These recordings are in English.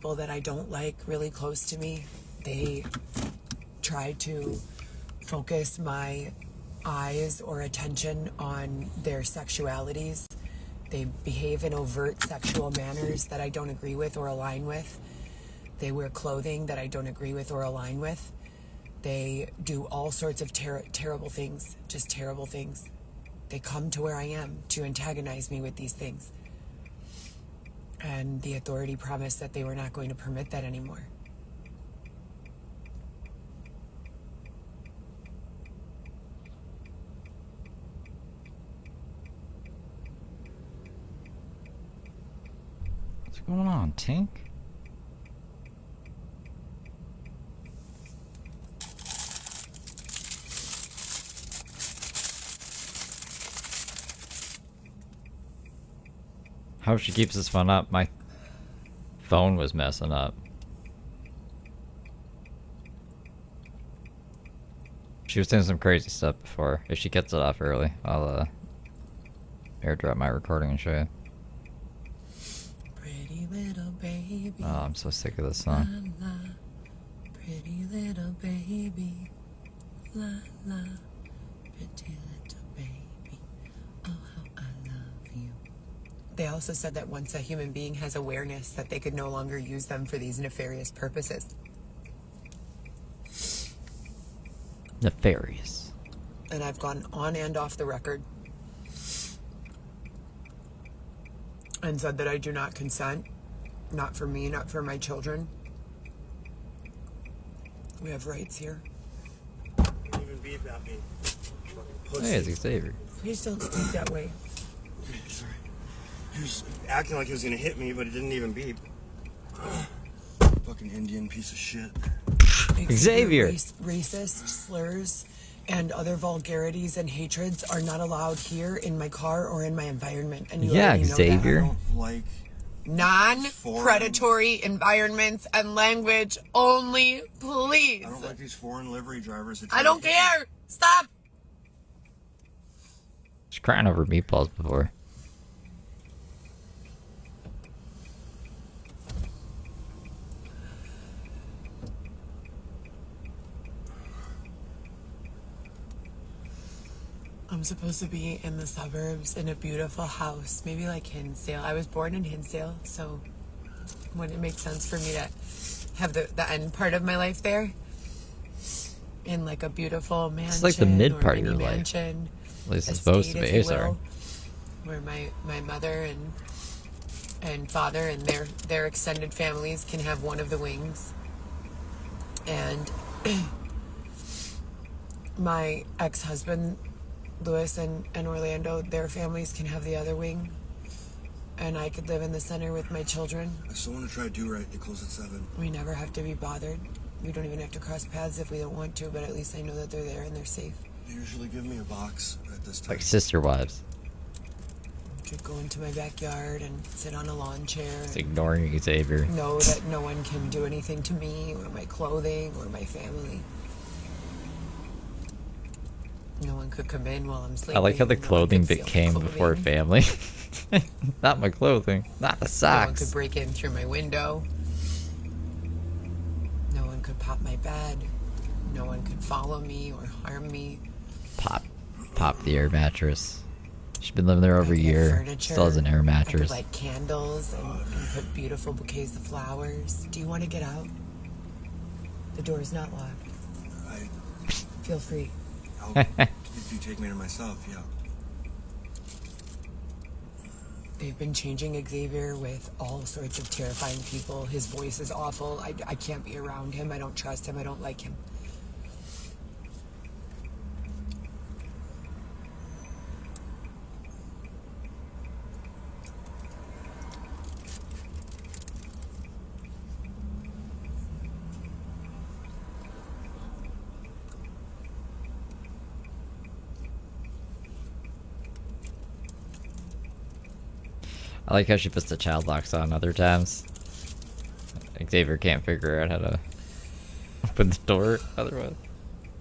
people that I don't like really close to me. They try to focus my eyes or attention on their sexualities. They behave in overt sexual manners that I don't agree with or align with. They wear clothing that I don't agree with or align with. They do all sorts of terrible things, just terrible things. They come to where I am to antagonize me with these things. And the authority promised that they were not going to permit that anymore. What's going on, Tink? I hope she keeps this phone up. My phone was messing up. She was doing some crazy stuff before. If she gets it off early, I'll airdrop my recording and show you. Pretty little baby. Oh, I'm so sick of this song. La, la. Pretty little baby. La la. Pretty little baby. Oh, how I love you. They also said that once a human being has awareness, that they could no longer use them for these nefarious purposes. Nefarious. And I've gone on and off the record and said that I do not consent. Not for me, not for my children. We have rights here. Didn't even beep at me. Hey, it's Xavier. Please don't speak that way. Sorry. He was acting like he was gonna hit me, but he didn't even beep. Fucking Indian piece of shit. Xavier. Racist slurs and other vulgarities and hatreds are not allowed here in my car or in my environment. And you already know Xavier. I don't like non-predatory environments and language only, please. I don't like these foreign livery drivers. I don't care. Stop. She's crying over meatballs before. I'm supposed to be in the suburbs in a beautiful house, maybe like Hinsdale. I was born in Hinsdale, so wouldn't it make sense for me to have the end part of my life there? In like a beautiful mansion. It's like the mid part of your mansion, life. At least it's supposed to be, sorry. Where my mother and father and their extended families can have one of the wings. And my ex-husband Lewis and Orlando, their families can have the other wing, and I could live in the center with my children. I still want to try do right. They close at 7. We never have to be bothered. We don't even have to cross paths if we don't want to, but at least I know that they're there and they're safe. They usually give me a box at this time. Like sister wives. To go into my backyard and sit on a lawn chair. It's ignoring Xavier. Know that no one can do anything to me or my clothing or my family. No one could come in while I'm sleeping. I like how the clothing bit came before family. Not my clothing. Not the socks. No one could break in through my window. No one could pop my bed. No one could follow me or harm me. Pop the air mattress. She's been living there over a year. Furniture. Still has an air mattress. I could light candles and put beautiful bouquets of flowers. Do you want to get out? The door's not locked. Feel free. If you take me to myself, yeah. They've been changing Xavier with all sorts of terrifying people. His voice is awful. I can't be around him. I don't trust him. I don't like him. I like how she puts the child locks on other times. Xavier can't figure out how to open the door otherwise.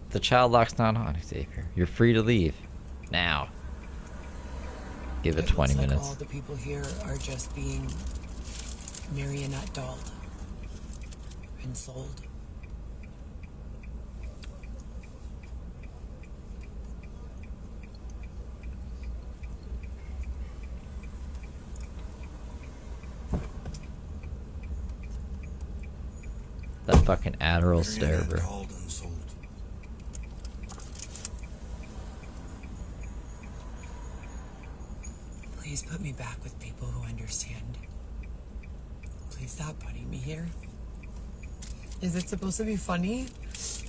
The child lock's not on, Xavier. You're free to leave. Now. Give it 20 minutes. All the people here are just being marionette dolled. and sold. That fucking Adderall stare, bro. Called and sold. Please put me back with people who understand. Please stop putting me here. Is it supposed to be funny?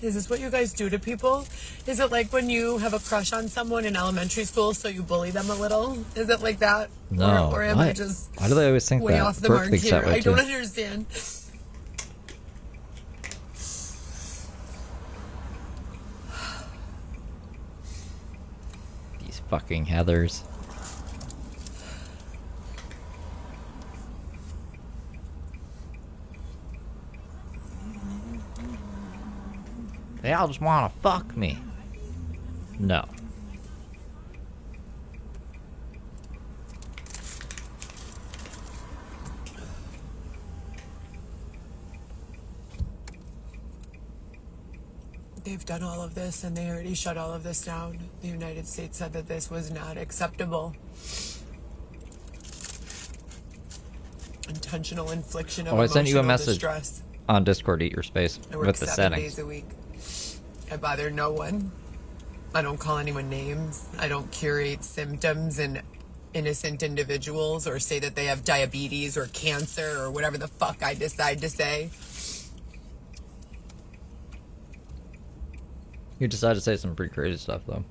Is this what you guys do to people? Is it like when you have a crush on someone in elementary school, so you bully them a little? Is it like that? No. Or am what? I just Why do they always think way that? off the Brooke mark thinks here? that way I don't too. understand. These fucking Heathers. They all just want to fuck me. No. They've done all of this and they already shut all of this down. The United States said that this was not acceptable. Intentional infliction of Oh, I sent you a emotional message distress. on Discord. Eat your space I work with the 7 settings. days a week. I bother no one. I don't call anyone names. I don't curate symptoms in innocent individuals or say that they have diabetes or cancer or whatever the fuck I decide to say. You decided to say some pretty crazy stuff, though.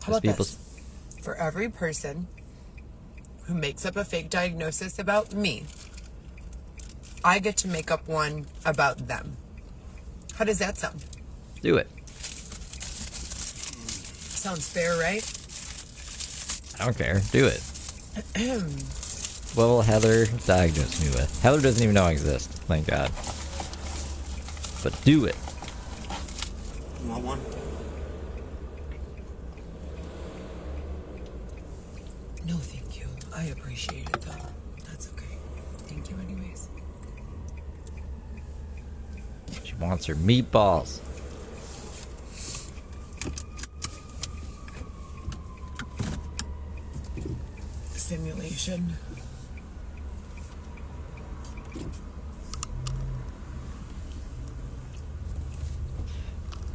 How about people- this? For every person who makes up a fake diagnosis about me, I get to make up one about them. How does that sound? Do it. Sounds fair, right? I don't care. Do it. What will Heather diagnose me with? Heather doesn't even know I exist. Thank God. But do it. You want one? No, thank you. I appreciate it, though. That's okay. Thank you anyways. She wants her meatballs. Simulation.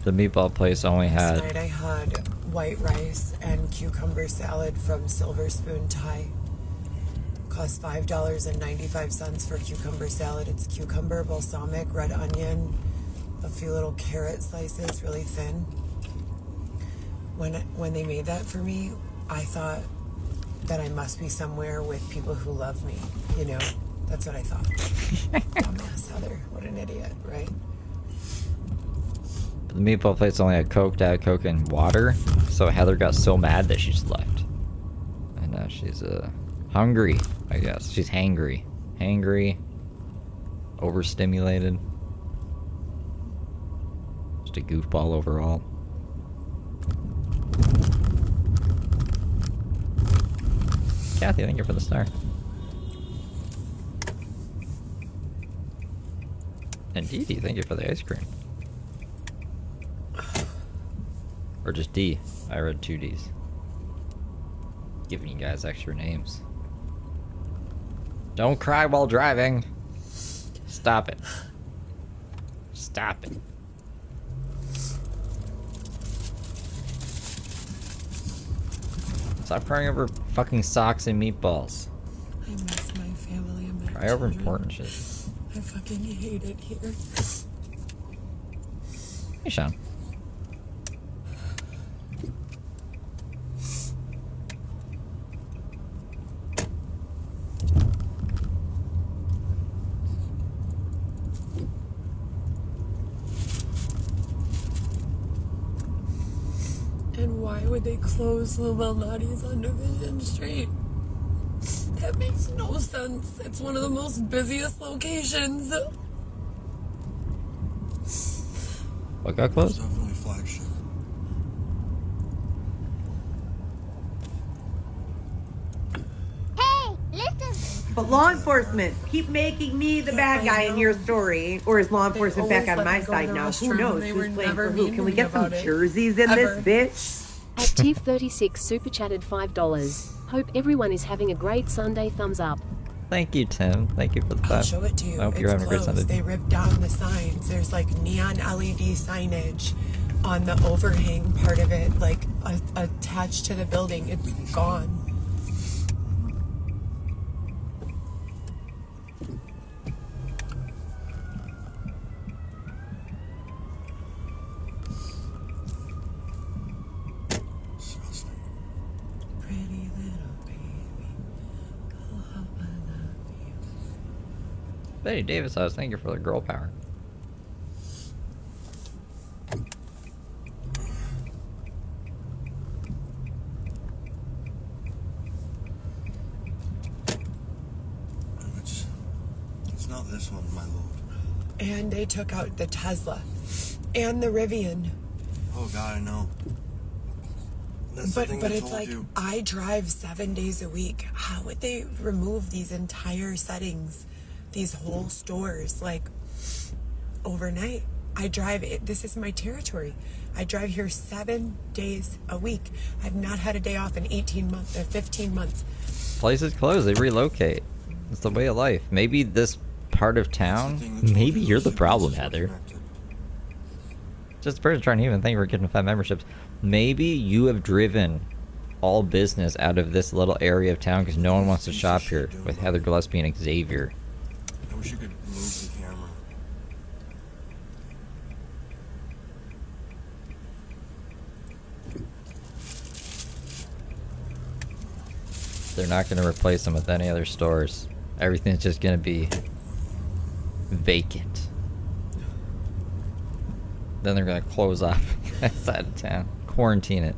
The meatball place only Last had night I had white rice and cucumber salad from Silver Spoon Thai. Cost $5.95 for cucumber salad. It's cucumber, balsamic, red onion, a few little carrot slices, really thin. When they made that for me, I thought that I must be somewhere with people who love me. You know, that's what I thought. Dumbass Heather, what an idiot, right? the meatball place only had Coke, Diet Coke, and water. So Heather got so mad that she just left. And now she's hungry, I guess. She's hangry. Hangry. Overstimulated. Just a goofball overall. Kathy, thank you for the star. And Dee Dee, thank you for the ice cream. Or just D. I read 2 Ds. Giving you guys extra names. Don't cry while driving. Stop it. Stop it. Stop crying over fucking socks and meatballs. I miss my family and my Cry over children. important shit. I fucking hate it here. Hey, Sean. And why would they close Lou Malnati's on Division Street? That makes no sense. It's one of the most busiest locations. What got It's closed? definitely flagship. Hey, listen! But law enforcement, keep making me the bad guy in your story. Or is law enforcement back on my side now? Who knows who's playing for who? Can we get some jerseys in this bitch? Active 36 super chatted $5. Hope everyone is having a great Sunday. Thumbs up. Thank you, Tim. Thank you for the I'll time. show it to you. I hope It's you're having a great closed. Sunday. They ripped down the signs. There's like neon LED signage on the overhang part of it, like attached to the building. It's gone. Pretty little baby. Oh, how I love you. Betty Davis, I was thanking you for the girl power. It's not this one, my lord. And they took out the Tesla and the Rivian. Oh God, I know. That's the But thing but I it's told like you. I drive 7 days a week. How would they remove these entire settings, these whole stores, like overnight? I drive it. This is my territory. I drive here 7 days a week. I've not had a day off in 18 months or 15 months. Places close, they relocate. It's the way of life. Maybe this part of That's town, the thing that told maybe you you're the those problem, businesses were Heather. connected. Just the person trying to even think we're getting 5 memberships. Maybe you have driven all business out of this little area of town because no one wants to shop here with Heather Gillespie and Xavier. I wish you could move the camera. They're not going to replace them with any other stores. Everything's just going to be vacant. Then they're going to close off that side of town. Quarantine it.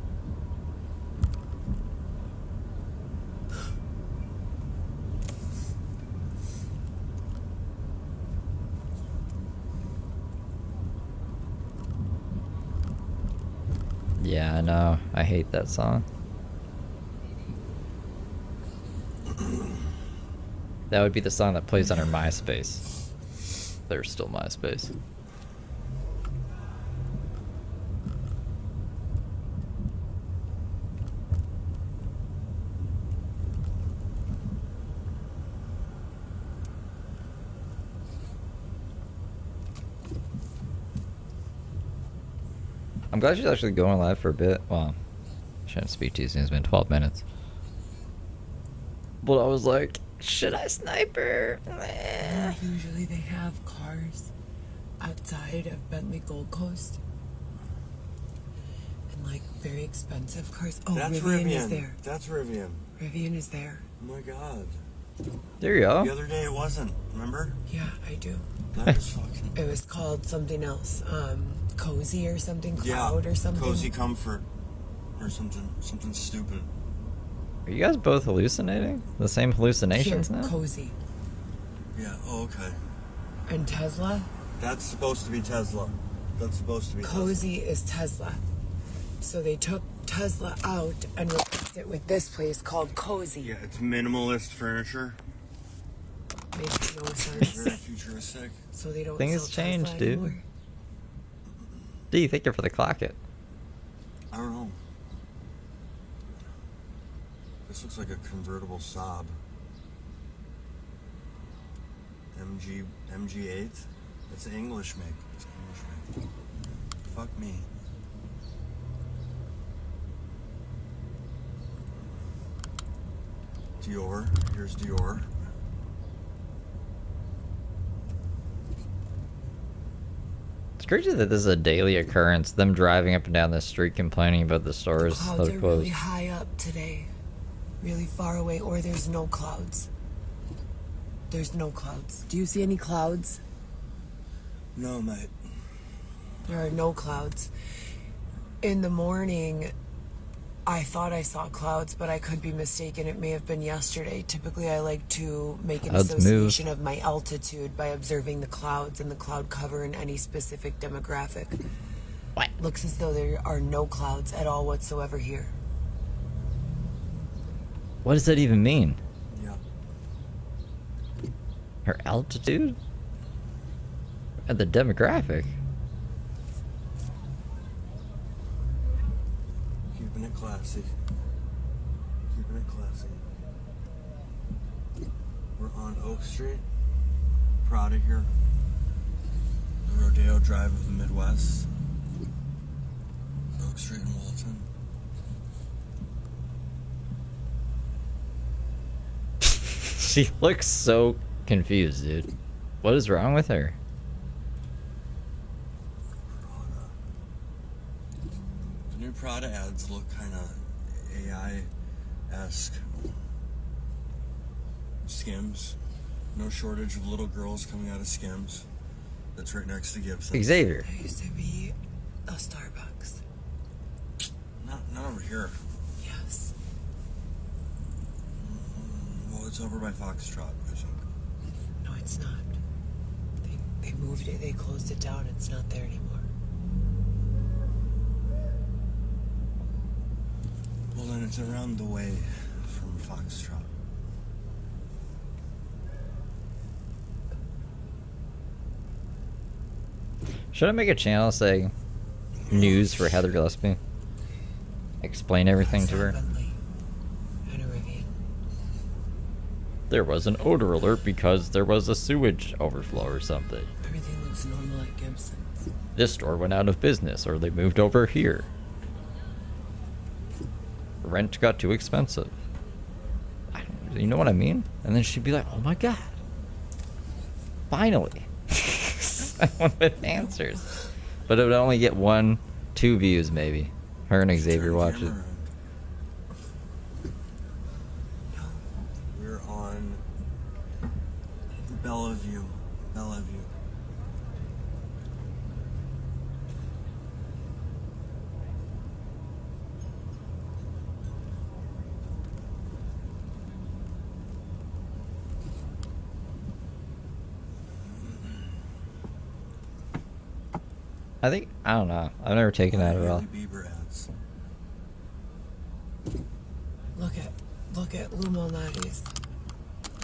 Yeah, I know. I hate that song. That would be the song that plays on our MySpace. There's still MySpace. I'm glad she's actually going live for a bit. Well, she didn't speak to you since it's been 12 minutes. But I was like, should I snipe her? Usually they have cars outside of Bentley Gold Coast. And like very expensive cars. Oh, That's Rivian is Rivian. there. That's Rivian. Rivian is there. Oh my God. There you go. The other day it wasn't. Remember? Yeah, I do. That was fucking. It was called something else. Cozy or something, Yeah. Cloud or something. Cozy Comfort. Or something. Something stupid. Are you guys both hallucinating? The same hallucinations Here, now? Cozy. Yeah. Oh, okay. And Tesla? That's supposed to be Tesla. That's supposed to be Cozy is Tesla. So they took Tesla out and replaced it with this place called Cozy. Tesla. Yeah, it's minimalist furniture. Makes no Very sense. futuristic. So they don't Things sell change, Tesla dude. anymore. Do you think you're for the clock it? I don't know. This looks like a convertible Saab. MG8. It's an English make. It's English make. Fuck me. Dior. Here's Dior. It's crazy that this is a daily occurrence. Them driving up and down the street complaining about the stores that Clouds are are closed. really high up today. Really far away, or there's no clouds. There's no clouds. Do you see any clouds? No, mate. There are no clouds. In the morning, I thought I saw clouds, but I could be mistaken. It may have been yesterday. Typically, I like to make an Clouds move. association of my altitude by observing the clouds and the cloud cover in any specific demographic. What? Looks as though there are no clouds at all whatsoever here. What does that even mean? Yeah. Her altitude? And the demographic. Keeping it classy. Keeping it classy. We're on Oak Street. Proud of here. The Rodeo Drive of the Midwest. Oak Street in Walton. She looks so confused, dude. What is wrong with her? Prada. The new Prada ads look kind of AI-esque. Skims. No shortage of little girls coming out of Skims. That's right next to Gibson. Xavier. There used to be a Starbucks. Not over here. Yes. Well, it's over by Foxtrot, I think. No, it's not. They moved it. They closed it down. It's not there anymore. Well, then it's around the way from Foxtrot. Should I make a channel saying news for Heather Gillespie? Explain everything to her. And a ravine. There was an odor alert because there was a sewage overflow or something. Everything looks normal at Gibson's. This store went out of business or they moved over here. Rent got too expensive. You know what I mean? And then she'd be like, oh my god. Finally. Someone with answers. But it would only get 1-2 views maybe. Her and Xavier watch it. We're on Bellevue. Bellevue. I don't know. I've never taken Adderall. Bieber ads. Look at Lou Malnati's.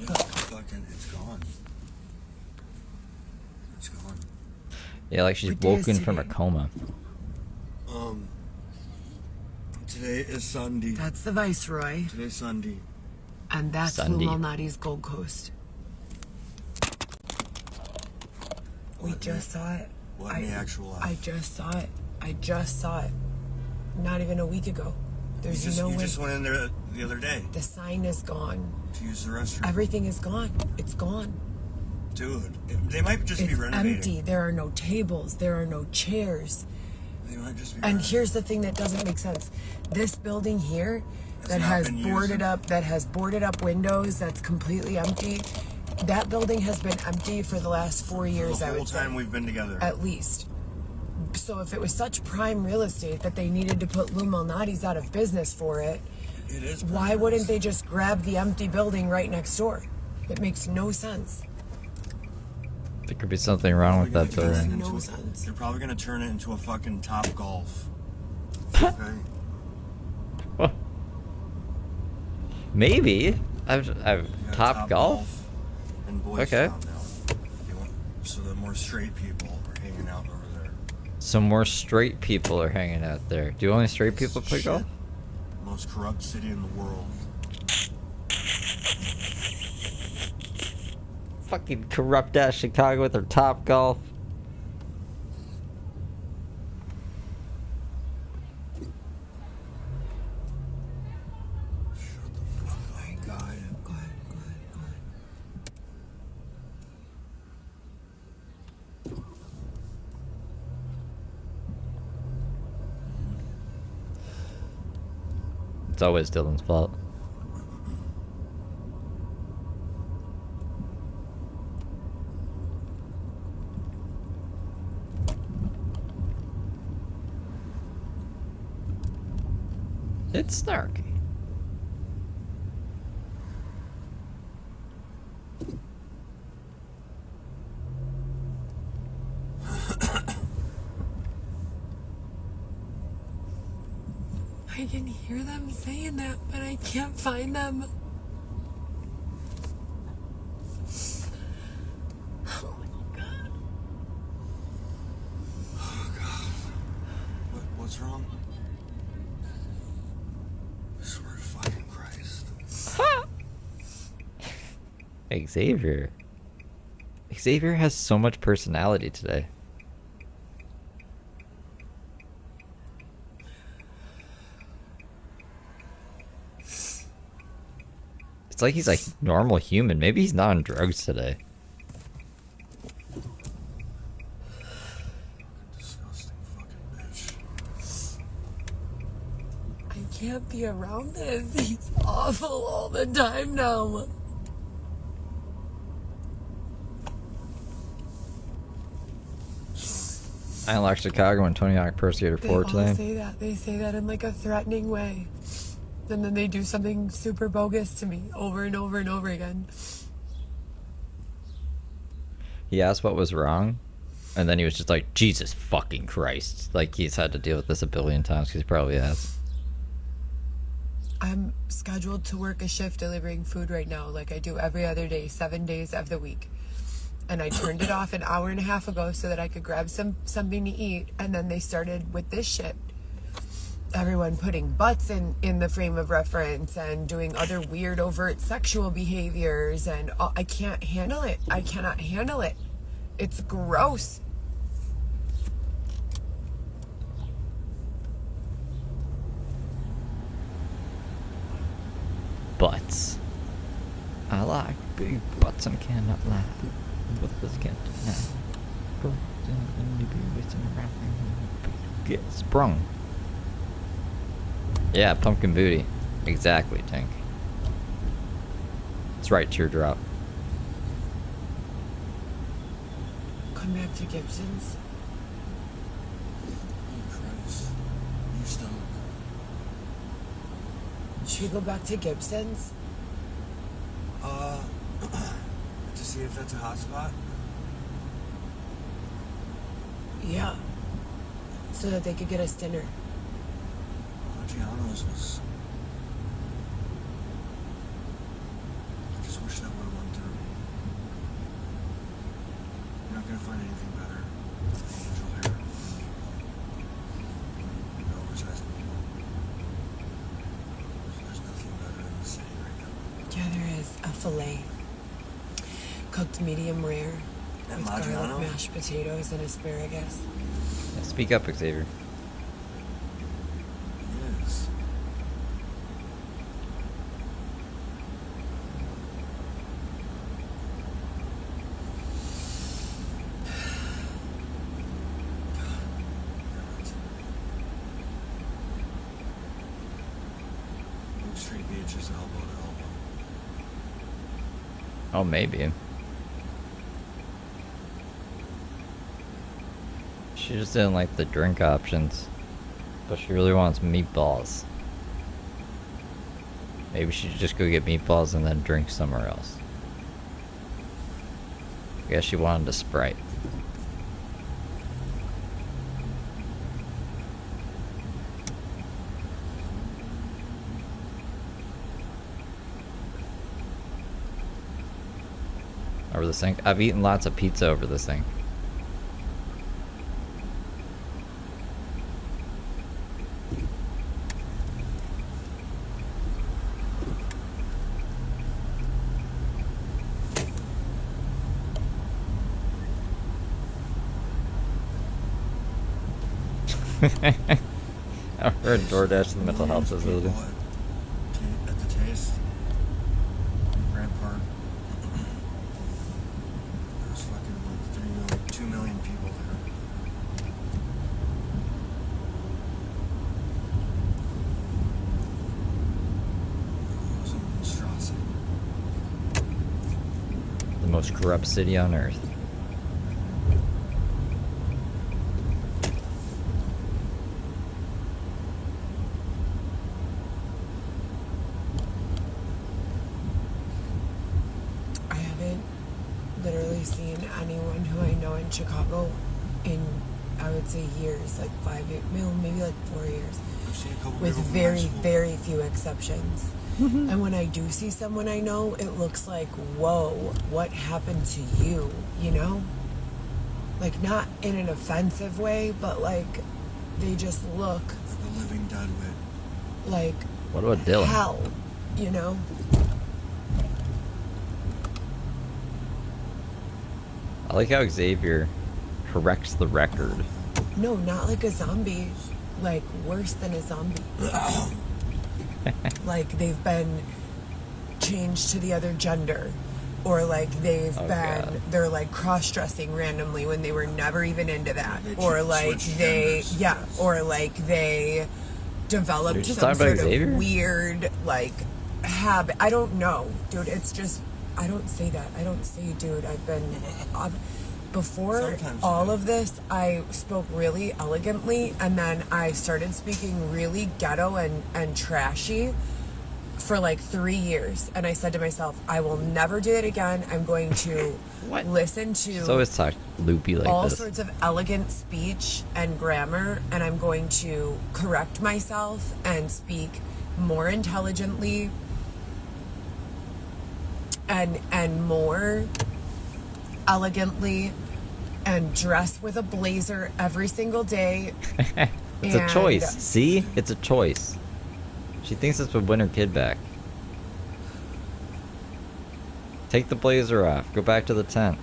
Yeah, fucking, it's gone. It's gone. Yeah, like she's What day is woken from a today? coma. Today is Sunday. That's the Viceroy. Today's Sunday. And that's Sunday. Lou Malnati's Gold Coast. We What just saw it. What in the actual life? I just saw it. I just saw it. Not even a week ago. There's no You way. just went in there the other day The sign is gone. to use the restroom. Everything is gone. It's gone. Dude, they might just be It's renovating. empty. There are no tables. There are no chairs. They might just be And renovating. here's the thing that doesn't make sense. This building here that not has been boarded used. up windows, that's completely empty. That building has been empty for the last 4 years, the I whole would time say. we've been together. At least. So if it was such prime real estate that they needed to put Lou Malnati's out of business for it, It is. why wouldn't they just grab the empty building right next door? It makes no sense. There could be something wrong with that They're building. No sense. They're probably gonna turn it into a fucking Top Golf. Okay. Maybe. I've You got Top Golf? and Boys Okay. Town now. So the more straight people are hanging out over there. Some more straight people are hanging out there. Do only straight people play golf? Most corrupt city in the world. Fucking corrupt ass Chicago with their Top Golf. Shut the fuck up. Go ahead, go ahead, go ahead, go ahead. It's always Dylan's fault. It's snarky. I can hear them saying that, but I can't find them. Xavier. Xavier has so much personality today. It's like he's like normal human. Maybe he's not on drugs today. Disgusting fucking bitch. I can't be around this. He's awful all the time now. I unlocked Chicago and Tony Hawk Pro Skater 4 They today. all say that. They say that in like a threatening way. And then they do something super bogus to me over and over and over again. He asked what was wrong, and then he was just like, Jesus fucking Christ. Like, he's had to deal with this a billion times, because he probably has. I'm scheduled to work a shift delivering food right now, like I do every other day, 7 days of the week. And I turned it off an hour and a half ago so that I could grab something to eat, and then they started with this shit. Everyone putting butts in the frame of reference and doing other weird overt sexual behaviors, and I can't handle it. I cannot handle it. It's gross. Butts. I like big butts and cannot lie. But this can't deny. Get sprung. Yeah, pumpkin booty. Exactly, Tank. That's right, teardrop. Come back to Gibson's. Oh, Christ. You stunk. Should we go back to Gibson's? To see if that's a hot spot? Yeah. So that they could get us dinner. Giano's was... I just wish that would have went through. You're not gonna find anything better than angel hair. And oversized people. There's nothing better in the city right now. Yeah, there is a fillet. Cooked medium rare. At With Maggiano's? garlic mashed potatoes and asparagus. Yeah, speak up, Xavier. Yes. Oak Street Beach is elbow to elbow. Oh, maybe. She just didn't like the drink options. But she really wants meatballs. Maybe she should just go get meatballs and then drink somewhere else. I guess she wanted a Sprite. Over the sink? I've eaten lots of pizza over the sink. I've heard DoorDash to the mental health facility. At the Taste, Grand Park. There's fucking like 2 million people there. It was a monstrosity. The most corrupt city on earth. I haven't literally seen anyone who I know in Chicago in, I would say, years, like 5 years, maybe like 4 years, I've seen a couple with people from high very, school. very few exceptions. And when I do see someone I know, it looks like, whoa, what happened to you, you know? Like, not in an offensive way, but like, they just look Like a living dead wit. like, What about Dylan? hell, you know? I like how Xavier corrects the record. No, not like a zombie. Like, worse than a zombie. Like, they've been changed to the other gender. Or, like, they're, like, cross-dressing randomly when they were never even into that. Or, like, they developed some sort of weird, like, habit. I don't know, dude. It's just, I don't say that. I don't say, dude, I've been... Before sometimes all of this, I spoke really elegantly, and then I started speaking really ghetto and trashy for like 3 years. And I said to myself, I will never do it again. I'm going to listen to loopy like all this. sorts of elegant speech and grammar, and I'm going to correct myself and speak more intelligently and more elegantly and dress with a blazer every single day. It's a choice. See? It's a choice. She thinks this would win her kid back. Take the blazer off. Go back to the tent.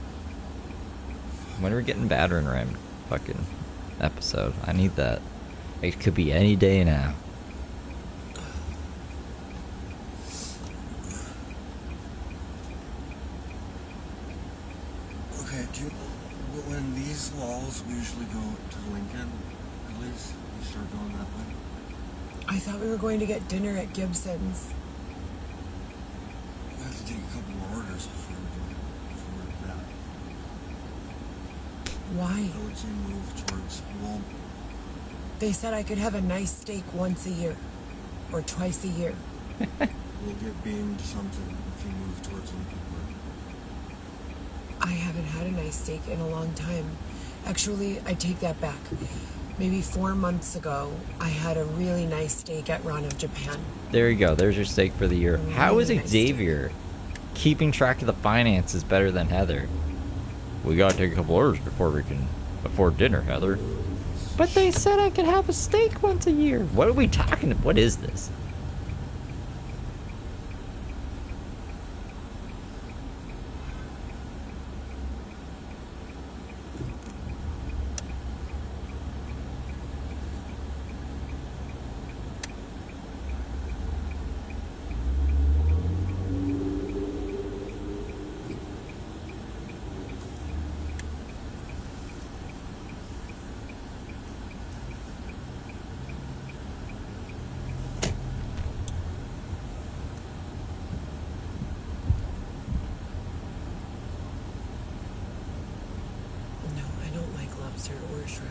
When are we getting battering ram fucking episode? I need that. It could be any day now. Okay, dude, when these walls usually go to Lincoln, at least you start going that way. I thought we were going to get dinner at Gibson's. We have to take a couple more orders before that. Why? I would say move towards, well... They said I could have a nice steak once a year. Or twice a year. We'll get beamed something if you move towards Lincoln Park. I haven't had a nice steak in a long time. Actually, I take that back. Maybe 4 months ago, I had a really nice steak at Ron of Japan. There you go. There's your steak for the year. How is Xavier keeping track of the finances better than Heather? We gotta take a couple orders before we can afford dinner, Heather. But they said I could have a steak once a year. What are we talking about? What is this? Or shrimp.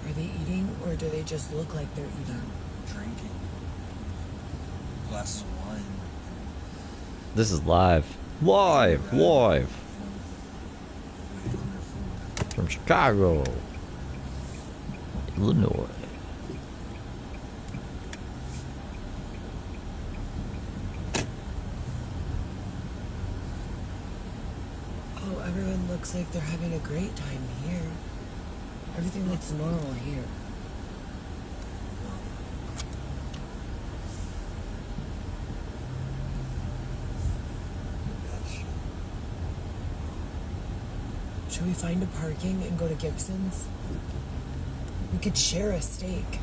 Are they eating, or do they just look like they're eating? Drinking. Glasses of wine. This is live. Live! Waiting on their food. From Chicago, Illinois. Oh, everyone looks like they're having a great time here. Everything looks normal here. Should we find a parking and go to Gibson's? We could share a steak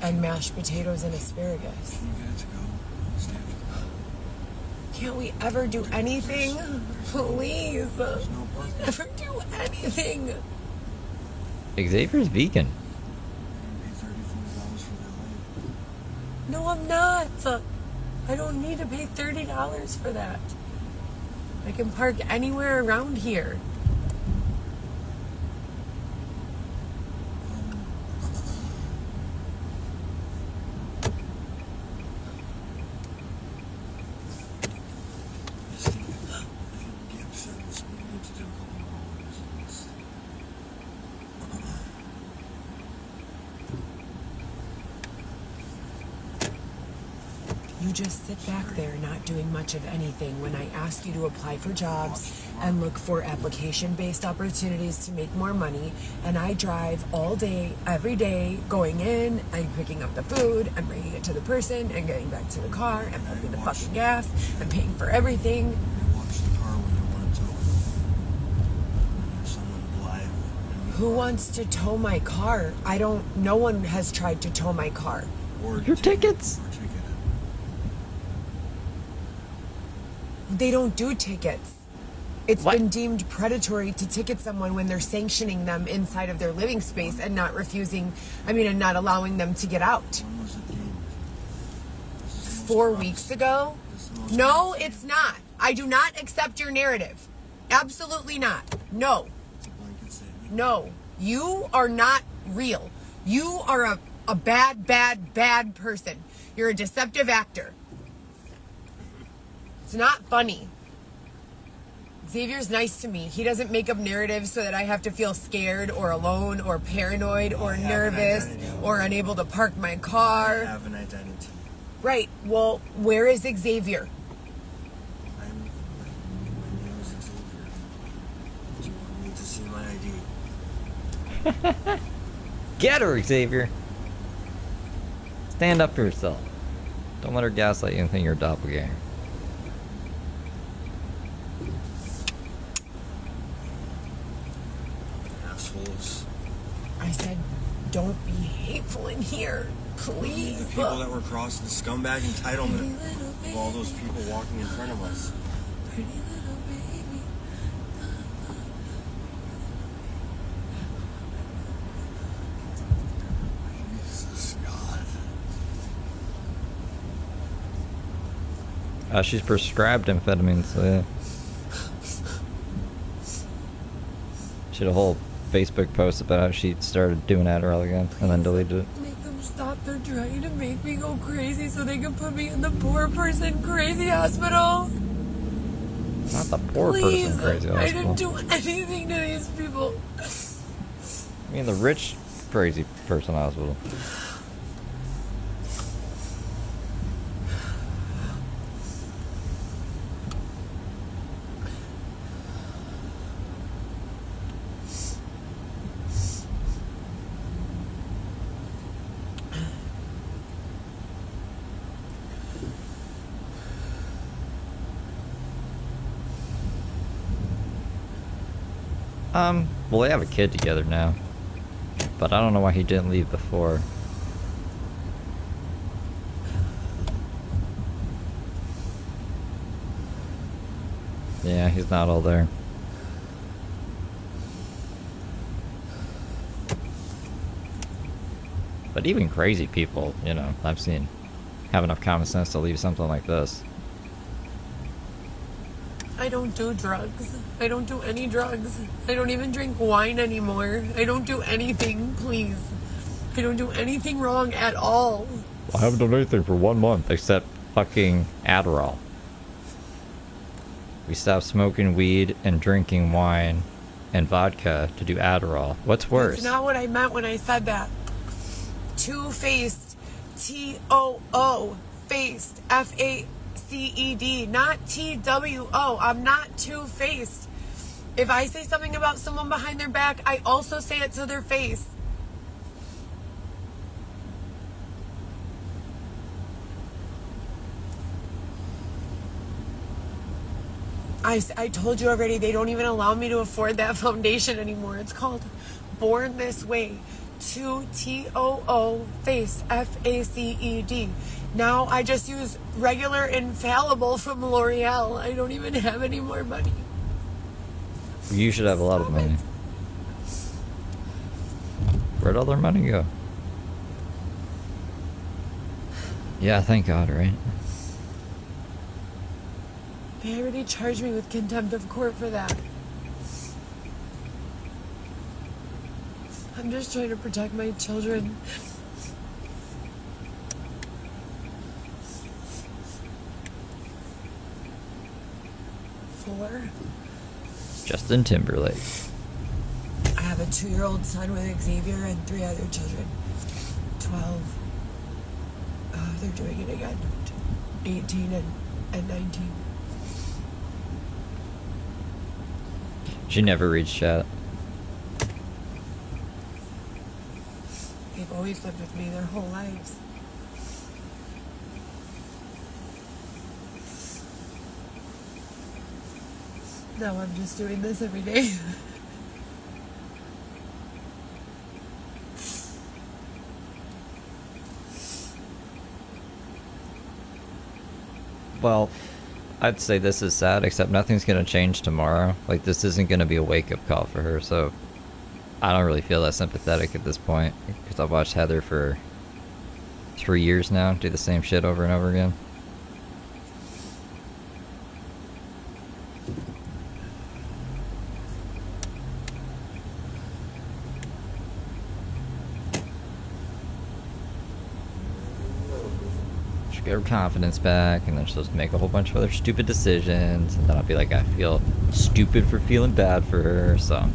and mashed potatoes and asparagus. Can you get it to go? Stand. Can't we ever do anything? Please. There's no parking. Never do anything. Xavier's vegan. You pay $30 for that light. No, I'm not. I don't need to pay $30 for that. I can park anywhere around here. Gibson's, we need to do a couple more orders. You just sit back there not doing much of anything when I ask you to apply for jobs and look for application-based opportunities to make more money, and I drive all day, every day, going in and picking up the food and bringing it to the person and getting back to the car and pumping the fucking gas and paying for everything. They watch the car when they want Who wants to tow my car? No one has tried to tow my car. Or Your tickets. Or ticket They don't do tickets. It's What? been deemed predatory to ticket someone when they're sanctioning them inside of their living space and not and not allowing them to get out. it. When was it deemed? This is the most 4 promising- weeks ago? this is the most No, promising- it's not. I do not accept your narrative. Absolutely not. No. It's a blanket statement. No. You are not real. You are a bad, bad, bad person. You're a deceptive actor. It's not funny. Xavier's nice to me. He doesn't make up narratives so that I have to feel scared or alone or paranoid or I have an nervous identity. or unable to park my I car. have an identity. Right. Well, where is Xavier? My name is Xavier. Do you want me to see my ID? Get her, Xavier. Stand up for yourself. Don't let her gaslight you and think you're a doppelganger. Assholes. I said, don't be hateful in here. Please. The people that were crossing the scumbag entitlement of all those people walking in front of us. Jesus God. She's prescribed amphetamine, so yeah. She had a whole Facebook post about how she started doing Adderall again and then deleted it. Make them stop. They're trying to make me go crazy so they can put me in the poor person crazy hospital. Not the poor Please. person crazy I hospital. didn't do anything to these people. I mean the rich crazy person hospital. Well, they have a kid together now. But I don't know why he didn't leave before. Yeah, he's not all there. But even crazy people, you know, I've seen have enough common sense to leave something like this. I don't do drugs. I don't do any drugs. I don't even drink wine anymore. I don't do anything, please. I don't do anything wrong at all. I haven't done anything for 1 month except fucking Adderall. We stopped smoking weed and drinking wine and vodka to do Adderall. What's worse? That's not what I meant when I said that. Two-faced. T-O-O. Faced. F-A-C-E-D. Not T-W-O. I'm not two-faced. If I say something about someone behind their back, I also say it to their face. I told you already, they don't even allow me to afford that foundation anymore. It's called Born This Way. 2-T-O-O face F-A-C-E-D. Now I just use regular infallible from L'Oreal. I don't even have any more money. You should have a lot of money. Where'd all their money go? Yeah, thank God, right? They already charged me with contempt of court for that. I'm just trying to protect my children. Four. Justin Timberlake. I have a 2-year-old son with Xavier and 3 other children. 12. Oh, they're doing it again. 18 and 19. She never reads chat. They've always lived with me their whole lives. Now I'm just doing this every day. Well, I'd say this is sad, except nothing's gonna change tomorrow. Like, this isn't gonna be a wake-up call for her, so I don't really feel that sympathetic at this point, because I've watched Heather for 3 years now do the same shit over and over again. She'll get her confidence back, and then she'll just make a whole bunch of other stupid decisions, and then I'll be like, I feel stupid for feeling bad for her, so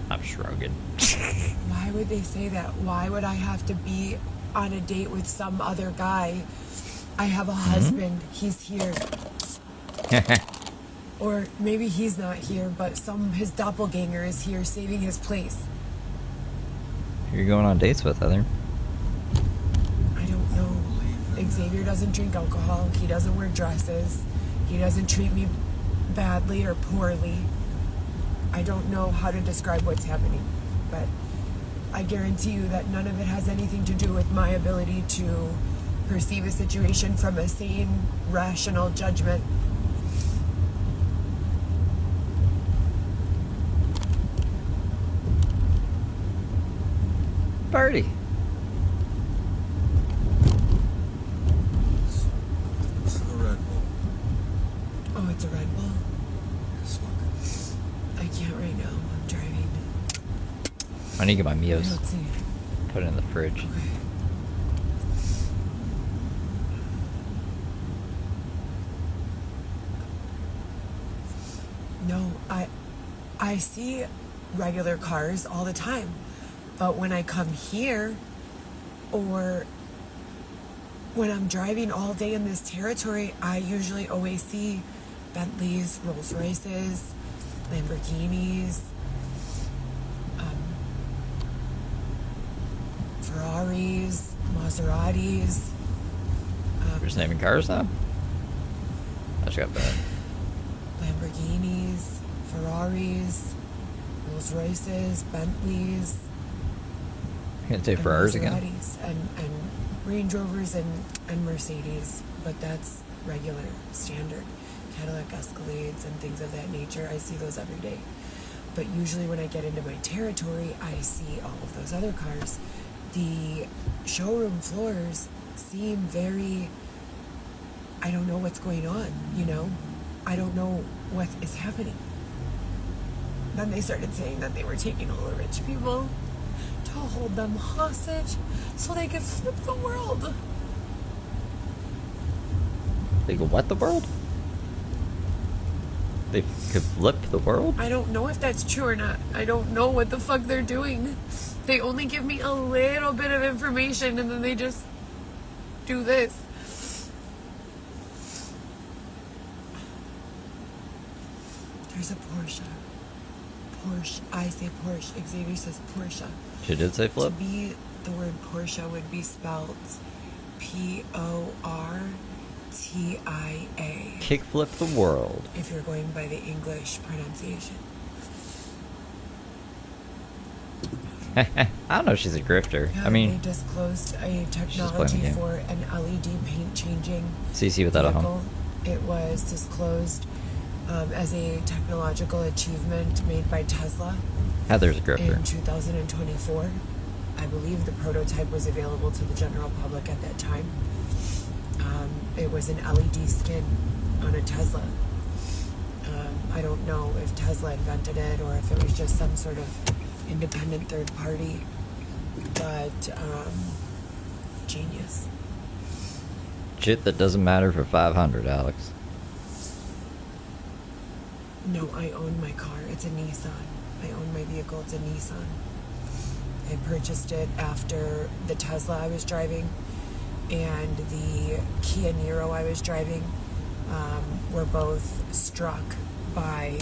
I'm shrugging. Why would they say that? Why would I have to be on a date with some other guy? I have a husband. He's here. Or maybe he's not here, but his doppelganger is here saving his place. Who you're going on dates with, Heather? I don't know. Xavier doesn't drink alcohol. He doesn't wear dresses. He doesn't treat me badly or poorly. I don't know how to describe what's happening, but I guarantee you that none of it has anything to do with my ability to perceive a situation from a sane, rational judgment. Party. It's a Red Bull. Oh, it's a Red Bull? Yes, look. I can't right now. I'm driving. I need to get my I Mios. don't see. Put it in the fridge. Okay. No, I see regular cars all the time, but when I come here, or when I'm driving all day in this territory, I usually always see Bentleys, Rolls Royces, Lamborghinis, Ferraris, Maseratis. We're just naming cars now? I just got that. Lamborghinis, Ferraris, Rolls Royces, Bentleys. You're gonna say and Ferraris again? Maseratis, and Range Rovers and Mercedes, but that's regular, standard. Cadillac Escalades and things of that nature. I see those every day. But usually when I get into my territory, I see all of those other cars. The showroom floors seem very, I don't know what's going on, you know? I don't know what is happening. Then they started saying that they were taking all the rich people to hold them hostage so they could flip the world. They could what the world? They could flip the world? I don't know if that's true or not. I don't know what the fuck they're doing. They only give me a little bit of information and then they just do this. There's a Porsche. Porsche. I say Porsche. Xavier says Porsche. She did say flip? To me, the word Porsche would be spelled Portia. Kickflip the world. If you're going by the English pronunciation. I don't know if she's a grifter. Yeah, I mean, they disclosed a just playing the technology game. for an LED paint changing CC without a home. vehicle. It was disclosed as a technological achievement made by Tesla Heather's a grifter. in 2024. I believe the prototype was available to the general public at that time. It was an LED skin on a Tesla. I don't know if Tesla invented it or if it was just some sort of independent third party, but genius. Shit that doesn't matter for 500, Alex. No, I own my car. It's a Nissan. I own my vehicle. It's a Nissan. I purchased it after the Tesla I was driving and the Kia Niro I was driving were both struck by,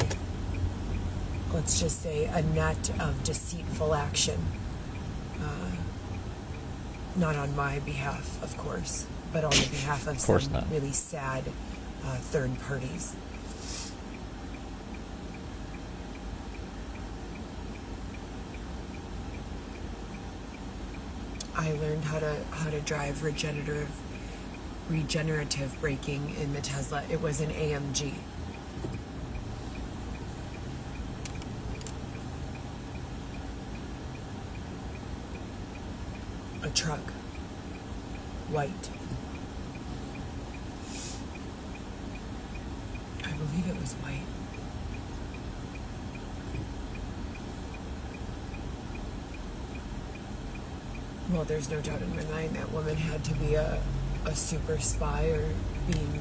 let's just say, a net of deceitful action. Not on my behalf, of course, but on the behalf of course some not. really sad third parties. I learned how to drive regenerative regenerative braking in the Tesla. It was an AMG. A truck. White. I believe it was white. Well, there's no doubt in my mind that woman had to be a super spy or being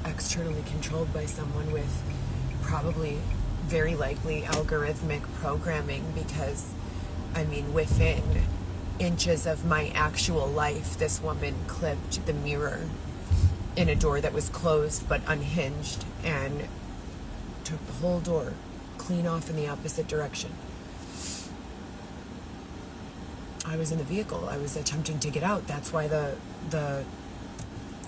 externally controlled by someone with probably very likely algorithmic programming, because, I mean, within inches of my actual life, this woman clipped the mirror in a door that was closed but unhinged and took the whole door clean off in the opposite direction. I was in the vehicle. I was attempting to get out. That's why the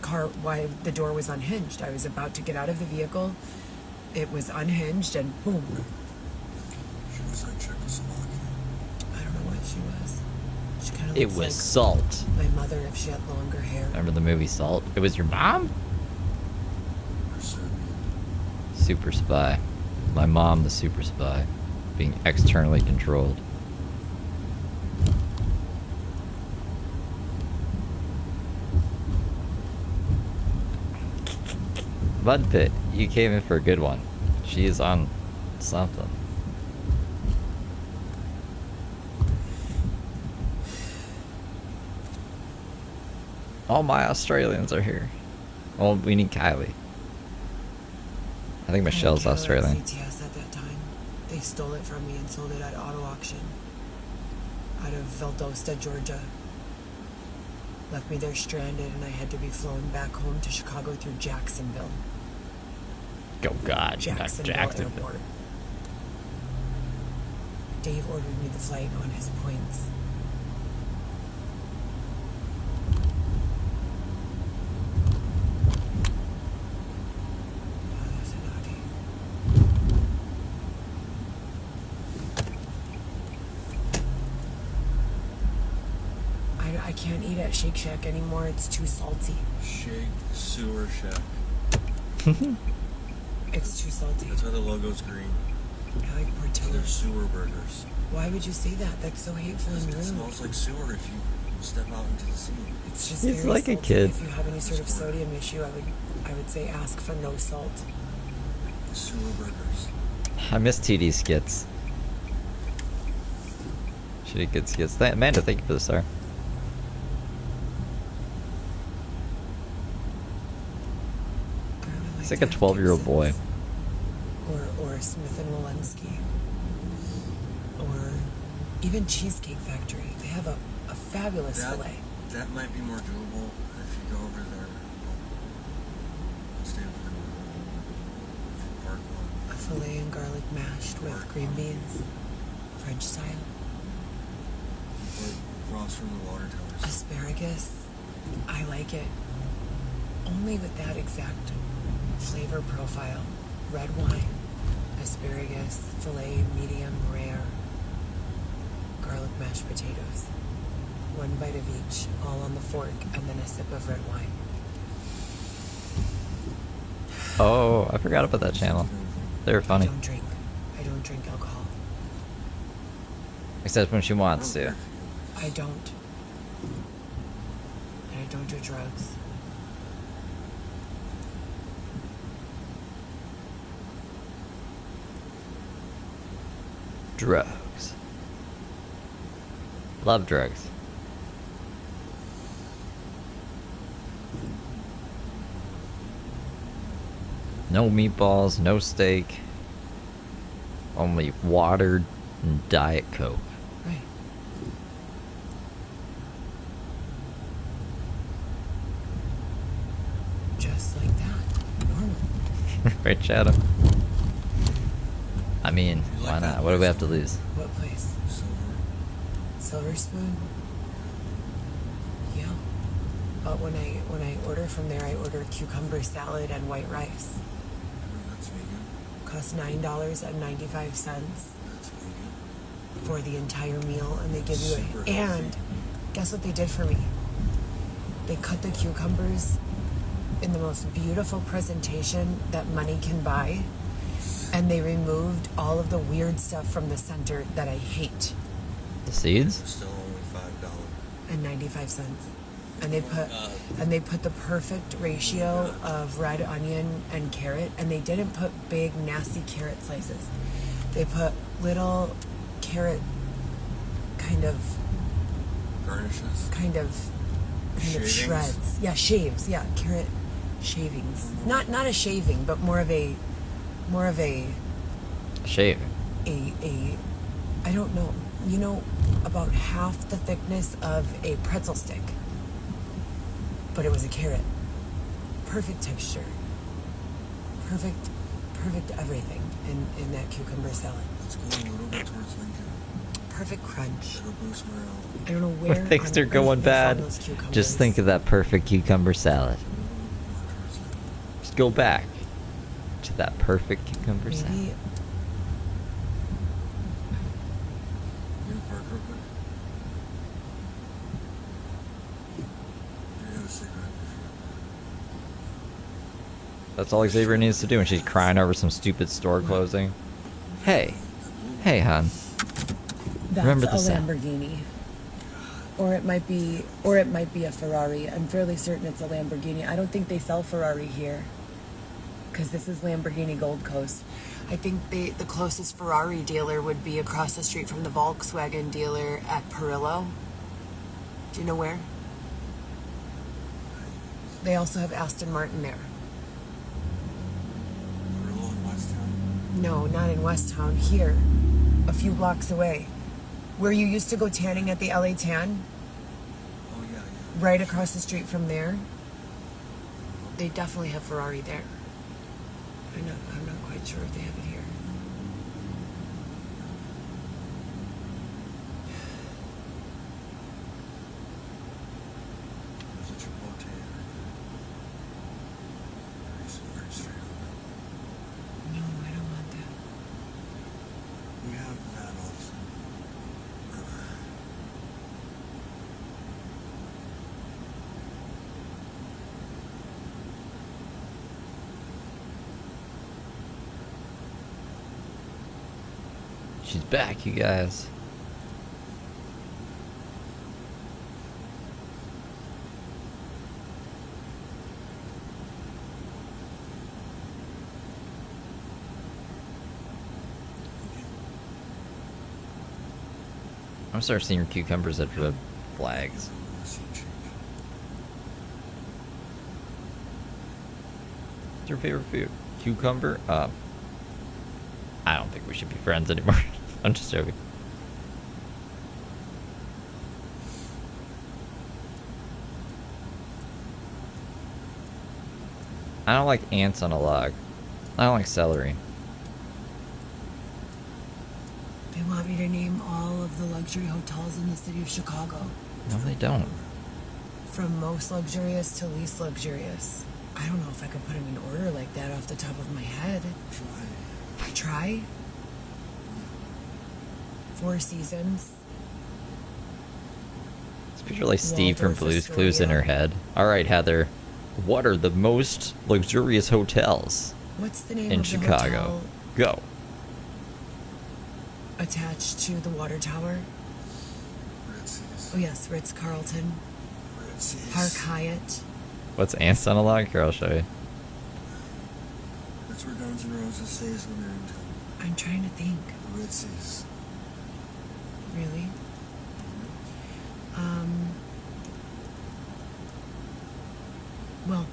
door was unhinged. I was about to get out of the vehicle. It was unhinged and boom. She was like Czechoslovakian. I don't know what she was. She kind of It looks was like Salt. my mother if she had longer hair. Remember the movie Salt? It was your mom? Or Serbian. Super spy. My mom, the super spy. Being externally controlled. Mud Pit, you came in for a good one. She is on something. All my Australians are here. Well, we need Kylie. I think Michelle's I had a Australian. CTS at that time. They stole it from me and sold it at auto auction out of Valdosta, Georgia. Left me there stranded, and I had to be flown back home to Chicago through Jacksonville. Oh God, Jacksonville Airport. Dave ordered me the flight on his points. Oh, there's a naughty. I can't eat at Shake Shack anymore. It's too salty. Shake Sewer Shack. It's too salty. That's why the logo's green. I like So they're Portillo's. sewer burgers. Why would you say that? That's so hateful and It rude. smells like sewer if you step out into the sea. It's just He's very like a salty. kid. If you have any sort of sodium issue, I would say ask for no salt. Sewer burgers. I miss TD skits. She did good skits. Amanda, thank you for the star. I really He's like like a to have 12-year-old boy. Gibsons. Or Smith and Walensky. Or even Cheesecake Factory. They have a fabulous fillet. That might be more doable if you go over there. Stay over there. Park one. A fillet and garlic mashed with green beans. French style. Or across from the water towers. Asparagus. I like it. Only with that exact flavor profile. Red wine. Asparagus, filet, medium, rare, garlic mashed potatoes. One bite of each, all on the fork, and then a sip of red wine. Oh, I forgot about that channel. They were funny. I don't drink alcohol. Except when she wants to. I don't. And I don't do drugs. Drugs. Love drugs. No meatballs, no steak. Only water and Diet Coke. Right. Just like that. Normal. Right, Shadow? I mean, You like why that not? What do we place? have to lose? What place? Silver. Silver Spoon? Yeah. But when I order from there, I order cucumber salad and white rice. That's vegan. Costs $9.95 That's vegan. for the entire meal, and they give you Super it. And healthy. guess what they did for me? They cut the cucumbers in the most beautiful presentation that money can buy. And they removed all of the weird stuff from the center that I hate. The seeds? They're still only $5.95. And they put the perfect ratio of red onion and carrot, and they didn't put big nasty carrot slices. They put little carrot kind of garnishes. kind of Shavings? shreds. Yeah, shaves. Yeah, carrot shavings. Not a shaving, but more of a Shave. I don't know. You know, about half the thickness of a pretzel stick. But it was a carrot. Perfect texture. Perfect everything in that cucumber salad. Let's go a little bit towards Lincoln. Perfect crunch. It'll boost morale. I don't know where When things on are earth going they bad, found those cucumbers. just think of that perfect cucumber salad. More towards Lincoln. Just go back to that perfect cucumber salad. Maybe You gonna park real quick? You have a cigarette. That's all Xavier needs to do when she's crying over some stupid store closing. Hey, hon. that's Remember the a sound. Lamborghini. Or it might be a Ferrari. I'm fairly certain it's a Lamborghini. I don't think they sell Ferrari here. Because this is Lamborghini Gold Coast. I think the closest Ferrari dealer would be across the street from the Volkswagen dealer at Perillo. Do you know where? They also have Aston Martin there. Perillo in Westtown. No, not in Westtown. Here, a few blocks away. Where you used to go tanning at the LA Tan, Oh yeah. right across the street from there. They definitely have Ferrari there. I'm not quite sure if they have it here. There's a Chipotle right there. Very straight on. No, I don't want that. We have that also. She's back, you guys. I'm starting seeing cucumbers at red flags. Scene change. What's your favorite food? Cucumber? I don't think we should be friends anymore. I'm just joking. I don't like ants on a log. I don't like celery. They want me to name all of the luxury hotels in the city of Chicago. No, they don't. From most luxurious to least luxurious. I don't know if I could put them in order like that off the top of my head. Try? Four Seasons. It's picture like Steve from Waldorf Blue's Clues in her Astoria. head. Alright, Heather. What are the most luxurious hotels What's the name in of the Chicago? hotel Go. attached to the water tower? Ritzy's. Oh yes, Ritz-Carlton. Ritzy's. Park Hyatt. What's ants on a log? Here, I'll show you. That's where Guns N' Roses stays when they're in town. I'm trying to think. Ritzy's. Really? Well,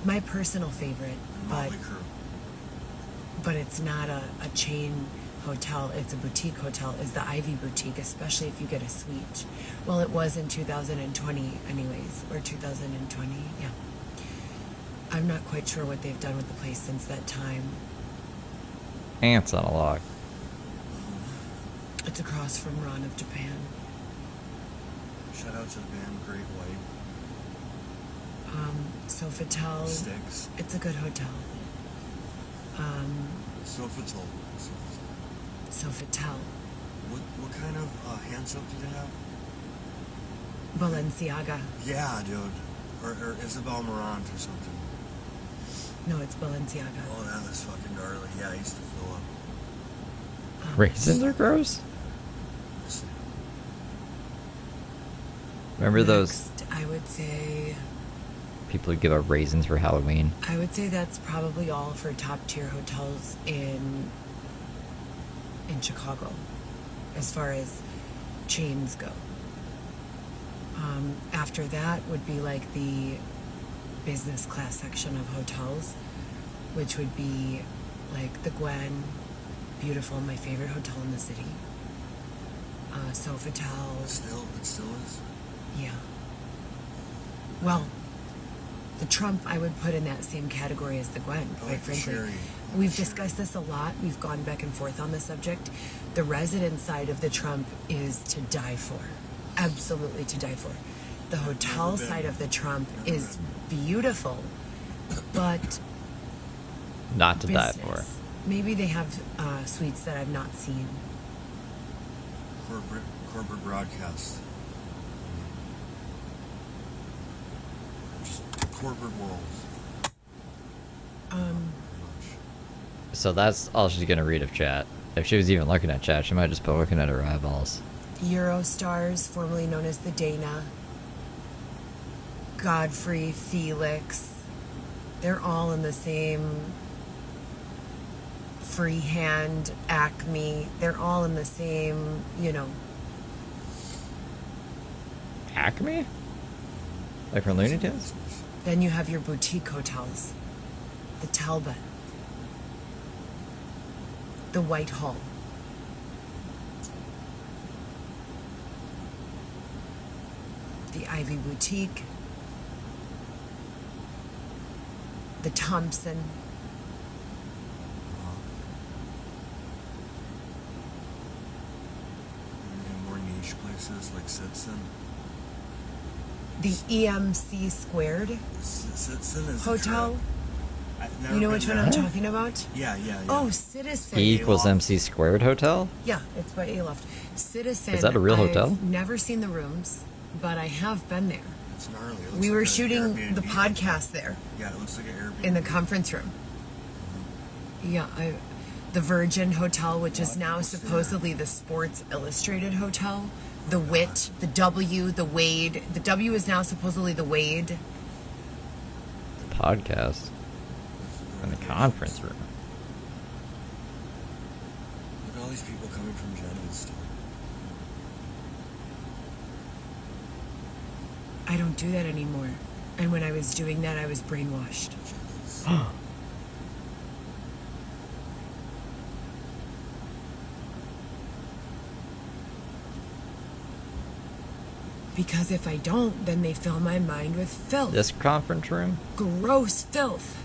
my personal favorite, And but Motley Crue. it's not a chain hotel, it's a boutique hotel, is the Ivy Boutique, especially if you get a suite. Well, it was in 2020 anyways, or 2020, yeah. I'm not quite sure what they've done with the place since that time. Ants on a log. It's across from Ron of Japan. Shout out to the band Great White. Sofitel, Sticks. it's a good hotel. Sofitel. Sofitel. What kind of hand soap do they have? Balenciaga. Yeah, dude. Or Isabel Marant or something. No, it's Balenciaga. Oh, that was fucking gnarly. Yeah, I used to fill up. Raisins are gross. Let's see. Remember those Next, I would say people who give out raisins for Halloween? that's probably all for top tier hotels in Chicago, as far as chains go. After that would be like the business class section of hotels, which would be like the Gwen, beautiful, my favorite hotel in the city. Sofitel. It still is? Yeah. Well, the Trump I would put in that same category as the Gwen, I quite like the frankly. Sherry. We've discussed this a lot. We've gone back and forth on the subject. The resident side of the Trump is to die for. Absolutely to die for. The hotel Never been. side of the Trump Never is beautiful, but Not to die for. business. Maybe they have suites that I've not seen. Corporate broadcast. Just corporate world. So that's all she's gonna read of chat. If she was even looking at chat, she might just be looking at her eyeballs. Eurostars, formerly known as the Dana, Godfrey, Felix, they're all in the same Freehand, Acme, they're all in the same, Acme? Like from Looney Tunes? Then you have your boutique hotels, the Talbot, the Whitehall, the Ivy Boutique, the Thompson, And more niche places like Sitson. the EMC Squared Sitson is Hotel. I've never You know been which one there. I'm talking about? Yeah. Oh, Citizen. E equals MC squared hotel? Yeah, it's by Aloft. Citizen. Is that a real hotel? I've never seen the rooms, but I have been there. It's gnarly. It looks We like were an shooting Airbnb. the podcast there Yeah, it looks like an Airbnb. in the conference room. Yeah, the Virgin Hotel, which is now What's there? supposedly the Sports Illustrated Hotel. The Wit, the W, the Wade. The W is now supposedly the Wade. The podcast. In the conference room. Look at all these people coming from Jennings. I don't do that anymore. And when I was doing that, I was brainwashed. Jennings. Because if I don't, then they fill my mind with filth. This conference room? Gross filth.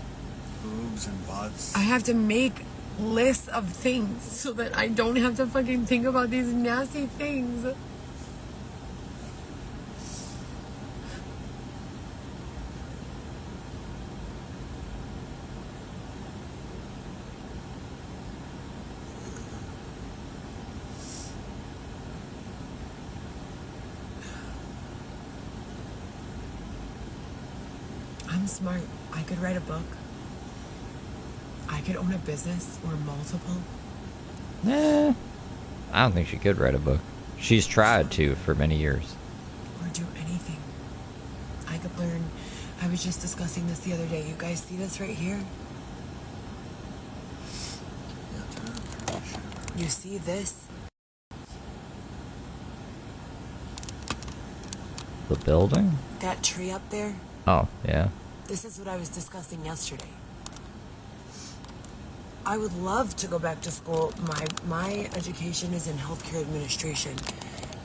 Boobs and butts. I have to make lists of things so that I don't have to fucking think about these nasty things. I'm smart. I could write a book. I could own a business or multiple. I don't think she could write a book. She's tried to for many years. Or do anything. I could learn. I was just discussing this the other day. You guys see this right here? You see this? The building? That tree up there? Oh, yeah. This is what I was discussing yesterday. I would love to go back to school. My education is in healthcare administration,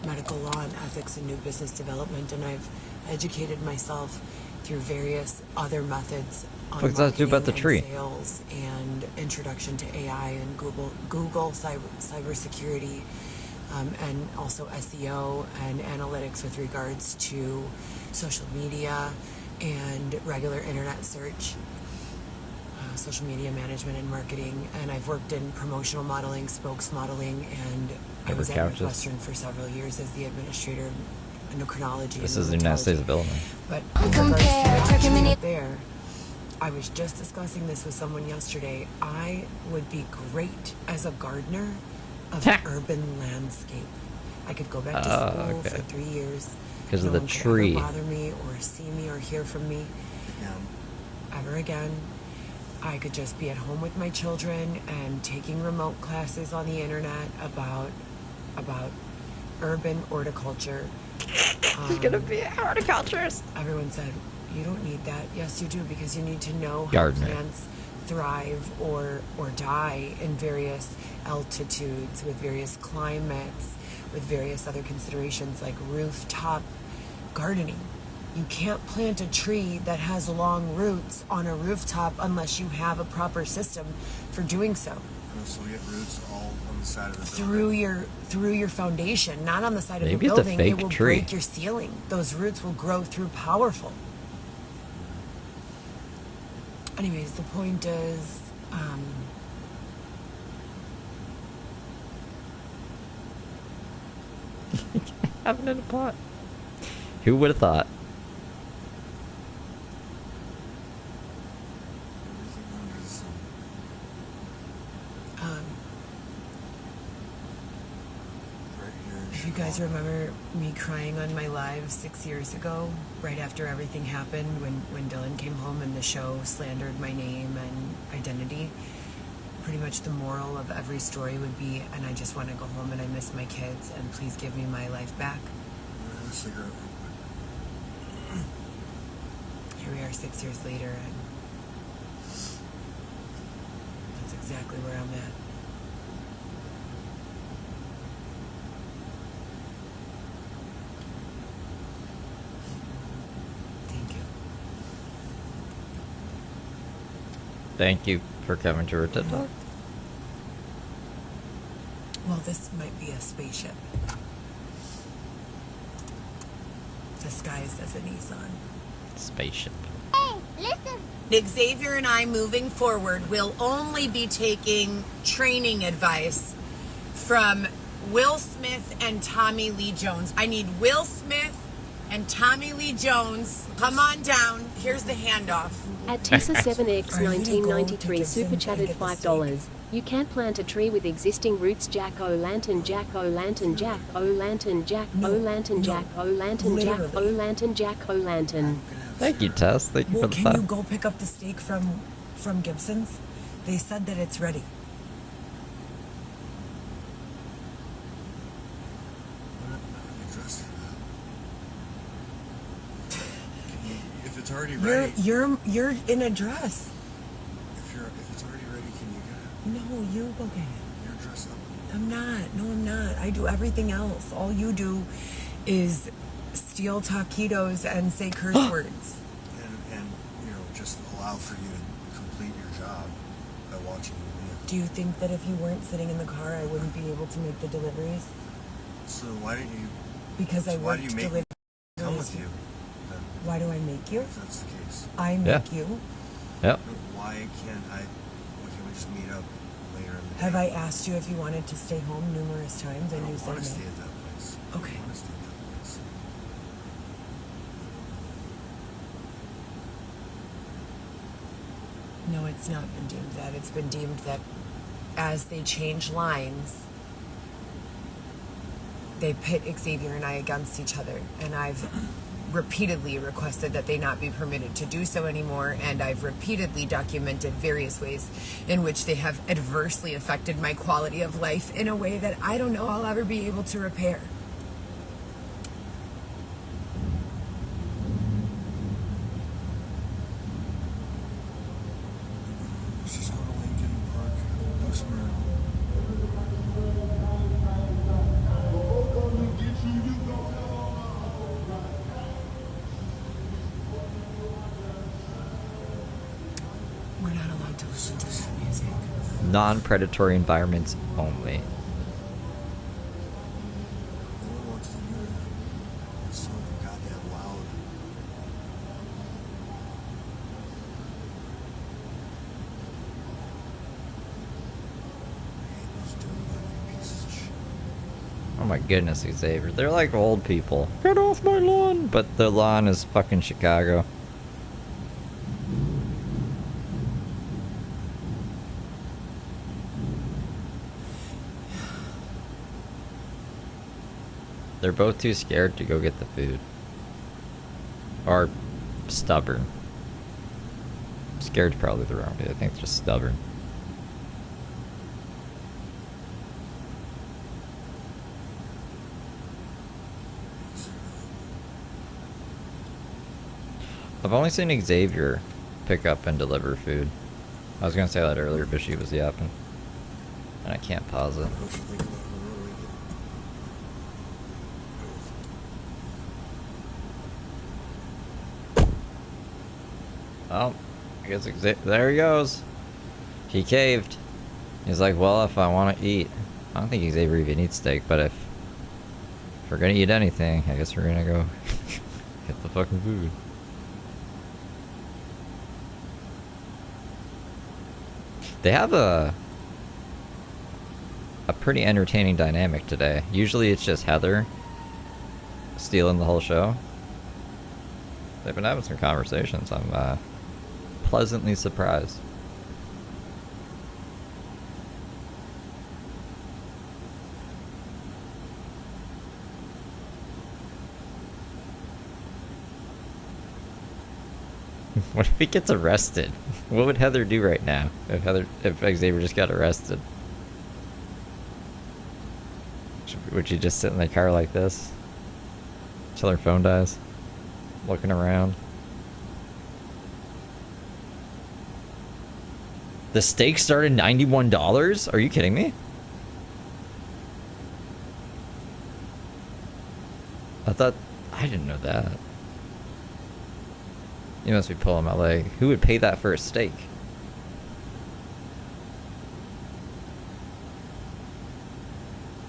medical law and ethics and new business development, and I've educated myself through various other methods on What does that do about the marketing tree? and sales and introduction to AI and Google cybersecurity, and also SEO and analytics with regards to social media and regular internet search. Social media management and marketing, and I've worked in promotional modeling, spokes modeling, and I was at couches. Northwestern for several years as the administrator in endocrinology. This and is the United States rheumatology. building. But with regards to that tree up there, I was just discussing this with someone yesterday. I would be great as a gardener of urban landscape. I could go back to school for 3 years. Because no of the one tree. could ever bother me or see me or hear from me ever again. I could just be at home with my children and taking remote classes on the internet about urban horticulture. He's gonna be a horticulturist. Everyone said, you don't need that. Yes, you do, because you need to know how Gardener. plants thrive or die in various altitudes, with various climates, with various other considerations like rooftop gardening. You can't plant a tree that has long roots on a rooftop unless you have a proper system for doing so. So we get roots all on the side of the building. Through your foundation, not on the side of Maybe the it's a building. fake It will tree. break your ceiling. Those roots will grow through powerful. Anyways, the point is, Have it in a pot. Who would have thought? Everything under the sun. Right here in if you guys Chicago. remember me crying on my live 6 years ago, right after everything happened, when Dylan came home and the show slandered my name and identity, pretty much the moral of every story would be, and I just want to go home and I miss my kids and please give me my life back. Have a cigarette. Here we are 6 years later, and that's exactly where I'm at. Thank you. Thank you for coming to our TED Talk. Well, this might be a spaceship disguised as a Nissan. Spaceship. Xavier and I, moving forward, will only be taking training advice from Will Smith and Tommy Lee Jones. I need Will Smith and Tommy Lee Jones. Come on down. Here's the handoff. At Tessa7X Are you gonna go 1993 to super Gibson's chatted and get the $5. You can't plant a tree with existing roots. Jack o' lantern, Jack o' lantern, Jack o' lantern, Jack o' lantern, Jack o' lantern, Jack o' lantern, Jack o' lantern. Thank you, Tess. Thank you Well, for the can you thought. go pick up the steak from Gibson's? They said that it's ready. I'm not really dressed for that. If it's already ready, You're in a dress. if it's already ready, can you get it? No, you go get it. You're dressed up. I'm not. No, I'm not. I do everything else. All you do is steal taquitos and say curse words. And just allow for you to complete your job by watching the video. Do you think that if you weren't sitting in the car, I wouldn't be able to make the deliveries? So why didn't you? Because I So why worked do you make me come with you? Then, Why do I make you? if that's the case, I make you. Yep. why can't I? Why can't we just meet up later in the day? Have I asked you if you wanted to stay home numerous times I and you don't said want to stay no? at that place. Okay. I don't want to stay at that place. No, it's not been deemed that. It's been deemed that as they change lines, they pit Xavier and I against each other. And I've repeatedly requested that they not be permitted to do so anymore. And I've repeatedly documented various ways in which they have adversely affected my quality of life in a way that I don't know I'll ever be able to repair. Let's just go to Lincoln Park, do some We're not allowed to listen to that music. Non-predatory environments only. No one wants to hear that. It's so goddamn loud. I hate those dumb pieces of shit. Oh my goodness, Xavier. They're like old people. Get off my lawn! But the lawn is fucking Chicago. They're both too scared to go get the food. Or stubborn. Scared's probably the wrong way. I think they're just stubborn. I've only seen Xavier pick up and deliver food. I was gonna say that earlier, but she was yapping. And I can't pause it. Oh, I guess there he goes. He caved. He's like, well, if I want to eat. I don't think Xavier even eats steak, but if we're gonna eat anything, I guess we're gonna go get the fucking food. They have a pretty entertaining dynamic today. Usually it's just Heather stealing the whole show. They've been having some conversations. I'm pleasantly surprised. What if he gets arrested? What would Heather do right now if Xavier just got arrested? Would she just sit in the car like this till her phone dies, looking around? The steak started $91? Are you kidding me? I didn't know that. You must be pulling my leg. Who would pay that for a steak?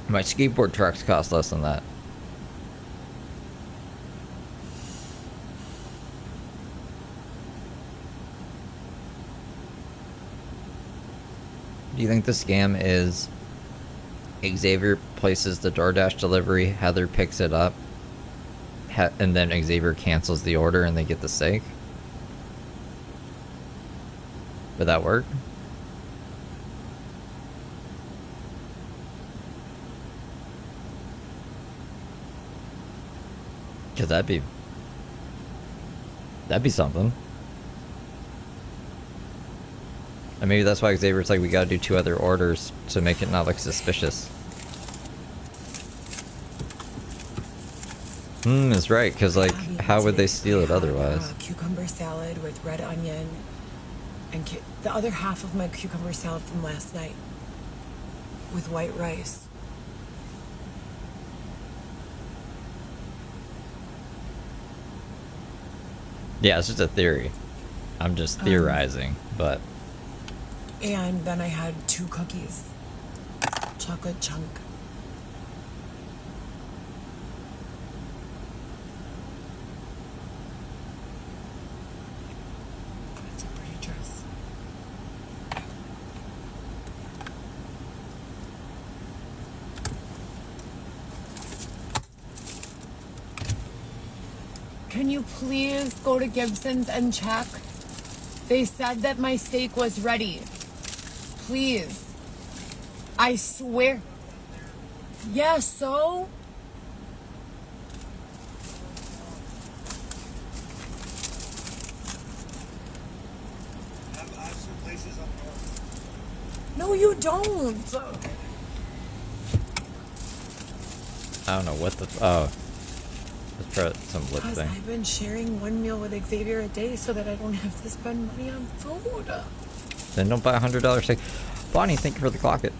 My skateboard trucks cost less than that. Do you think the scam is Xavier places the DoorDash delivery, Heather picks it up, and then Xavier cancels the order and they get the steak? Would that work? Cause that'd be something. And maybe that's why Xavier's like, we gotta do 2 other orders to make it not look suspicious. Is right, cause like, how would they steal it otherwise? Cucumber salad with red onion and the other half of my cucumber salad from last night with white rice. Yeah, it's just a theory. I'm just theorizing, but... And then I had 2 cookies. Chocolate chunk. That's a pretty dress. Can you please go to Gibson's and check? They said that my steak was ready. Please. I swear. Yeah, so? I have some places up north. No, you don't. I don't know what the... Oh. Let's try some lip Because thing. I've been sharing 1 meal with Xavier a day so that I don't have to spend money on food. Then don't buy a $100 steak. Bonnie, thank you for the clocket.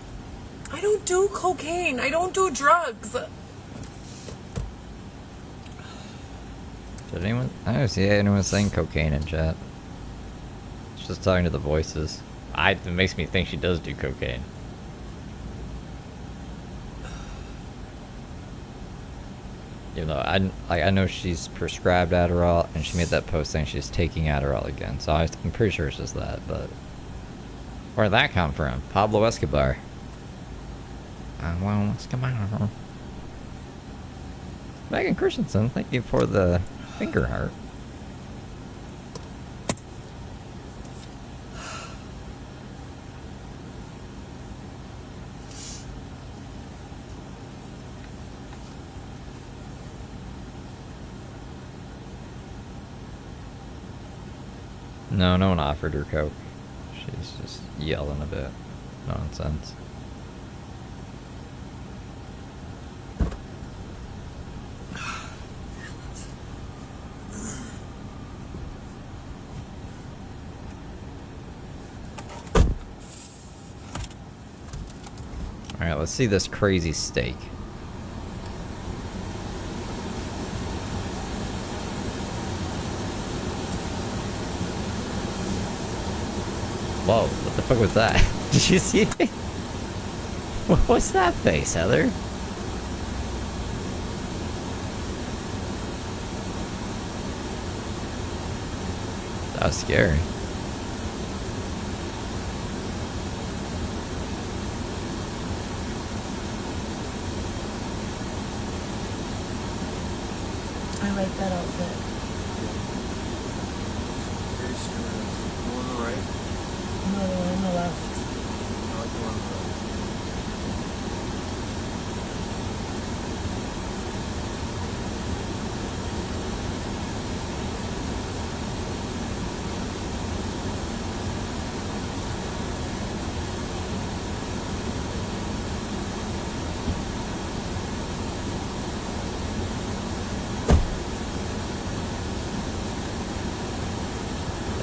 I don't do cocaine. I don't do drugs. Did anyone... I don't see anyone saying cocaine in chat. It's just talking to the voices. It makes me think she does do cocaine. Even though I know she's prescribed Adderall, and she made that post saying she's taking Adderall again. So I'm pretty sure it's just that, but... Where'd that come from? Pablo Escobar. Well, Escobar. Megan Christensen, thank you for the finger heart. No, no one offered her Coke. She's just yelling a bit. Nonsense. Alright, let's see this crazy steak. Whoa, what the fuck was that? Did you see it? What was that face, Heather? That was scary. I like that outfit. Very similar. The one on the right? No, the one on the left. I like the one on the right.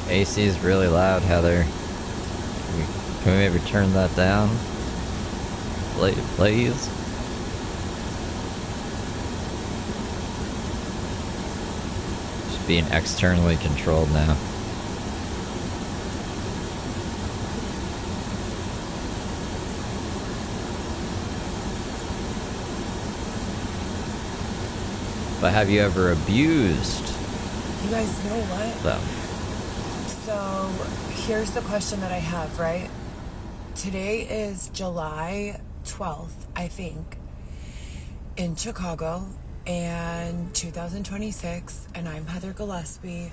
AC is really loud, Heather. Can we maybe turn that down? Please? Just being externally controlled now. But have you ever abused You guys know what? them? So here's the question that I have, right? Today is July 12th, I think, in Chicago, and 2026, and I'm Heather Gillespie.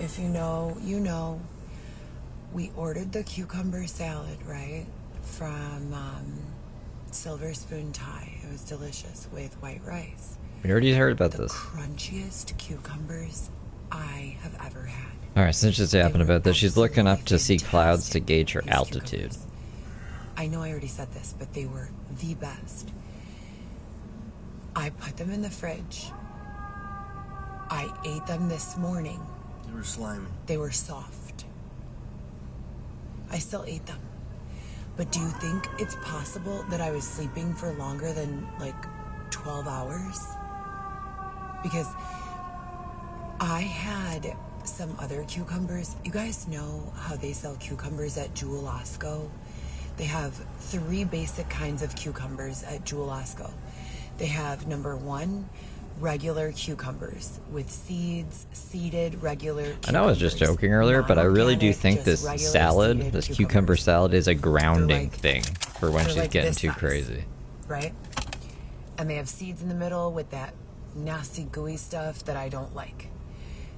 If you know, you know. We ordered the cucumber salad, right, from Silver Spoon Thai. It was delicious with white rice. We already heard about The this. crunchiest cucumbers I have ever had. Alright, since it's happened They were about this, she's looking up to see absolutely clouds to fantastic, gauge her these altitude. cucumbers. I know I already said this, but they were the best. I put them in the fridge. I ate them this morning. They were slimy. They were soft. I still ate them. But do you think it's possible that I was sleeping for longer than like 12 hours? Because I had some other cucumbers. You guys know how they sell cucumbers at Gillespie? They have 3 basic kinds of cucumbers at Gillespie. They have number 1, regular cucumbers with seeds, seeded regular cucumbers. I know I was just joking earlier, but I really do Non-organic, think just this regular salad, seeded this cucumbers. cucumber salad, is a grounding They're like- thing for when they're she's like getting this too size. crazy. Right? And they have seeds in the middle with that nasty gooey stuff that I don't like.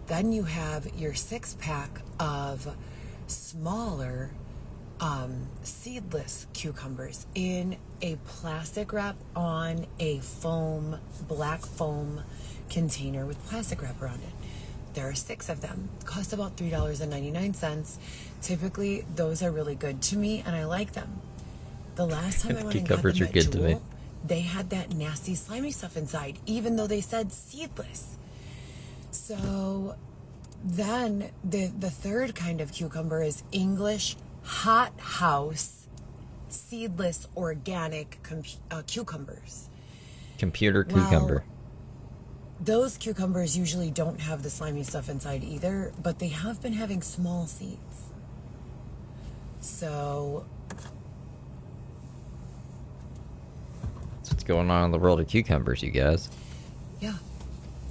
Then you have your 6-pack of smaller seedless cucumbers in a plastic wrap on a black foam container with plastic wrap around it. There are 6 of them. Cost about $3.99. Typically, those are really good to me, and I like them. The last time I went and got Cucumbers them are at good to me. Jewel, they had that nasty slimy stuff inside, even though they said seedless. So then the third kind of cucumber is English hot house seedless organic cucumbers. Computer Well, cucumber. Those cucumbers usually don't have the slimy stuff inside either, but they have been having small seeds. So That's what's going on in the world of cucumbers, you guys. yeah,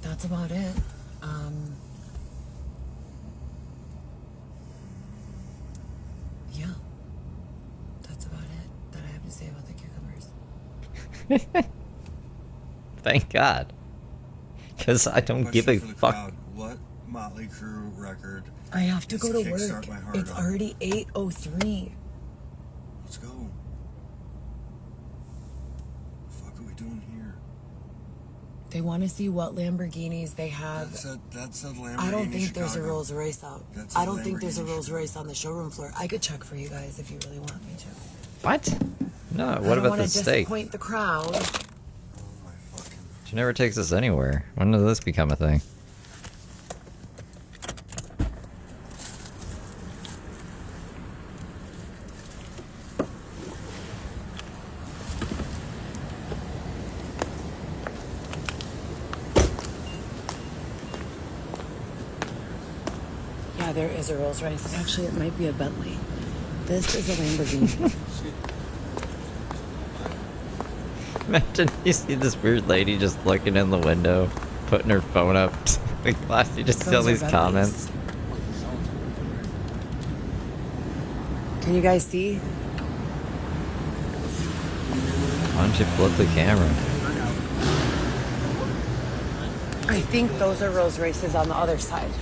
that's about it. Yeah, that's about it that I have to say about the cucumbers. Thank God. Because I don't give a Question for the fuck. crowd. What Motley Crue record? I have to go to Kickstart work. my heart It's up. already 8:03. Let's go. What the fuck are we doing here? They want to see what Lamborghinis they have. That's a Lamborghini. I don't think there's a Chicago. Rolls Royce out. That's a I don't think there's a Lamborghini Rolls Chicago. Royce on the showroom floor. I could check for you guys if you really want me to. What? No, I what don't about want the to steak? disappoint the crowd. Oh my fucking. She never takes us anywhere. When does this become a thing? Yeah, there is a Rolls Royce. Actually, it might be a Bentley. This is a Lamborghini. Imagine you see this weird lady just looking in the window, putting her phone up to the glass. You just see all Those are these Bentleys. comments. Can you guys see? Why don't you flip the camera? I think those are Rolls Royces on the other side.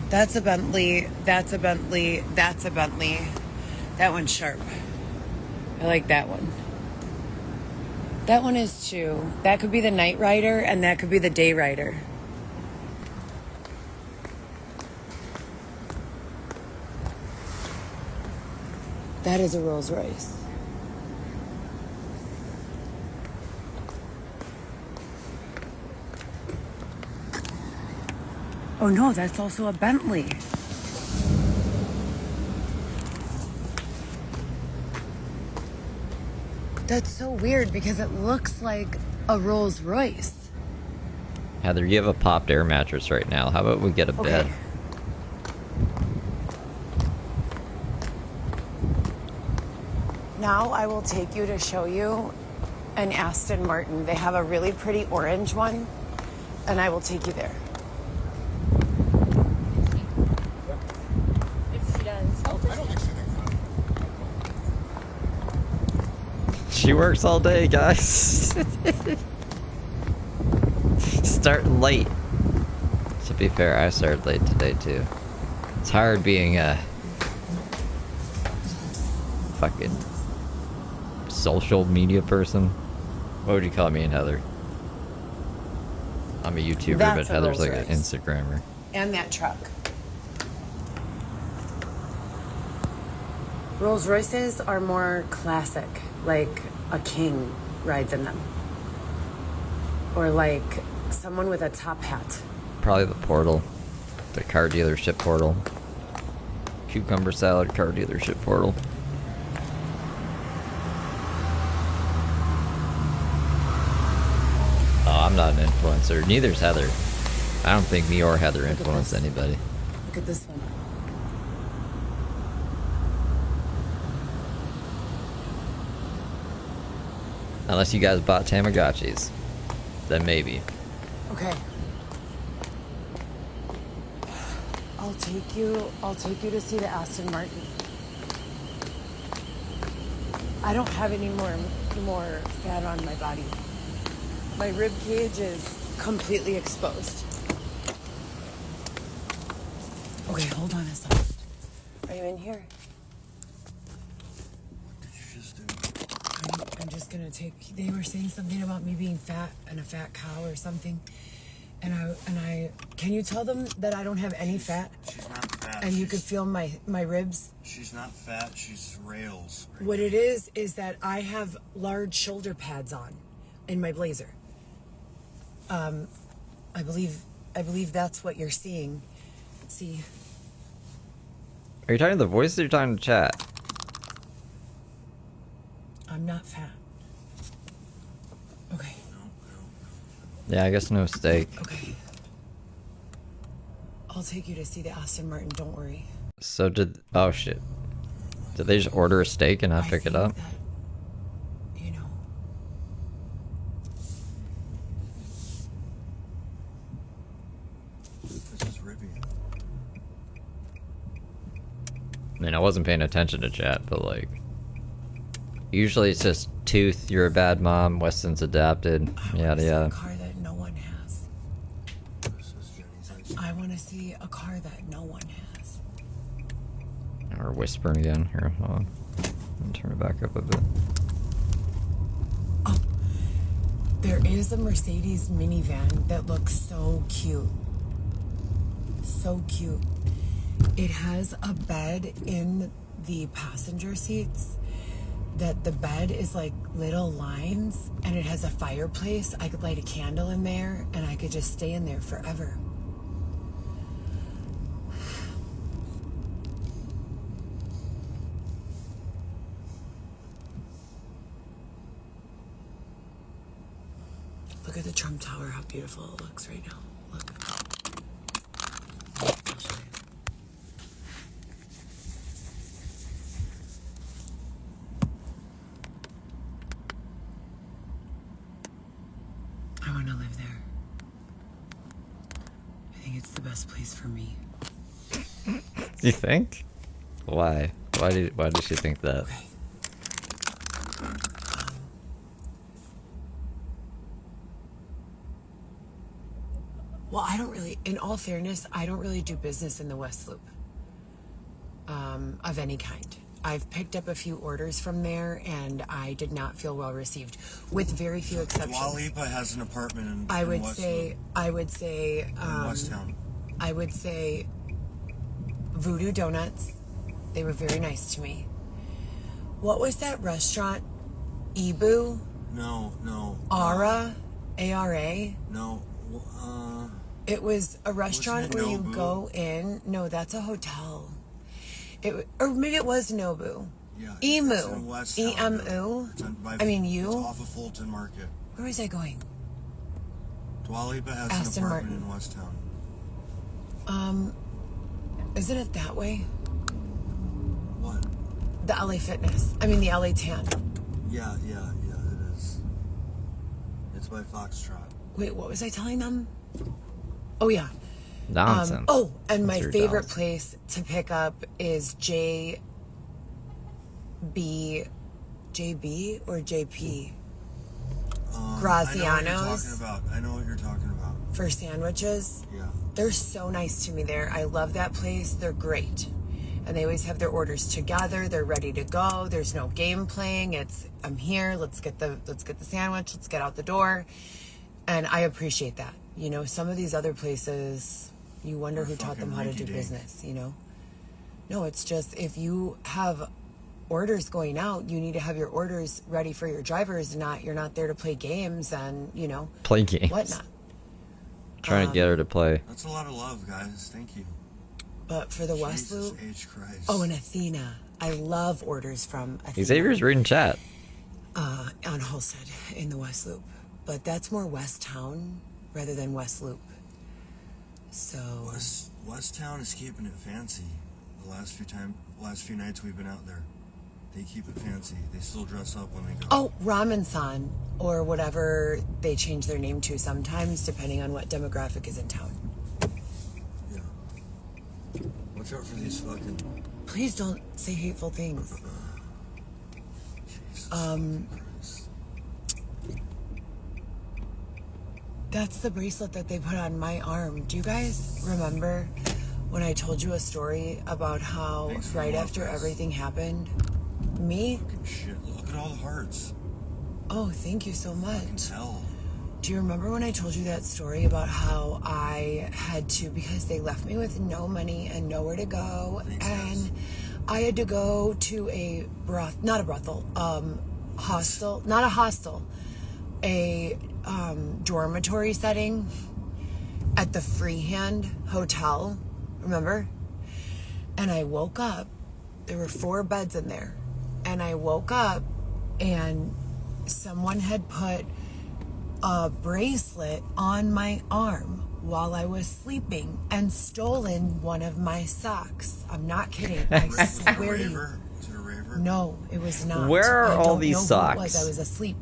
That's a Bentley, that's a Bentley, that's a Bentley. That one's sharp. I like that one. That one is too. That could be the Night Rider and that could be the Day Rider. That is a Rolls Royce. Oh no, that's also a Bentley. That's so weird because it looks like a Rolls Royce. Heather, you have a popped air mattress right now. How about we get a bed? Okay. Now I will take you to show you an Aston Martin. They have a really pretty orange one, and I will take you there. If she does. She works all day, guys. Starting late. To be fair, I started late today too. It's hard being a fucking social media person. What would you call me and Heather? I'm a YouTuber, That's but a Heather's like an Rolls-Royce. Instagrammer. And that truck. Rolls Royces are more classic, like a king rides in them. Or like someone with a top hat. Probably the portal. The car dealership portal. Cucumber salad car dealership portal. Oh, I'm not an influencer. Neither's Heather. I don't think me or Heather at influence this. anybody. Look at this one. Unless you guys bought Tamagotchis. Then maybe. Okay. I'll take you to see the Aston Martin. I don't have any more fat on my body. My rib cage is completely exposed. Okay, hold on a second. Are you in here? What did you just do? I'm just gonna take. They were saying something about me being fat and a fat cow or something, and I. Can you tell them that I don't have any fat? She's not fat. And you could feel my ribs. She's not fat. She's rails. What it is that I have large shoulder pads on, in my blazer. I believe that's what you're seeing. See. Are you talking to the voice or are you talking to chat? I'm not fat. Okay. Yeah, I guess no steak. Okay. I'll take you to see the Aston Martin. Don't worry. So did... Oh, shit. Did they just order a steak and not pick it think up? that, you know. This is Rivian. I mean, I wasn't paying attention to chat, but like... Usually it's just Tooth, you're a bad mom, Weston's adapted, I yada wanna see a yada. car that no one has. This is Jenny's ice. I want to see a car that no one has. Or whispering again. Here, hold on. Let me turn it back up a bit. Oh, there is a Mercedes minivan that looks so cute. So cute. It has a bed in the passenger seats that the bed is like little lines, and it has a fireplace. I could light a candle in there and I could just stay in there forever. Look at the Trump Tower, how beautiful it looks right now. Look. I'll show you. I want to live there. I think it's the best place for me. You think? Why? Why did she think that? Okay. Well, I don't really, in all fairness, I don't really do business in the West Loop of any kind. I've picked up a few orders from there, and I did not feel well received, with very few exceptions. Dua Lipa has an apartment in I would West say, Loop, I would say, in Westtown. I would say Voodoo Donuts. They were very nice to me. What was that restaurant? Ibu? No. Ara? A-R-A? No. It was a restaurant where you Nobu? go in. No, that's a hotel. Or maybe it was Nobu. Yeah. It's in Emu. Westtown, E-M-U. It's I mean, It's you. off of Fulton Market. Where was I going? Dua Lipa has Aston an apartment Martin. in Westtown. Isn't it that way? What? The LA Fitness. I mean, the LA Tan. Yeah, it is. It's by Foxtrot. Wait, what was I telling them? Oh, yeah. Nonsense. And my Your favorite dogs. place to pick up is JB or JP Graziano's I know what you're talking about. for sandwiches. Yeah. They're so nice to me there. I love that place. They're great. And they always have their orders together. They're ready to go. There's no game playing. It's I'm here. Let's get the sandwich. Let's get out the door. And I appreciate that. You know, some of these other places, you wonder who taught them how to do rinky-dink. business, you know? No, it's just if you have orders going out, you need to have your orders ready for your drivers. You're not there to play games and, you know, Play games. whatnot. Trying to get her to play. That's a lot of love, guys. Thank you. But for the West Jesus Loop, H. Christ. oh, and Athena. I love orders from Athena. Xavier's reading chat. On Holstead in the West Loop. But that's more West Town rather than West Loop. So Westtown is keeping it fancy. The last few nights we've been out there, they keep it fancy. They still dress up when they go. oh, Ramen-san or whatever they change their name to sometimes, depending on what demographic is in town. Yeah. Watch out for these fucking. Please don't say hateful things. Jesus Christ. That's the bracelet that they put on my arm. Do you guys remember when I told you a story about how Thanks for right the after love, guys. everything happened, me? Shit, look at all the hearts. Oh, thank you so much. Hell. Do you remember when I told you that story about how I had to, because they left me with no money and nowhere to go, Makes and sense. I had to go to a not a brothel, hostel, not a hostel, a dormitory setting at the Freehand Hotel, remember? And I woke up, there were 4 beds in there, and I woke up and someone had put a bracelet on my arm while I was sleeping and stolen one of my socks. I'm not kidding. I Was it a swear to you. raver? Was it a raver? No, it was not. Where are I all don't these know who it socks? was. I was asleep.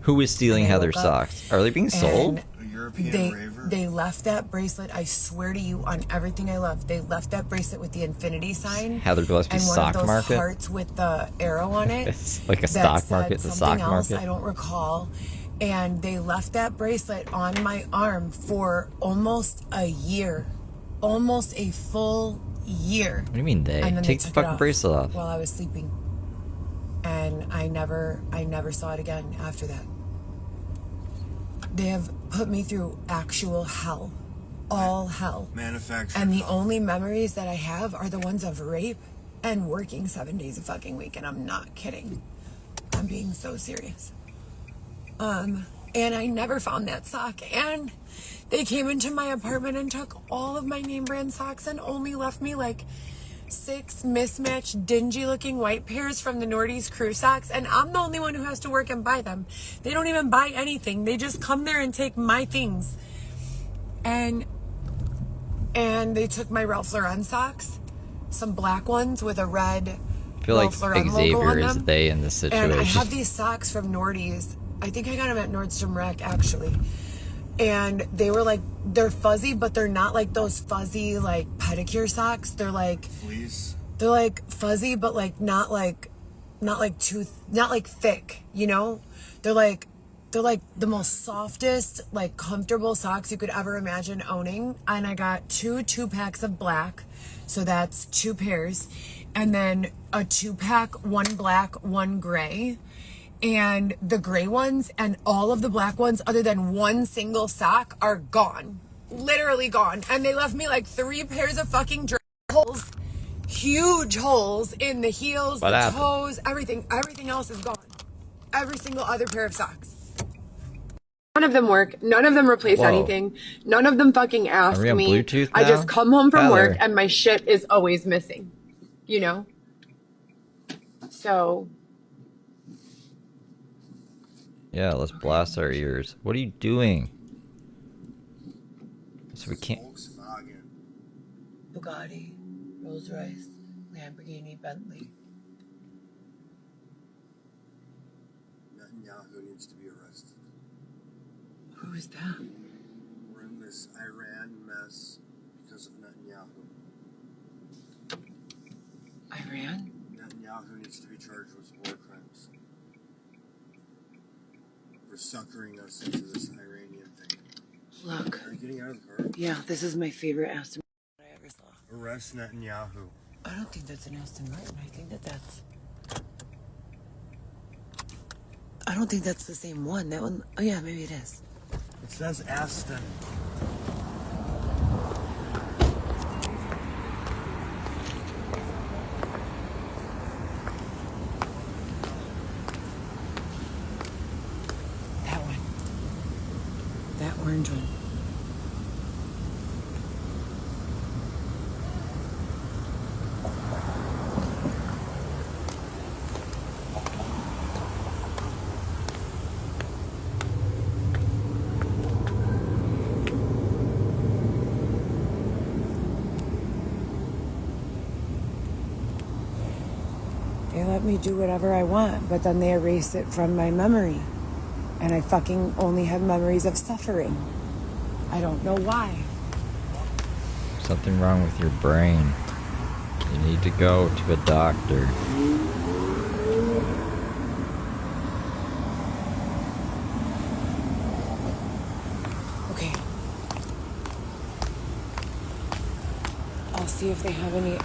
Who is stealing And I Heather's woke up socks? Are they being sold? And A European raver? they left that bracelet, I swear to you, on everything I love. They left that bracelet with the infinity sign. Heather Gillespie and one stock of those market? hearts with the arrow on it. It's like a that stock said market, the something stock else, market. I don't recall. And they left that bracelet on my arm for almost a year. Almost a full year. What do you mean they? And then Take they the took it fucking off bracelet off. while I was sleeping. And I never saw it again after that. They have put me through actual hell. All hell. Manufactured. And the hell. only memories that I have are the ones of rape and working 7 days a fucking week. And I'm not kidding. I'm being so serious. And I never found that sock. And they came into my apartment and took all of my name brand socks and only left me like 6 mismatched, dingy looking white pairs from the Nordy's crew socks. And I'm the only one who has to work and buy them. They don't even buy anything. They just come there and take my things. And they took my Ralph Lauren socks, some black ones with a red I feel Ralph like Lauren logo on Xavier is them. they in this situation. And I have these socks from Nordy's. I think I got them at Nordstrom Rack, actually. And they were like, they're fuzzy, but they're not like those fuzzy, like, pedicure socks. They're like... Fleece. They're like fuzzy, but like not like thick, you know? They're like the most softest, like comfortable socks you could ever imagine owning. And I got two packs of black. So that's 2 pairs. And then a 2-pack, 1 black, 1 gray. And the gray ones and all of the black ones, other than 1 single sock, are gone. Literally gone. And they left me like 3 pairs of fucking holes. Huge holes in the heels, What the happened? toes, everything. Everything else is gone. Every single other pair of socks. None of them work. None of them replace Whoa. anything. None of them fucking ask Are we on me. Bluetooth I now? just come home from Tyler. work and my shit is always missing. You know? So, Yeah, let's blast our ears. What are you doing? So we can't. Volkswagen. Bugatti, Rolls Royce, Lamborghini, Bentley. Netanyahu needs to be arrested. Who is that? We're in this Iran mess because of Netanyahu. Iran? Netanyahu needs to be charged with war crimes for suckering us into this Iranian thing. Look. Are you getting out of the car? Yeah, this is my favorite Aston Martin I ever saw. Arrest Netanyahu. I don't think that's an Aston Martin. I think that's... I don't think that's the same one. That one... Oh, yeah, maybe it is. It says Aston. That one. That orange one. They let me do whatever I want, but then they erase it from my memory. And I fucking only have memories of suffering. I don't know why. Something wrong with your brain. You need to go to a doctor. Okay. I'll see if they have any.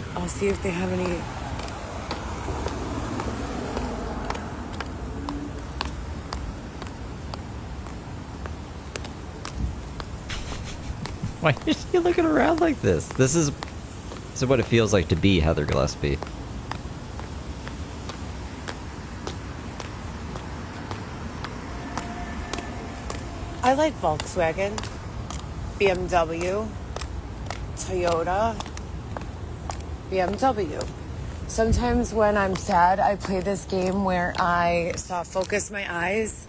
Why is she looking around like this? This is what it feels like to be Heather Gillespie. I like Volkswagen, BMW, Toyota, BMW. Sometimes when I'm sad, I play this game where I soft focus my eyes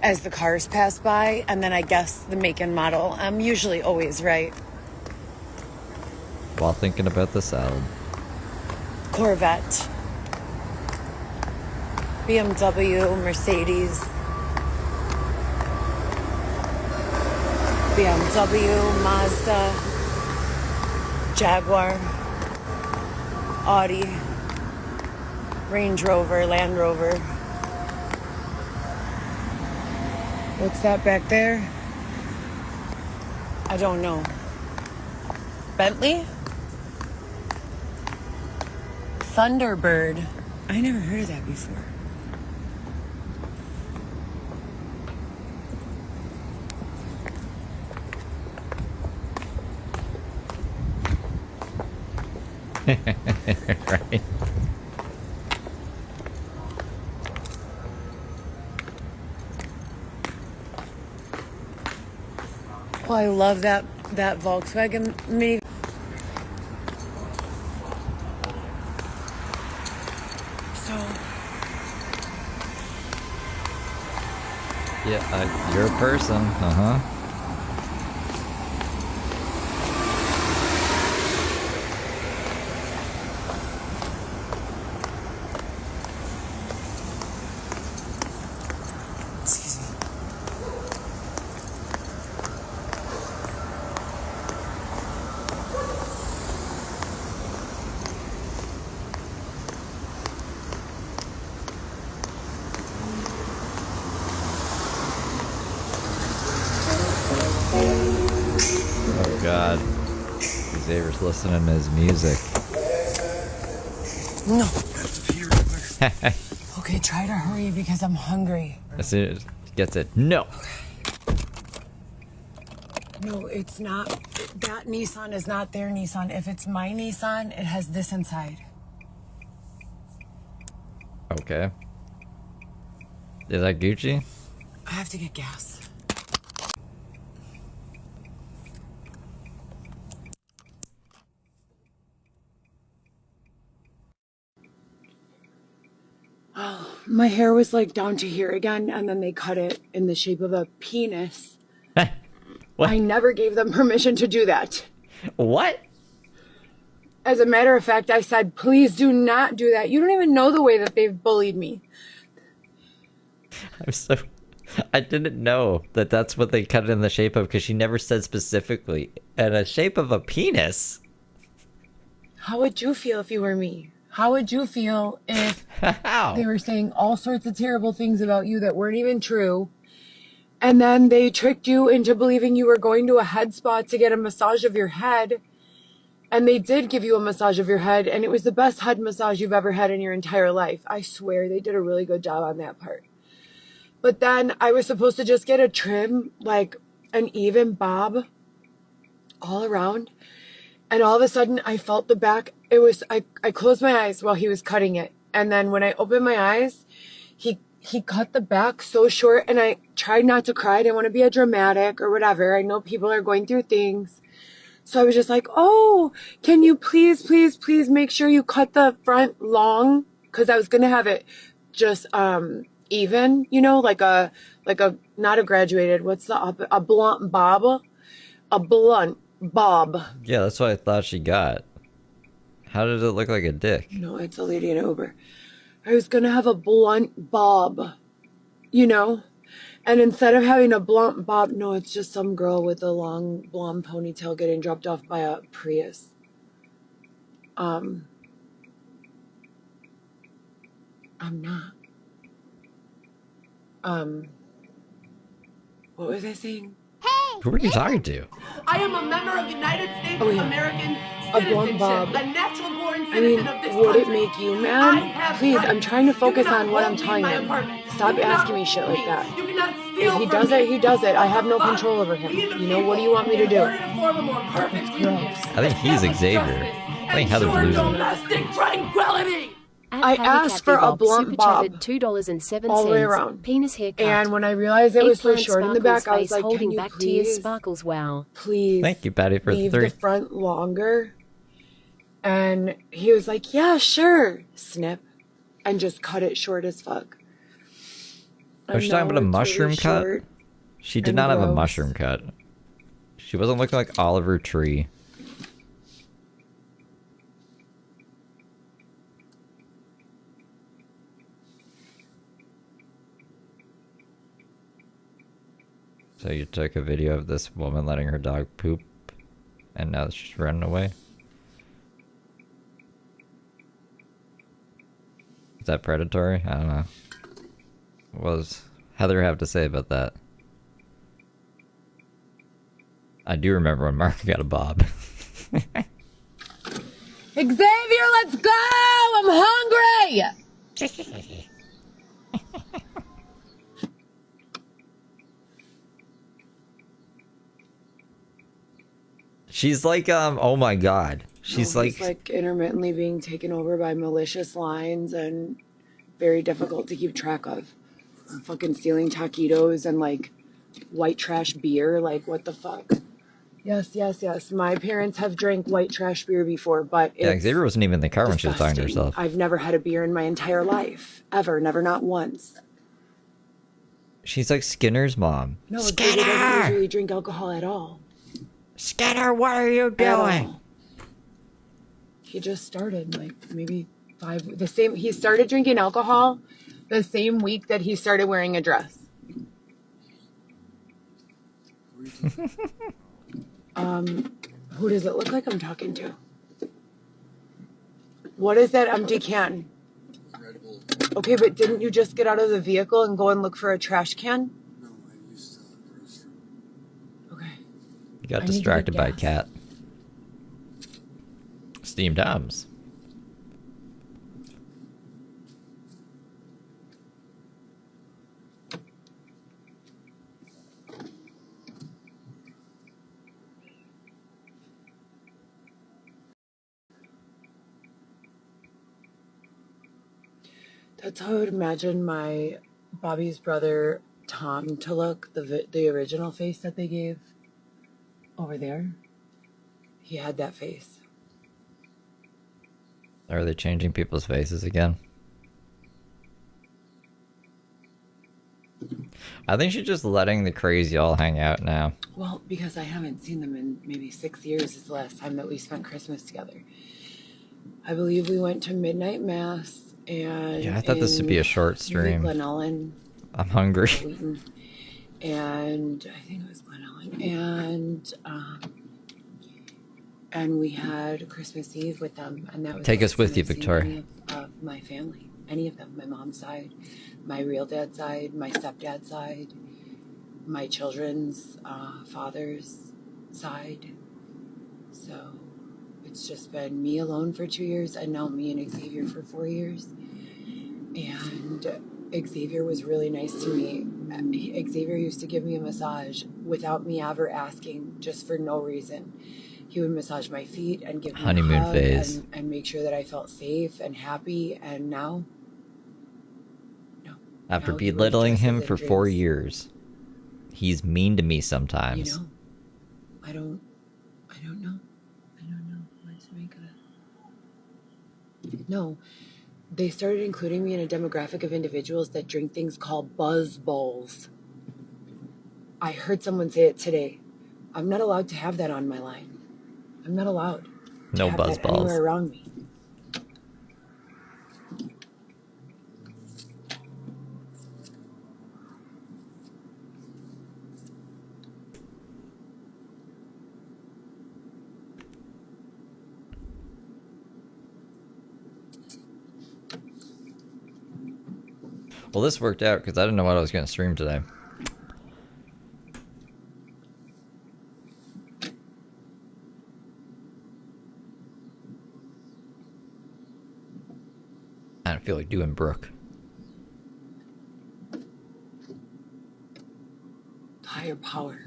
as the cars pass by, and then I guess the make and model. I'm usually always right. While thinking about the salad. Corvette, BMW, Mercedes, BMW, Mazda, Jaguar, Audi, Range Rover, Land Rover. What's that back there? I don't know. Bentley? Thunderbird. I never heard of that before. Right. Well, I love that Volkswagen Mini. So Yeah, you're a person. Uh-huh. excuse me. Oh god. Xavier's listening to his music. No. Pee real quick. Okay, try to hurry because I'm hungry. As soon as he gets it. No! No, it's not. That Nissan is not their Nissan. If it's my Nissan, it has this inside. Okay. Is that Gucci? I have to get gas. My hair was like down to here again, and then they cut it in the shape of a penis. What? I never gave them permission to do that. What? As a matter of fact, I said, please do not do that. You don't even know the way that they've bullied me. I'm so... I didn't know that that's what they cut it in the shape of, because she never said specifically. And a shape of a penis? How would you feel if you were me? How would you feel if How? they were saying all sorts of terrible things about you that weren't even true? And then they tricked you into believing you were going to a head spa to get a massage of your head. And they did give you a massage of your head, and it was the best head massage you've ever had in your entire life. I swear they did a really good job on that part. But then I was supposed to just get a trim, like an even bob all around. And all of a sudden I felt the back. I closed my eyes while he was cutting it. And then when I opened my eyes, he cut the back so short, and I tried not to cry. I didn't want to be a dramatic or whatever. I know people are going through things. So I was just like, oh, can you please, please, please make sure you cut the front long? Because I was going to have it just even, you know, like a, not a graduated, what's a blunt bob? A blunt bob. Yeah, that's what I thought she got. How did it look like a dick? No, it's a lady in Uber. I was going to have a blunt bob, you know? And instead of having a blunt bob, no, it's just some girl with a long blonde ponytail getting dropped off by a Prius. I'm not. What was I saying? Who were you talking to? I am a member of the United States Oh, yeah. American A blonde citizenship, bob. a natural born I mean, citizen of this would it country. make you I mad? have Please, rights. I'm trying to You focus cannot on what I'm hold me in telling my him. apartment. Stop You cannot asking me shit hold like that. You cannot steal If he from does me. it, he does it. I have no What the control over fuck? him. We the You know, what do you people, want me to in do? order to form a more perfect union, I think he's establish Xavier. justice, I think Heather's ensure losing it. domestic tranquility. I asked for a blunt bob $2.07. all the way around. Penis haircut. And when I realized it was so Eggplant short in the Sparkles back, I was face like, can holding you back tears. please, Sparkles, wow. please Thank you, Patty, for the leave 3. the front longer? And he was like, yeah, sure. Snip. And just cut it short as fuck. Was she talking about a mushroom cut? short. She did and not have a gross. mushroom cut. She wasn't looking like Oliver Tree. So you took a video of this woman letting her dog poop, and now she's running away? Is that predatory? I don't know. What does Heather have to say about that? I do remember when Mark got a bob. Xavier, let's go! I'm hungry! She's like, oh my god. She's he's like intermittently being taken over by malicious lines and very difficult to keep track of. I'm fucking stealing taquitos and like white trash beer. Like, what the fuck? Yes, yes, yes. My parents have drank white trash beer before, but it's yeah, Xavier wasn't even in the car when she was talking to disgusting. herself. I've never had a beer in my entire life. Ever. Never, not once. She's like Skinner's mom. No, Xavier doesn't Skinner! usually drink alcohol at all. Skinner, what are you At doing? all. He just started, like, maybe he started drinking alcohol the same week that he started wearing a dress. Who does it look like I'm talking to? What is that empty can? Red Bull. Okay, but didn't you just get out of the vehicle and go and look for a trash can? No, I used the restroom. Okay. You got I need to get distracted by a gas. cat. Steamed Hams. That's how I would imagine my Bobby's brother Tom to look. The original face that they gave over there. He had that face. Are they changing people's faces again? I think she's just letting the crazy all hang out now. Well, because I haven't seen them in maybe 6 years is the last time that we spent Christmas together. I believe we went to midnight mass and Yeah, I thought this would be a short stream. Glen Ellen. I'm hungry. Wheaton, and I think it was Glen Ellen, and we had Christmas Eve with them, and that was Take the us last with time you, I've seen Victoria. any of my family, any of them, my mom's side, my real dad's side, my stepdad's side, my children's father's side. So it's just been me alone for 2 years, and now me and Xavier for 4 years. And Xavier was really nice to me. Xavier used to give me a massage without me ever asking, just for no reason. He would massage my feet and give me Honeymoon a hug phase. and make sure that I felt safe and happy. And now, no. After Now he wears belittling him dresses for and 4 drinks. years, he's mean to me You sometimes. know, I don't know. I don't know what to make of it. No. They started including me in a demographic of individuals that drink things called buzz bowls. I heard someone say it today. I'm not allowed to have that on my line. I'm not allowed to No have buzz that balls. anywhere around me. Well, this worked out because I didn't know what I was going to stream today. I don't feel like doing Brooke. Higher power.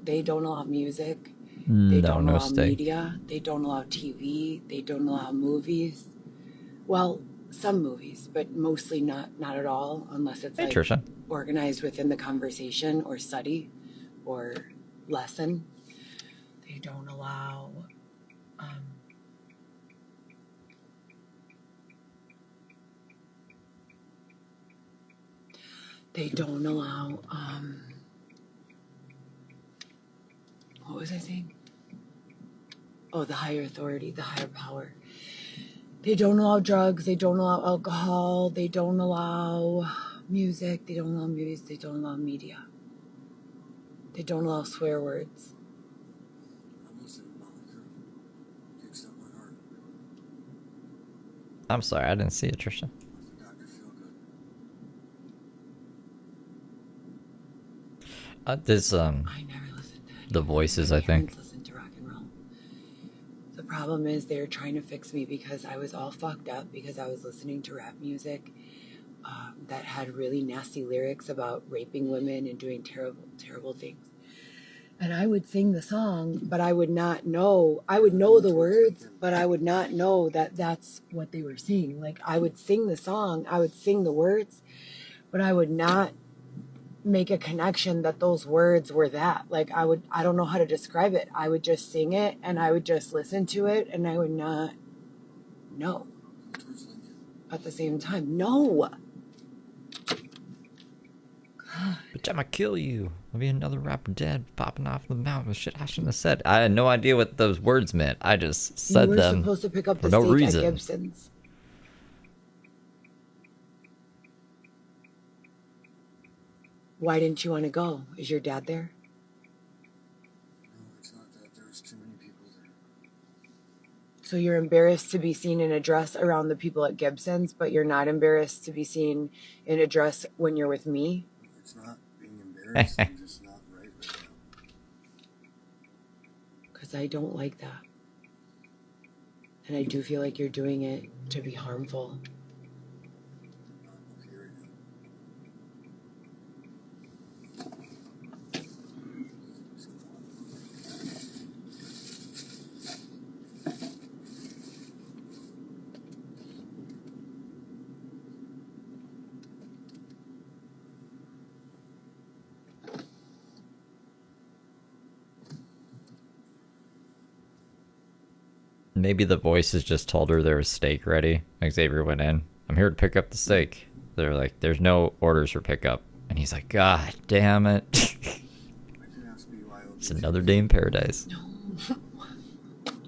They don't allow music. They No, don't no allow stay. media. They don't allow TV. They don't allow movies. Well, some movies, but mostly not at all, unless it's Hey, like Trisha. organized within the conversation or study or lesson. They don't allow what was I saying? Oh, the higher authority, the higher power. They don't allow drugs, they don't allow alcohol, they don't allow music, they don't allow movies, they don't allow media. They don't allow swear words. I wasn't Monica. Kicks up my heart. I'm sorry, I didn't see it, Trisha. Dr. Feelgood. This I never listened to the voices, my I think. parents listened to rock and roll. The problem is they're trying to fix me because I was all fucked up because I was listening to rap music that had really nasty lyrics about raping women and doing terrible, terrible things. And I would sing the song, but I would not know. I would know the words, but I would not know that that's what they were singing. Like, I would sing the song, I would sing the words, but I would not make a connection that those words were that. Like, I don't know how to describe it. I would just sing it and I would just listen to it and I would not know at the same time. No. Bitch, I'ma kill you. I'll be another rapper dead, popping off the mountain with shit I shouldn't have said. I had no idea what those words meant. I just said You were them supposed to pick up for the no steak reason. at Gibson's. Why didn't you want to go? Is your dad there? No, it's not that. There's too many people there. So you're embarrassed to be seen in a dress around the people at Gibson's, but you're not embarrassed to be seen in a dress when you're with me? It's not being embarrassed. I'm just not right now. Because I don't like that. And I do feel like you're doing it to be harmful. I'm not okay right now. Maybe the voices just told her there was steak ready. Xavier went in. I'm here to pick up the steak. They're like, there's no orders for pickup. And he's like, God damn it. It's another day in paradise.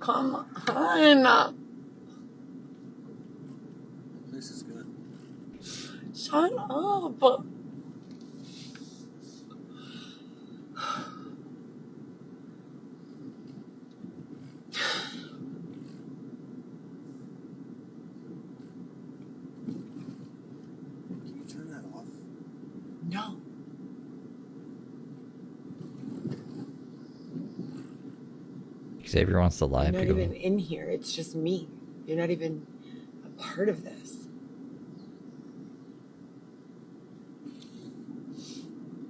Come on. This is good. Shut up. Can you turn that off? No. Xavier wants to lie. You're not even in here. It's just me. You're not even a part of this.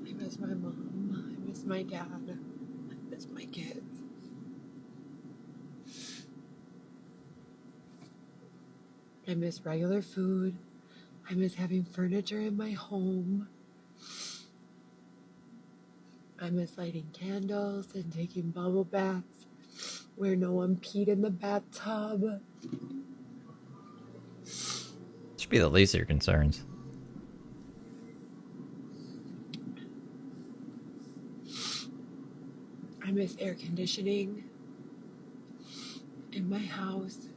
I miss my mom. I miss my dad. I miss my kids. I miss regular food. I miss having furniture in my home. I miss lighting candles and taking bubble baths where no one peed in the bathtub. Should be the least of your concerns. I miss air conditioning in my house.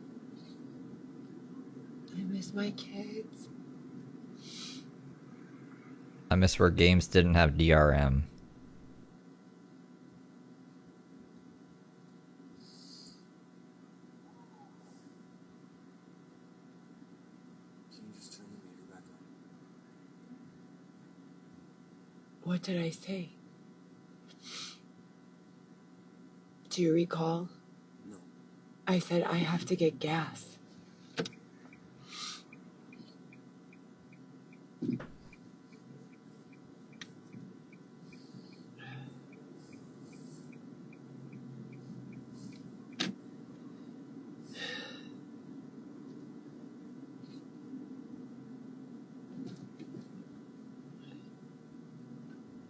I miss my kids. I miss where games didn't have DRM. Can you just turn the meter back on? What did I say? Do you recall? No. I said I have to get gas.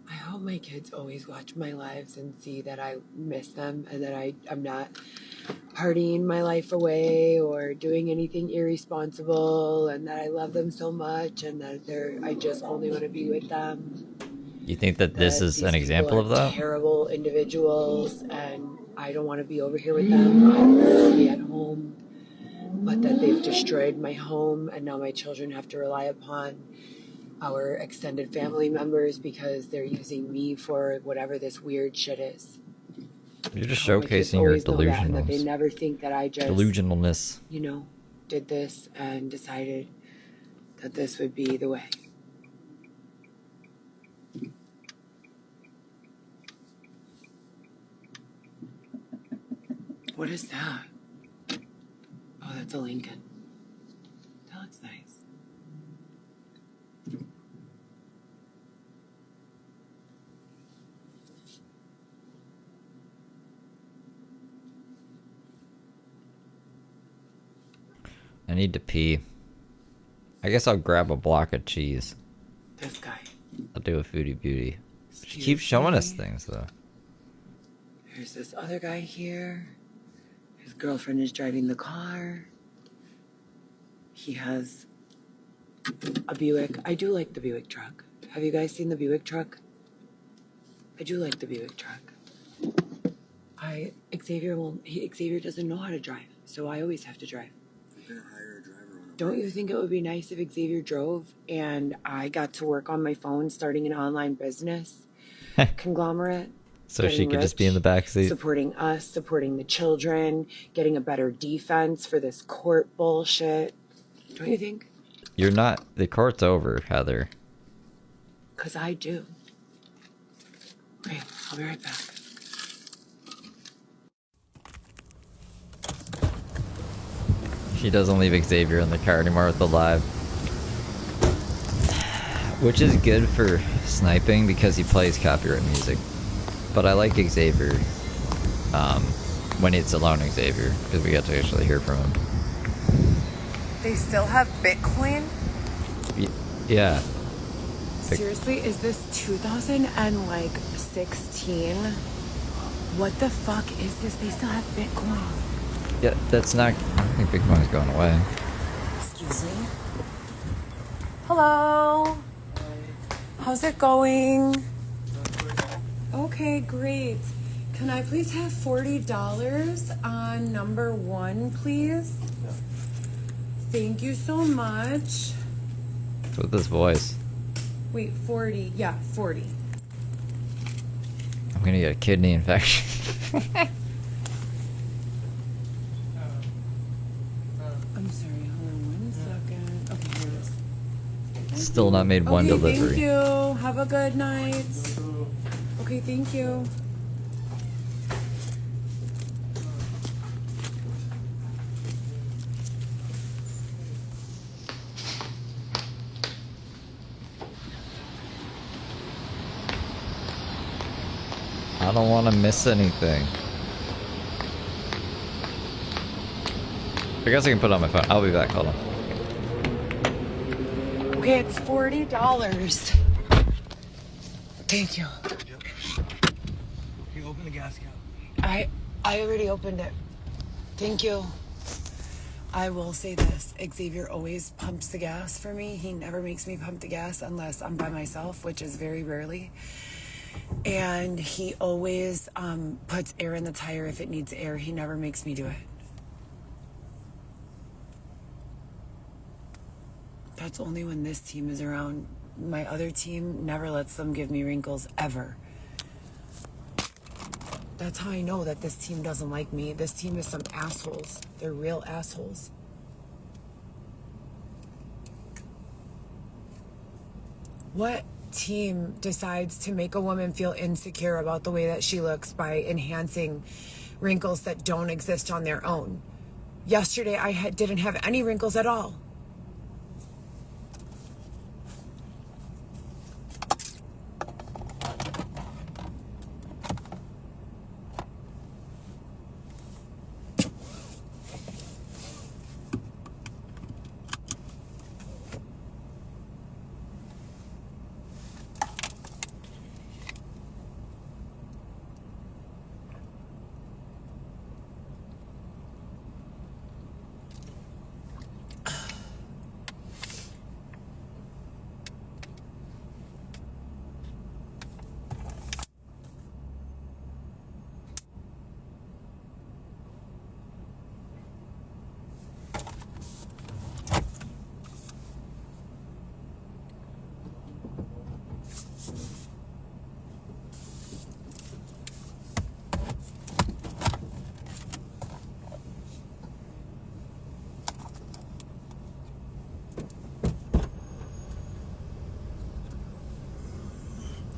I hope my kids always watch my lives and see that I miss them and that I'm not partying my life away or doing anything irresponsible and that I love them so much and that I just only want to be with them. You think that this is an example of that? Terrible individuals and I don't want to be over here with them. I want to be at home. But that they've destroyed my home and now my children have to rely upon our extended family members because they're using me for whatever this weird shit is. You're just showcasing your That they never think that I just delusionalness. Did this and decided that this would be the way. What is that? Oh, that's a Lincoln. That looks nice. I need to pee. I guess I'll grab a block of cheese. This guy. I'll do a foodie beauty. She Excuse keeps showing us me. things though. There's this other guy here. His girlfriend is driving the car. He has a Buick. I do like the Buick truck. Have you guys seen the Buick truck? I do like the Buick truck. Xavier doesn't know how to drive, so I always have to drive. You're gonna hire a driver on a Don't you think it would be nice if Xavier drove and I got to work on my phone starting an online business conglomerate? So she could just be in the back seat. Supporting us, supporting the children, getting a better defense for this court bullshit. Don't you think? You're not. The court's over, Heather. Because I do. Okay, I'll be right back. She doesn't leave Xavier in the car anymore with the live. Which is good for sniping because he plays copyright music. But I like Xavier when it's alone Xavier because we get to actually hear from him. They still have Bitcoin? Yeah. Seriously, is this 2016? What the fuck is this? They still have Bitcoin. Yeah, that's not. I don't think Bitcoin's going away. Excuse me. Hello. How's it going? Okay, great. Can I please have $40 on number 1, please? Thank you so much. With this voice. Wait, 40. Yeah, 40. I'm gonna get a kidney infection. I'm sorry, hold on 1 second. Okay, here it is. Still not made one Okay, delivery. thank you. Have a good night. Okay, thank you. I don't want to miss anything. I guess I can put it on my phone. I'll be back. Hold on. Okay, it's $40. Thank you. You open the gas cap. I already opened it. Thank you. I will say this. Xavier always pumps the gas for me. He never makes me pump the gas unless I'm by myself, which is very rarely. And he always puts air in the tire if it needs air. He never makes me do it. That's only when this team is around. My other team never lets them give me wrinkles, ever. That's how I know that this team doesn't like me. This team is some assholes. They're real assholes. What team decides to make a woman feel insecure about the way that she looks by enhancing wrinkles that don't exist on their own? Yesterday, I didn't have any wrinkles at all.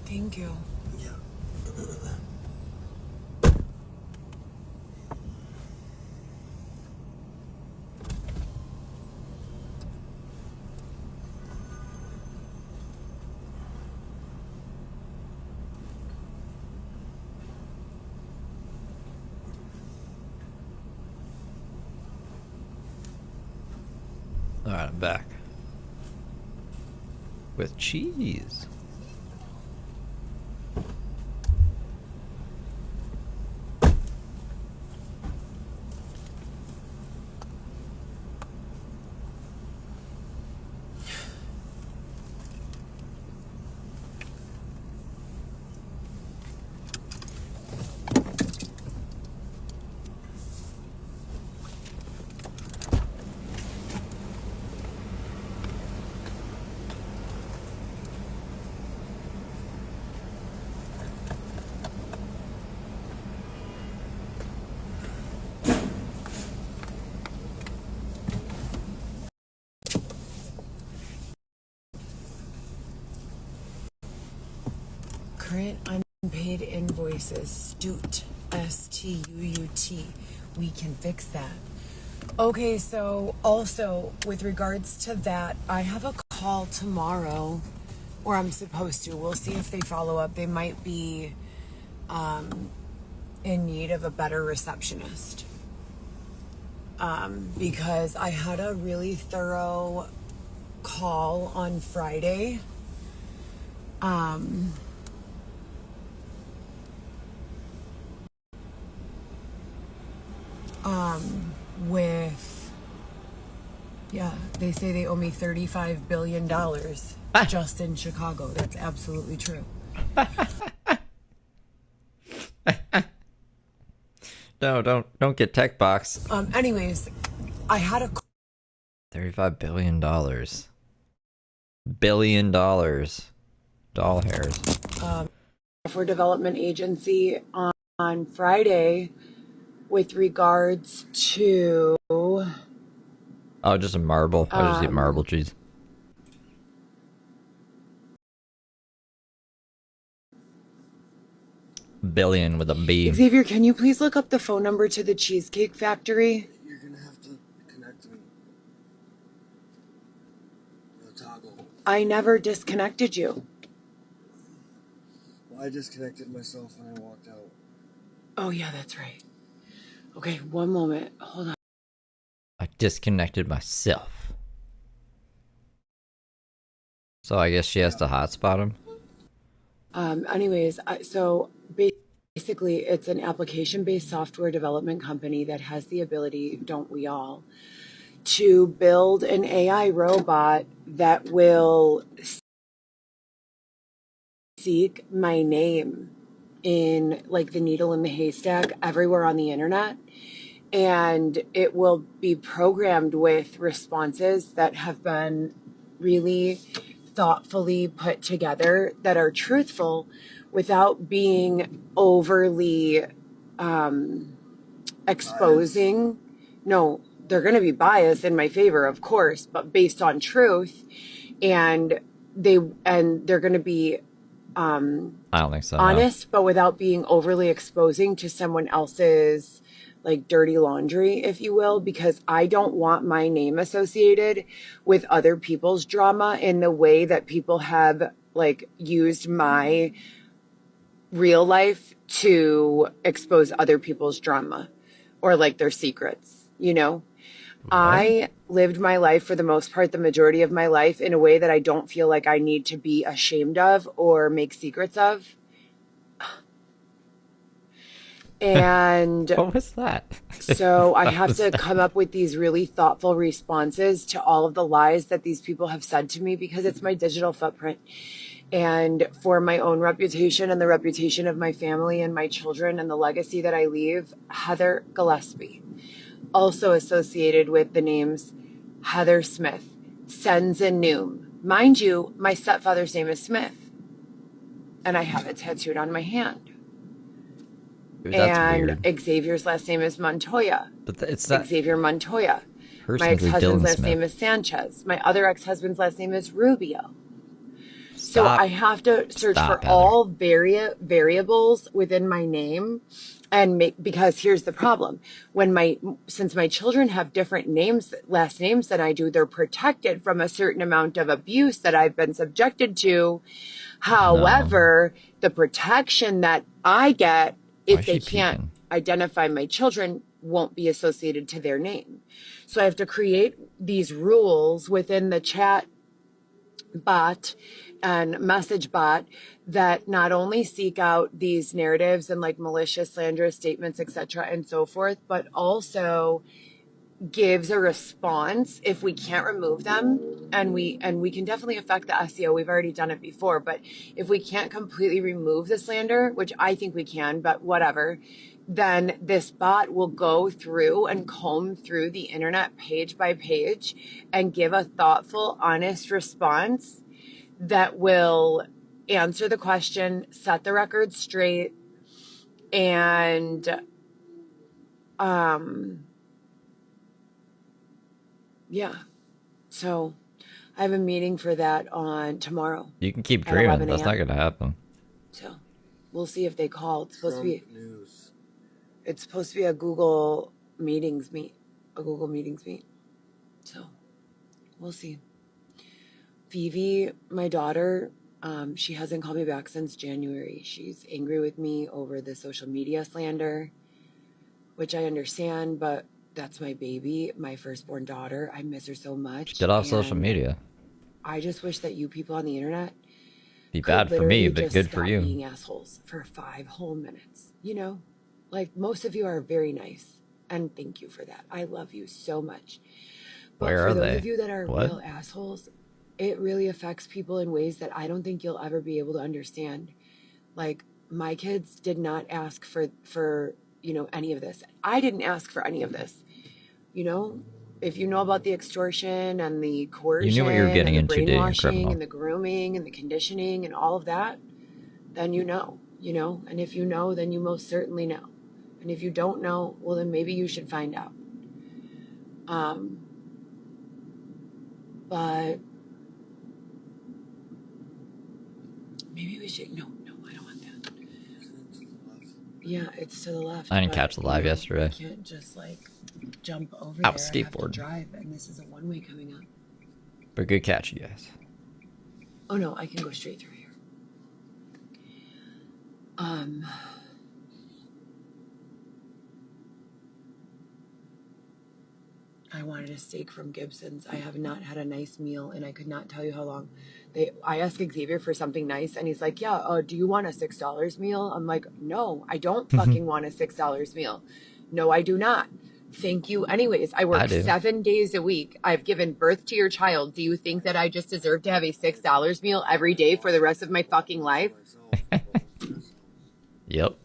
Thank you. Yeah. Alright, I'm back. With cheese. Current unpaid invoices, Stut, S-T-U-U-T. We can fix that. Okay, so also with regards to that, I have a call tomorrow, or I'm supposed to. We'll see if they follow up. They might be in need of a better receptionist. Because I had a really thorough call on Friday. With, yeah, they say they owe me $35 billion just in Chicago. That's absolutely true. No, don't get tech box. Anyways, I had a $35 billion. $billion. Doll hairs. software development agency on Friday with regards to Oh, just a marble. I just eat marble cheese. Billion with a B. Xavier, can you please look up the phone number to the Cheesecake Factory? You're gonna have to connect me. The toggle. I never disconnected you. Well, I disconnected myself when I walked out. Oh yeah, that's right. Okay, one moment. Hold on. I disconnected myself. So I guess she has to hotspot him? Anyways, so basically it's an application-based software development company that has the ability, don't we all, to build an AI robot that will seek my name in like the needle in the haystack everywhere on the internet. And it will be programmed with responses that have been really thoughtfully put together that are truthful without being overly exposing. No, they're going to be biased in my favor, of course, but based on truth. And they're going to be I don't think so. honest, but without being overly exposing to someone else's like dirty laundry, if you will, because I don't want my name associated with other people's drama in the way that people have like used my real life to expose other people's drama or like their secrets, you know? I lived my life for the most part, the majority of my life in a way that I don't feel like I need to be ashamed of or make secrets of. And What was that? so I have to come up with these really thoughtful responses to all of the lies that these people have said to me because it's my digital footprint. And for my own reputation and the reputation of my family and my children and the legacy that I leave, Heather Gillespie. Also associated with the names Heather Smith, Sens and Noom. Mind you, my stepfather's name is Smith. And I have it tattooed on my hand. That's and weird. Xavier's last name is Montoya. But it's not Xavier Montoya. her My Smith is ex-husband's Dylan last Smith. name is Sanchez. My other ex-husband's last name is Rubio. So Stop. I have to search Stop, for Heather. all variables within my name and make, because here's the problem. Since my children have different names, last names than I do, they're protected from a certain amount of abuse that I've been subjected to. However, the protection that I get Why if is they she can't peeking? identify my children won't be associated to their name. So I have to create these rules within the chat bot and message bot that not only seek out these narratives and like malicious, slanderous statements, etc., and so forth, but also gives a response if we can't remove them. And we can definitely affect the SEO. We've already done it before, but if we can't completely remove the slander, which I think we can, but whatever, then this bot will go through and comb through the internet page by page and give a thoughtful, honest response that will answer the question, set the record straight, and yeah. So I have a meeting for that on tomorrow. You can keep dreaming. That's not gonna happen. So we'll see if they call. It's supposed to be News. it's supposed to be a Google Meetings meet. So we'll see. Vivi, my daughter, she hasn't called me back since January. She's angry with me over the social media slander, which I understand, but that's my baby, my firstborn daughter. I miss her so much. Get off social media. I just wish that you people on the internet Be bad for me, but good for you. being assholes for 5 whole minutes. You know, like most of you are very nice, and thank you for that. I love you so much. But Where for are those they? of you that are What? real assholes, it really affects people in ways that I don't think you'll ever be able to understand. Like, my kids did not ask for any of this. I didn't ask for any of this. If you know about the extortion and the coercion, You knew what you were getting and the into, dating a brainwashing criminal. and the grooming and the conditioning and all of that, then you know. And if you know, then you most certainly know. And if you don't know, well, then maybe you should find out. But maybe we should. No, I don't want that. Yeah, it's to the left. I didn't but, catch the live yesterday. You can't just jump over I there. was I have to skateboarding. drive, and this is a one-way coming up. But good catch, you guys. Oh no, I can go straight through here. I wanted a steak from Gibson's. I have not had a nice meal, and I could not tell you how long. I asked Xavier for something nice, and he's like, yeah, do you want a $6 meal? I'm like, no, I don't fucking want a $6 meal. No, I do not. Thank you anyways. I work 7 days a week. I've given birth to your child. Do you think that I just deserve to have a $6 meal every day for the rest of my fucking life? Yep.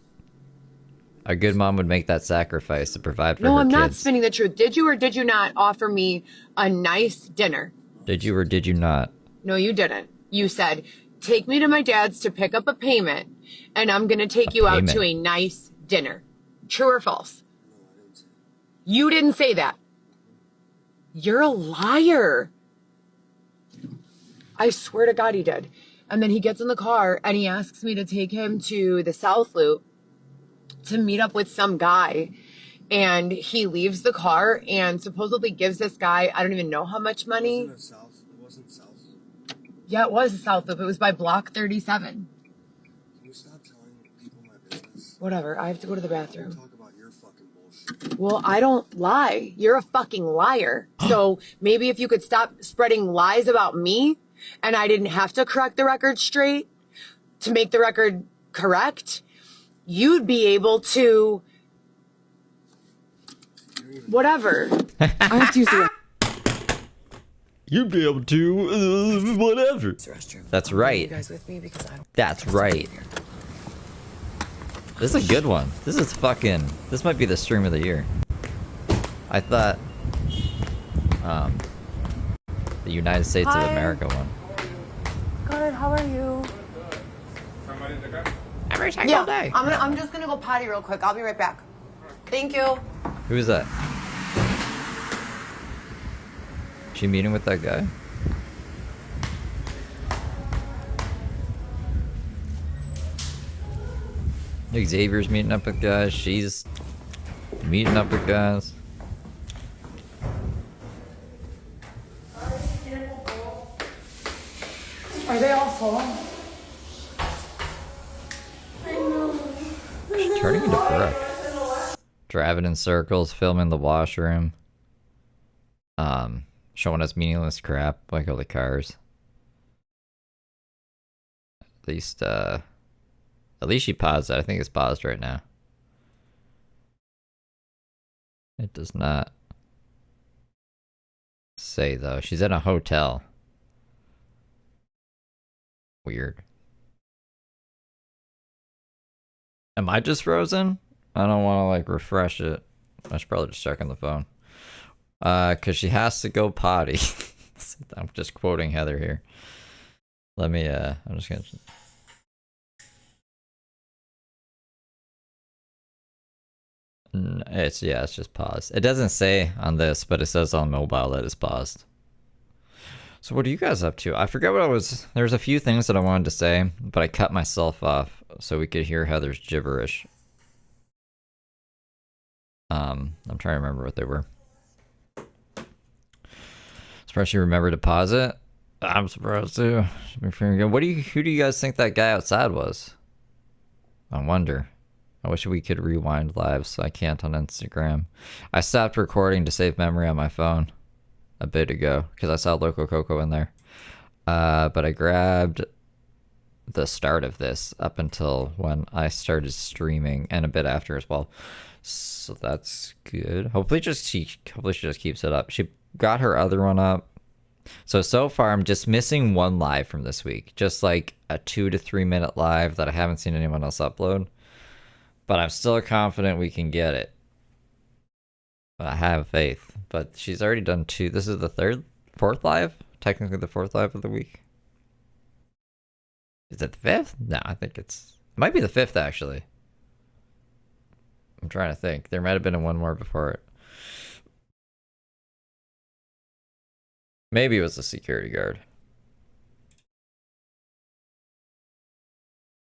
A good mom would make that sacrifice to provide for her No, I'm kids. not spinning the truth. Did you or did you not offer me a nice dinner? Did you or did you not? No, you didn't. You said, take me to my dad's to pick up a payment, and I'm going to take you out to a nice dinner. True or false? You didn't say that. You're a liar. I swear to God he did. And then he gets in the car and he asks me to take him to the South Loop to meet up with some guy. And he leaves the car and supposedly gives this guy, I don't even know how much money. It wasn't South. Yeah, it was the South Loop. It was by Block 37. Can you stop telling people my business? Whatever. I have to go to the bathroom. Talk about your fucking bullshit. Well, I don't lie. You're a fucking liar. So maybe if you could stop spreading lies about me and I didn't have to correct the record straight to make the record correct, you'd be able to whatever. I have to use the You'd be able to, whatever. That's right. You guys with me because I don't. That's right. This is a good one. This might be the stream of the year. I thought, the United States of America one. Good. How are you? Every single day. I'm just gonna go potty real quick. I'll be right back. Thank you. Who is that? She meeting with that guy? Xavier's meeting up with guys. She's meeting up with guys. Are they all full? She's turning into Brooke. Driving in circles, filming the washroom. Showing us meaningless crap like all the cars. At least she paused it. I think it's paused right now. It does not say though. She's in a hotel. Weird. Am I just frozen? I don't want to like refresh it. I should probably just check on the phone. Cause she has to go potty. I'm just quoting Heather here. Let me, I'm just gonna. It's just paused. It doesn't say on this, but it says on mobile that it's paused. So what are you guys up to? I forget what there's a few things that I wanted to say, but I cut myself off so we could hear Heather's gibberish. I'm trying to remember what they were. Surprised you remember to pause it. I'm surprised too. Who do you guys think that guy outside was? I wonder. I wish we could rewind live, so I can't on Instagram. I stopped recording to save memory on my phone a bit ago because I saw Loco Coco in there. But I grabbed the start of this up until when I started streaming and a bit after as well. So that's good. Hopefully she just keeps it up. She got her other one up. So far I'm just missing one live from this week. Just like a 2 to 3 minute live that I haven't seen anyone else upload. But I'm still confident we can get it. I have faith. But she's already done 2. This is the fourth live? Technically the 4th live of the week. Is it the 5th? No, I think it might be the 5th actually. I'm trying to think. There might have been one more before it. Maybe it was the security guard.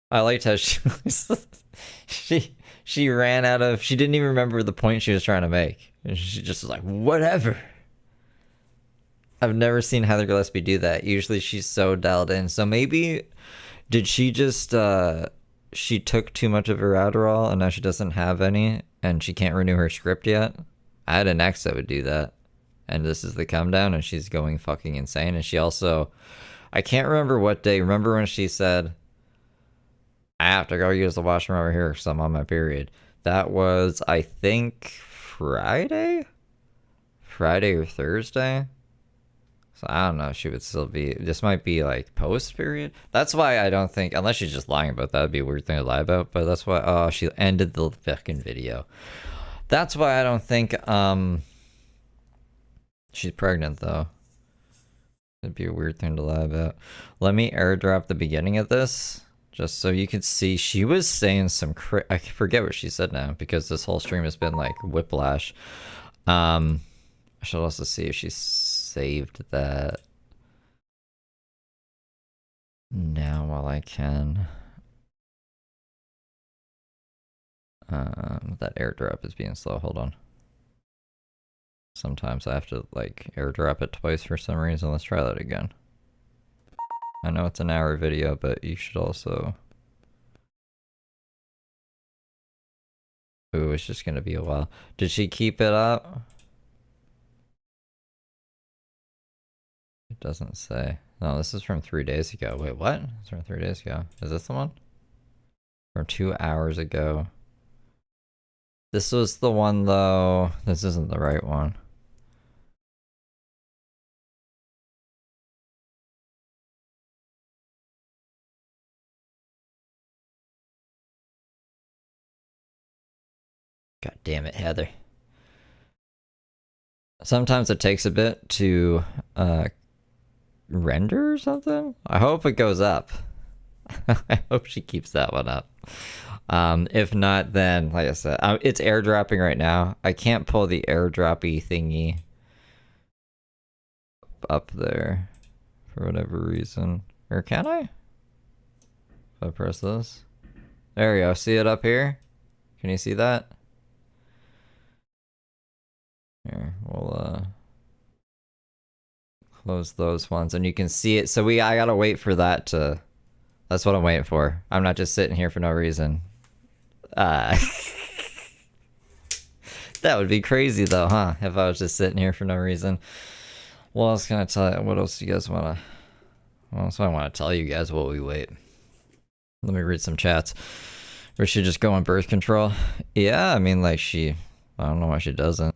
I liked how she ran out of, she didn't even remember the point she was trying to make. And she just was like, whatever. I've never seen Heather Gillespie do that. Usually she's so dialed in. So maybe, did she just, she took too much of her Adderall and now she doesn't have any and she can't renew her script yet? I had an ex that would do that. And this is the come down and she's going fucking insane. And she also, I can't remember what day. Remember when she said, I have to go use the washroom over here because I'm on my period. That was, I think, Friday or Thursday. So I don't know. She would still be, this might be like post period. That's why I don't think, unless she's just lying about that, would be a weird thing to lie about. But that's why, oh, she ended the fucking video. That's why I don't think, she's pregnant though. It'd be a weird thing to lie about. Let me airdrop the beginning of this. Just so you can see, she was saying some I forget what she said now because this whole stream has been like whiplash. I should also see if she saved that now while I can. That airdrop is being slow. Hold on. Sometimes I have to like airdrop it twice for some reason. Let's try that again. I know it's an hour video, but you should also... Ooh, it's just gonna be a while. Did she keep it up? It doesn't say. No, this is from 3 days ago. Wait, what? It's from 3 days ago. Is this the one? From 2 hours ago. This was the one though. This isn't the right one. God damn it, Heather. Sometimes it takes a bit to render or something. I hope it goes up. I hope she keeps that one up. If not, then, like I said, it's airdropping right now. I can't pull the airdroppy thingy up there for whatever reason. Or can I? If I press this. There we go. See it up here? Can you see that? Here, we'll close those ones and you can see it. So I gotta wait for that to, that's what I'm waiting for. I'm not just sitting here for no reason. That would be crazy though, huh? If I was just sitting here for no reason. What else can I tell you? What else do you guys want to... What else do I want to tell you guys while we wait? Let me read some chats. Or she just go on birth control? Yeah, I mean, like, I don't know why she doesn't.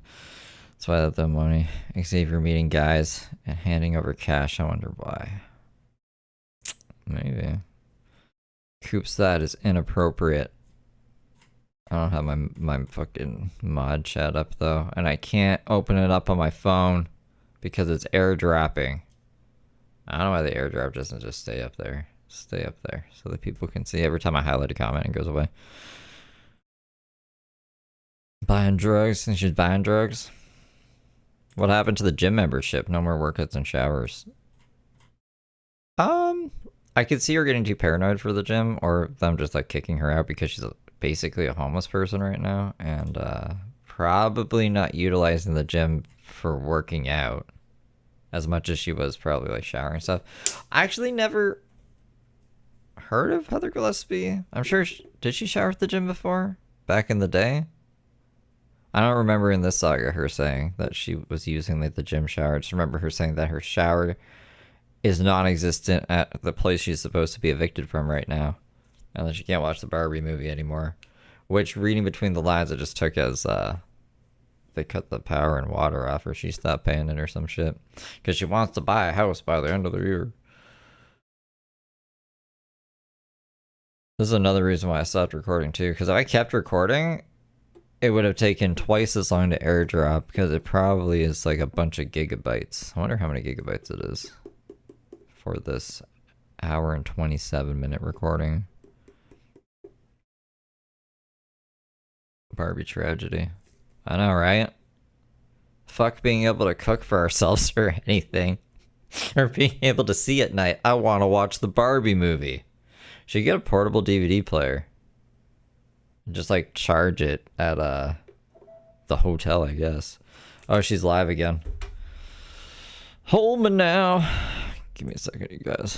That's why I have the money. Xavier meeting guys and handing over cash. I wonder why. Maybe. Coops, that is inappropriate. I don't have my fucking mod chat up, though. And I can't open it up on my phone because it's airdropping. I don't know why the airdrop doesn't just stay up there. Stay up there so that people can see every time I highlight a comment it goes away. Buying drugs, and she's buying drugs. What happened to the gym membership? No more workouts and showers. I could see her getting too paranoid for the gym, or them just like kicking her out because she's basically a homeless person right now, and probably not utilizing the gym for working out as much as she was probably like showering stuff. I actually never heard of Heather Gillespie. I'm sure did she shower at the gym before back in the day? I don't remember in this saga her saying that she was using like the gym shower. I just remember her saying that her shower is non-existent at the place she's supposed to be evicted from right now, and that she can't watch the Barbie movie anymore. Which, reading between the lines, I just took as they cut the power and water off, or she stopped paying it or some shit, because she wants to buy a house by the end of the year. This is another reason why I stopped recording too, because if I kept recording, it would have taken twice as long to airdrop, because it probably is like a bunch of gigabytes. I wonder how many gigabytes it is for this hour and 27-minute recording. Barbie tragedy. I know, right? Fuck being able to cook for ourselves or anything. Or being able to see at night. I want to watch the Barbie movie. Should get a portable DVD player. Just like charge it at the hotel, I guess. Oh, she's live again. Hold me now. Give me a second, you guys.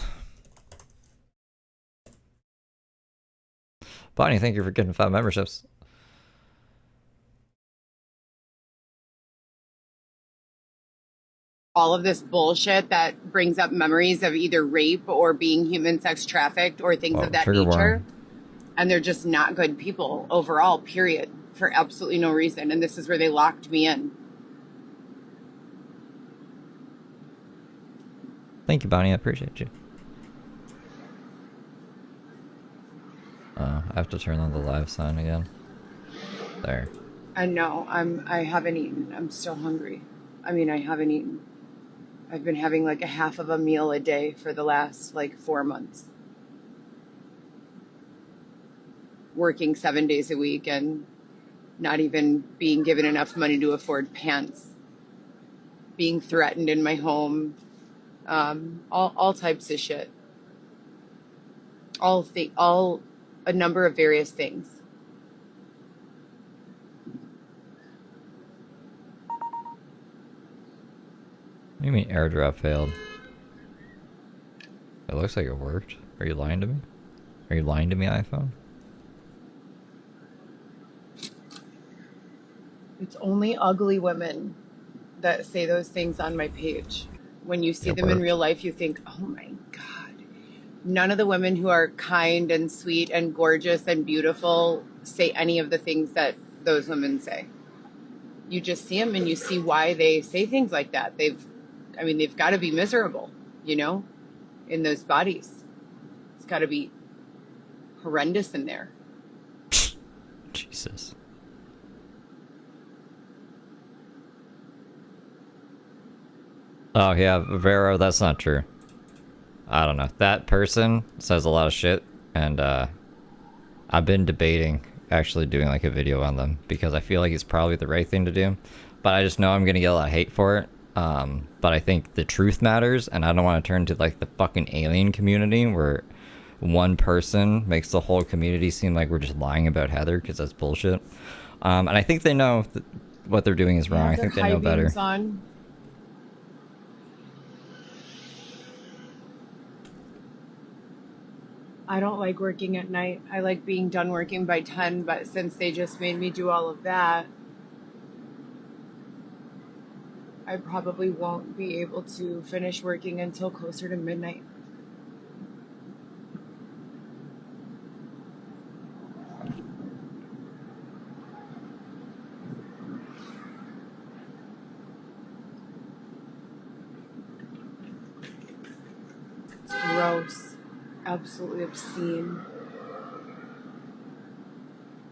Bonnie, thank you for getting 5 memberships. All of this bullshit that brings up memories of either rape or being human sex trafficked or things of that nature. Warning. And they're just not good people overall, period, for absolutely no reason. And this is where they locked me in. Thank you, Bonnie. I appreciate you. I have to turn on the live sign again. There. I know. I haven't eaten. I'm still hungry. I mean, I haven't eaten. I've been having like a half of a meal a day for the last like 4 months. Working 7 days a week and not even being given enough money to afford pants. Being threatened in my home. All types of shit. All a number of various things. What do you mean airdrop failed? It looks like it worked. Are you lying to me? Are you lying to me, iPhone? It's only ugly women that say those things on my page. When you see them in real life, you think, oh my God. None of the women who are kind and sweet and gorgeous and beautiful say any of the things that those women say. You just see them and you see why they say things like that. They've got to be miserable, you know, in those bodies. It's got to be horrendous in there. Jesus. Oh yeah, Vero, that's not true. I don't know. That person says a lot of shit, and I've been debating actually doing like a video on them because I feel like it's probably the right thing to do, but I just know I'm gonna get a lot of hate for it. But I think the truth matters, and I don't want to turn to like the fucking alien community where one person makes the whole community seem like we're just lying about Heather, because that's bullshit. And I think they know what they're doing is wrong. I think they know better. On. I don't like working at night. I like being done working by 10, but since they just made me do all of that, I probably won't be able to finish working until closer to midnight. It's gross. Absolutely obscene.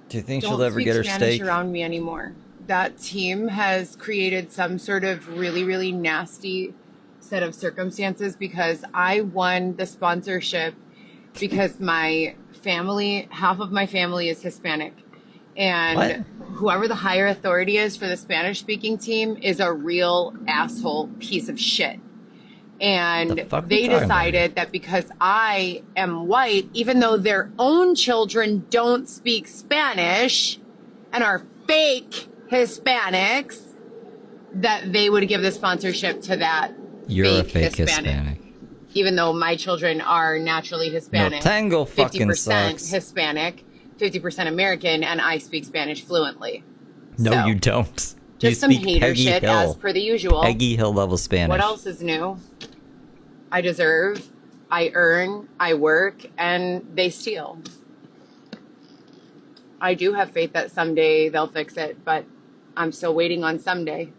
Do you think Don't she'll ever speak get her Spanish steak? around me anymore. That team has created some sort of really, really nasty set of circumstances because I won the sponsorship because my family, half of my family is Hispanic. And What? whoever the higher authority is for the Spanish speaking team is a real asshole piece of shit. And The fuck they we talking about decided that because I am white, even though their own children don't speak Spanish and are fake Hispanics, that they would give the sponsorship to that You're a fake Hispanic. even though my children are naturally Hispanic. No tango fucking 50% sucks. Hispanic, 50% American, and I speak Spanish fluently. No, So, you don't. You just some speak hater Peggy shit Hill. as per the usual. Peggy Hill level Spanish. What else is new? I deserve, I earn, I work, and they steal. I do have faith that someday they'll fix it, but I'm still waiting on someday.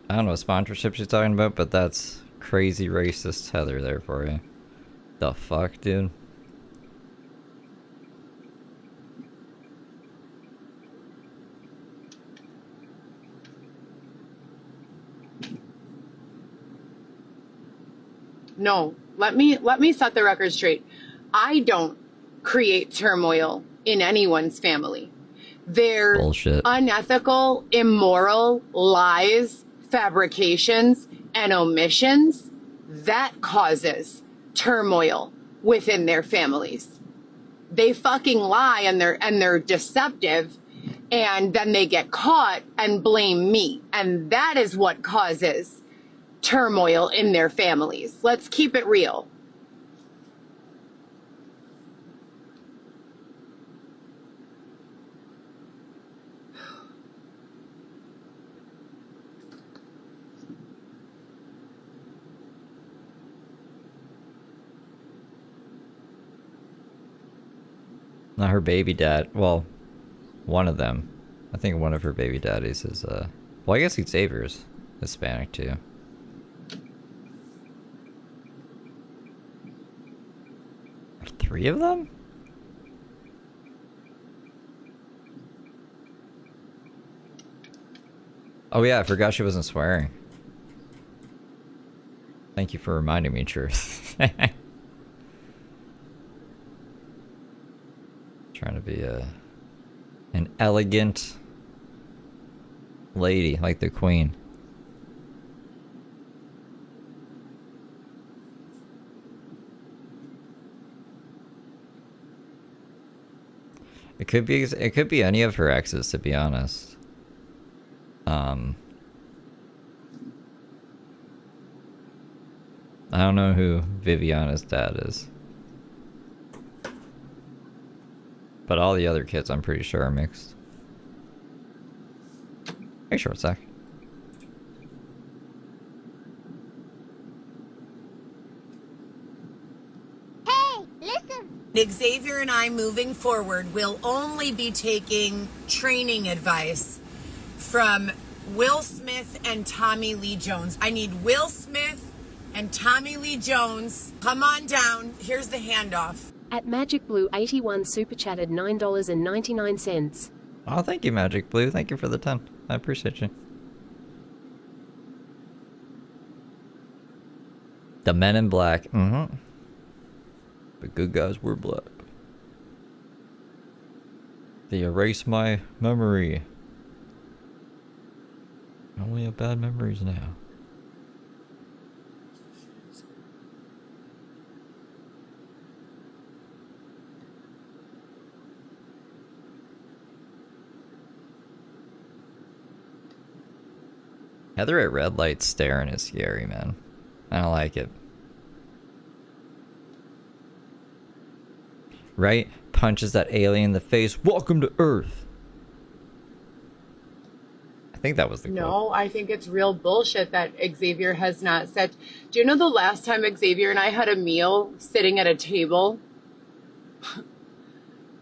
I don't know what sponsorship she's talking about, but that's crazy racist Heather there for you. The fuck, dude? No, let me set the record straight. I don't create turmoil in anyone's family. They're Bullshit. unethical, immoral lies, fabrications, and omissions that causes turmoil within their families. They fucking lie and they're deceptive, and then they get caught and blame me. And that is what causes turmoil in their families. Let's keep it real. Not her baby dad. Well, one of them. I think one of her baby daddies is, well, I guess Xavier's Hispanic too. Three of them? Oh yeah, I forgot she wasn't swearing. Thank you for reminding me, Truth. Trying to be an elegant lady like the queen. It could be any of her exes, to be honest. I don't know who Viviana's dad is. But all the other kids, I'm pretty sure, are mixed. Hey, short sec. Hey, listen. Xavier and I, moving forward, will only be taking training advice from Will Smith and Tommy Lee Jones. I need Will Smith and Tommy Lee Jones. Come on down. Here's the handoff. At Magic Blue 81 super chatted $9.99. Oh, thank you, Magic Blue. Thank you for the 10. I appreciate you. The Men in Black. Mm-hmm. The good guys were black. They erase my memory. I only have bad memories now. Heather at red light staring is scary, man. I don't like it. Right? Punches that alien in the face. Welcome to Earth. think that was the quote. No, I think it's real bullshit that Xavier has not said. Do you know the last time Xavier and I had a meal sitting at a table?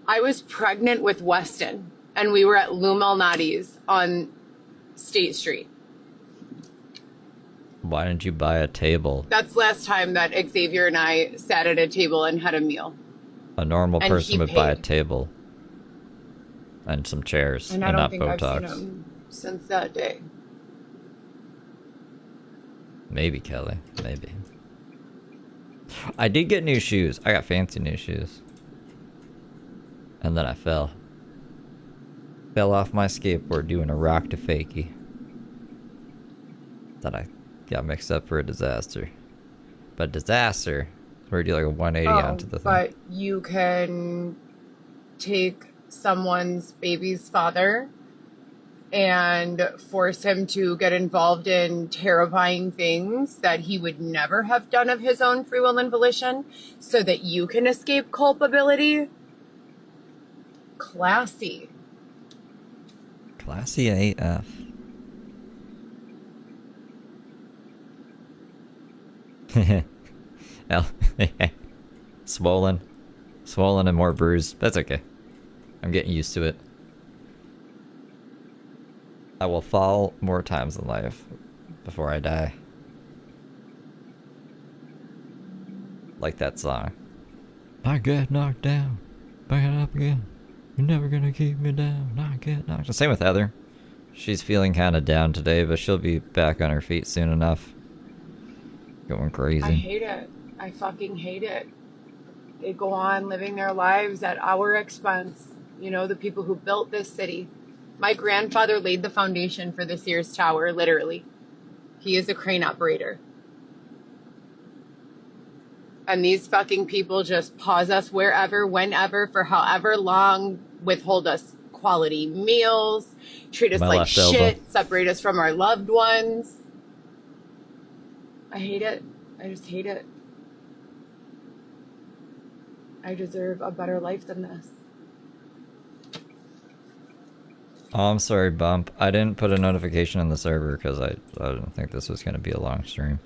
I was pregnant with Weston, and we were at Lou Malnati's on State Street. Why didn't you buy a table? That's the last time that Xavier and I sat at a table and had a meal. A normal And person he would buy a paid. table and some chairs And and, I don't not think I've Botox. seen him since that day. Maybe, Kelly. Maybe. I did get new shoes. I got fancy new shoes. And then I fell. Fell off my skateboard doing a rock to fakie. Thought I got mixed up for a disaster. But disaster is where you do like a 180 onto the thing. But you can take someone's baby's father and force him to get involved in terrifying things that he would never have done of his own free will and volition so that you can escape culpability. Classy. Classy AF. Swollen. Swollen and more bruised. That's okay. I'm getting used to it. I will fall more times in life before I die. Like that song. I get knocked down. Back it up again. You're never gonna keep me down. I get knocked down. Same with Heather. She's feeling kind of down today, but she'll be back on her feet soon enough. Going crazy. I hate it. I fucking hate it. They go on living their lives at our expense. You know, the people who built this city. My grandfather laid the foundation for the Sears Tower, literally. He is a crane operator. And these fucking people just pause us wherever, whenever, for however long, withhold us quality meals, treat us My like left elbow. shit, separate us from our loved ones. I hate it. I just hate it. I deserve a better life than this. Oh, I'm sorry, Bump. I didn't put a notification on the server because I didn't think this was going to be a long stream.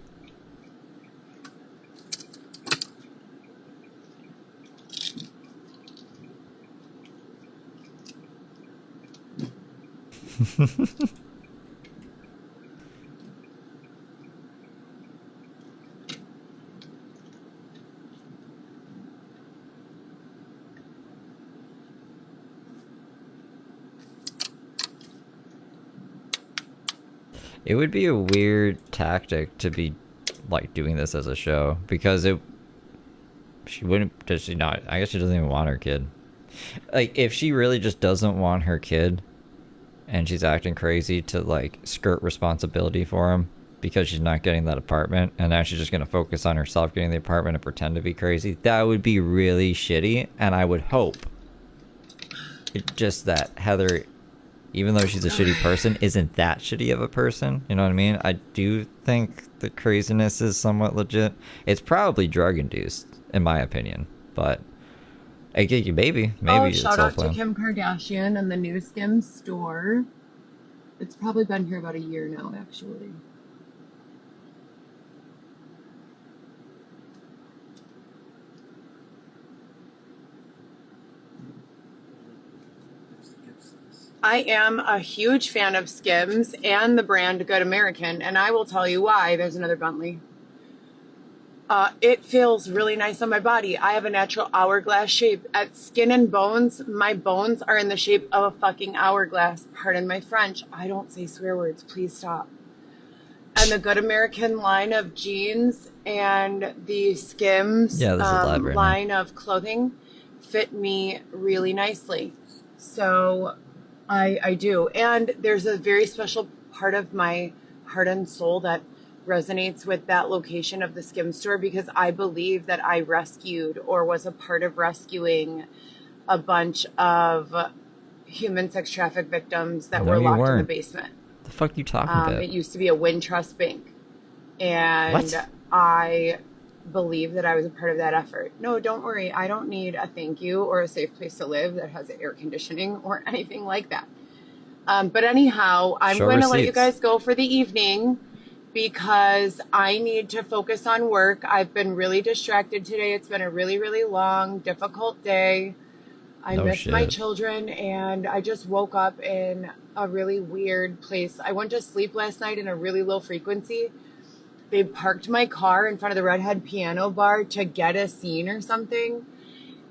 It would be a weird tactic to be like doing this as a show because she wouldn't, does she not? I guess she doesn't even want her kid. Like if she really just doesn't want her kid and she's acting crazy to like skirt responsibility for him because she's not getting that apartment and now she's just going to focus on herself getting the apartment and pretend to be crazy, that would be really shitty. And I would hope just that Heather, even though she's a shitty person, isn't that shitty of a person. You know what I mean? I do think the craziness is somewhat legit. It's probably drug induced, in my opinion. But I get you, baby. Maybe it's shout all out to planned. Kim Kardashian and the new Skims store. It's probably been here about a year now, actually. I am a huge fan of Skims and the brand Good American, and I will tell you why. There's another Bentley. It feels really nice on my body. I have a natural hourglass shape. At Skin and Bones, my bones are in the shape of a fucking hourglass. Pardon my French. I don't say swear words. Please stop. And the Good American line of jeans and the Skims line of clothing fit me really nicely. So I do. And there's a very special part of my heart and soul that resonates with that location of the Skim store because I believe that I rescued or was a part of rescuing a bunch of human sex traffic victims that were locked in the basement. The fuck you talking about? It used to be a Wintrust bank. And What? I believe that I was a part of that effort. No, don't worry. I don't need a thank you or a safe place to live that has air conditioning or anything like that. But anyhow, I'm Show going to let you receipts. guys go for the evening because I need to focus on work. I've been really distracted today. It's been a really, really long, difficult day. I No miss my shit. children, and I just woke up in a really weird place. I went to sleep last night in a really low frequency. They parked my car in front of the Redhead Piano Bar to get a scene or something.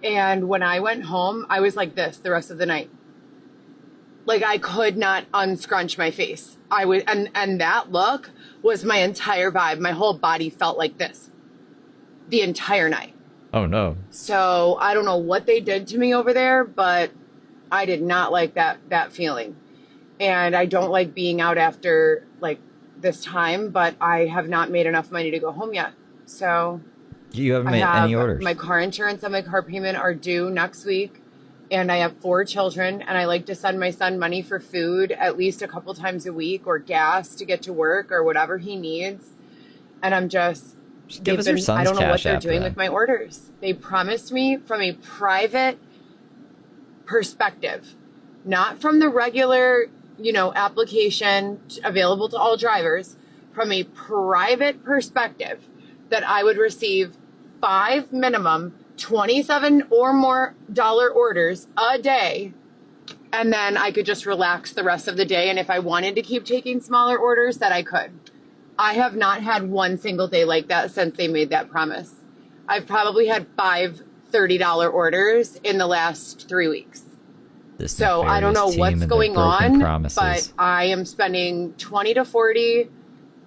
And when I went home, I was like this the rest of the night. Like I could not unscrunch my face. I was, and that look was my entire vibe. My whole body felt like this the entire night. Oh no. So I don't know what they did to me over there, but I did not like that feeling. And I don't like being out after like this time, but I have not made enough money to go home yet. So You haven't I made have any orders. my car insurance and my car payment are due next week. And I have 4 children, and I like to send my son money for food at least a couple times a week, or gas to get to work, or whatever he needs. And I'm just give us your son's I don't know what Cash they're App doing then. with my orders. They promised me from a private perspective, not from the regular, application available to all drivers, from a private perspective, that I would receive 5 minimum 27 or more dollar orders a day, and then I could just relax the rest of the day. And if I wanted to keep taking smaller orders, that I could. I have not had one single day like that since they made that promise. I've probably had 5 $30 orders in the last 3 weeks. So I don't know what's going on, but I am spending 20 to 40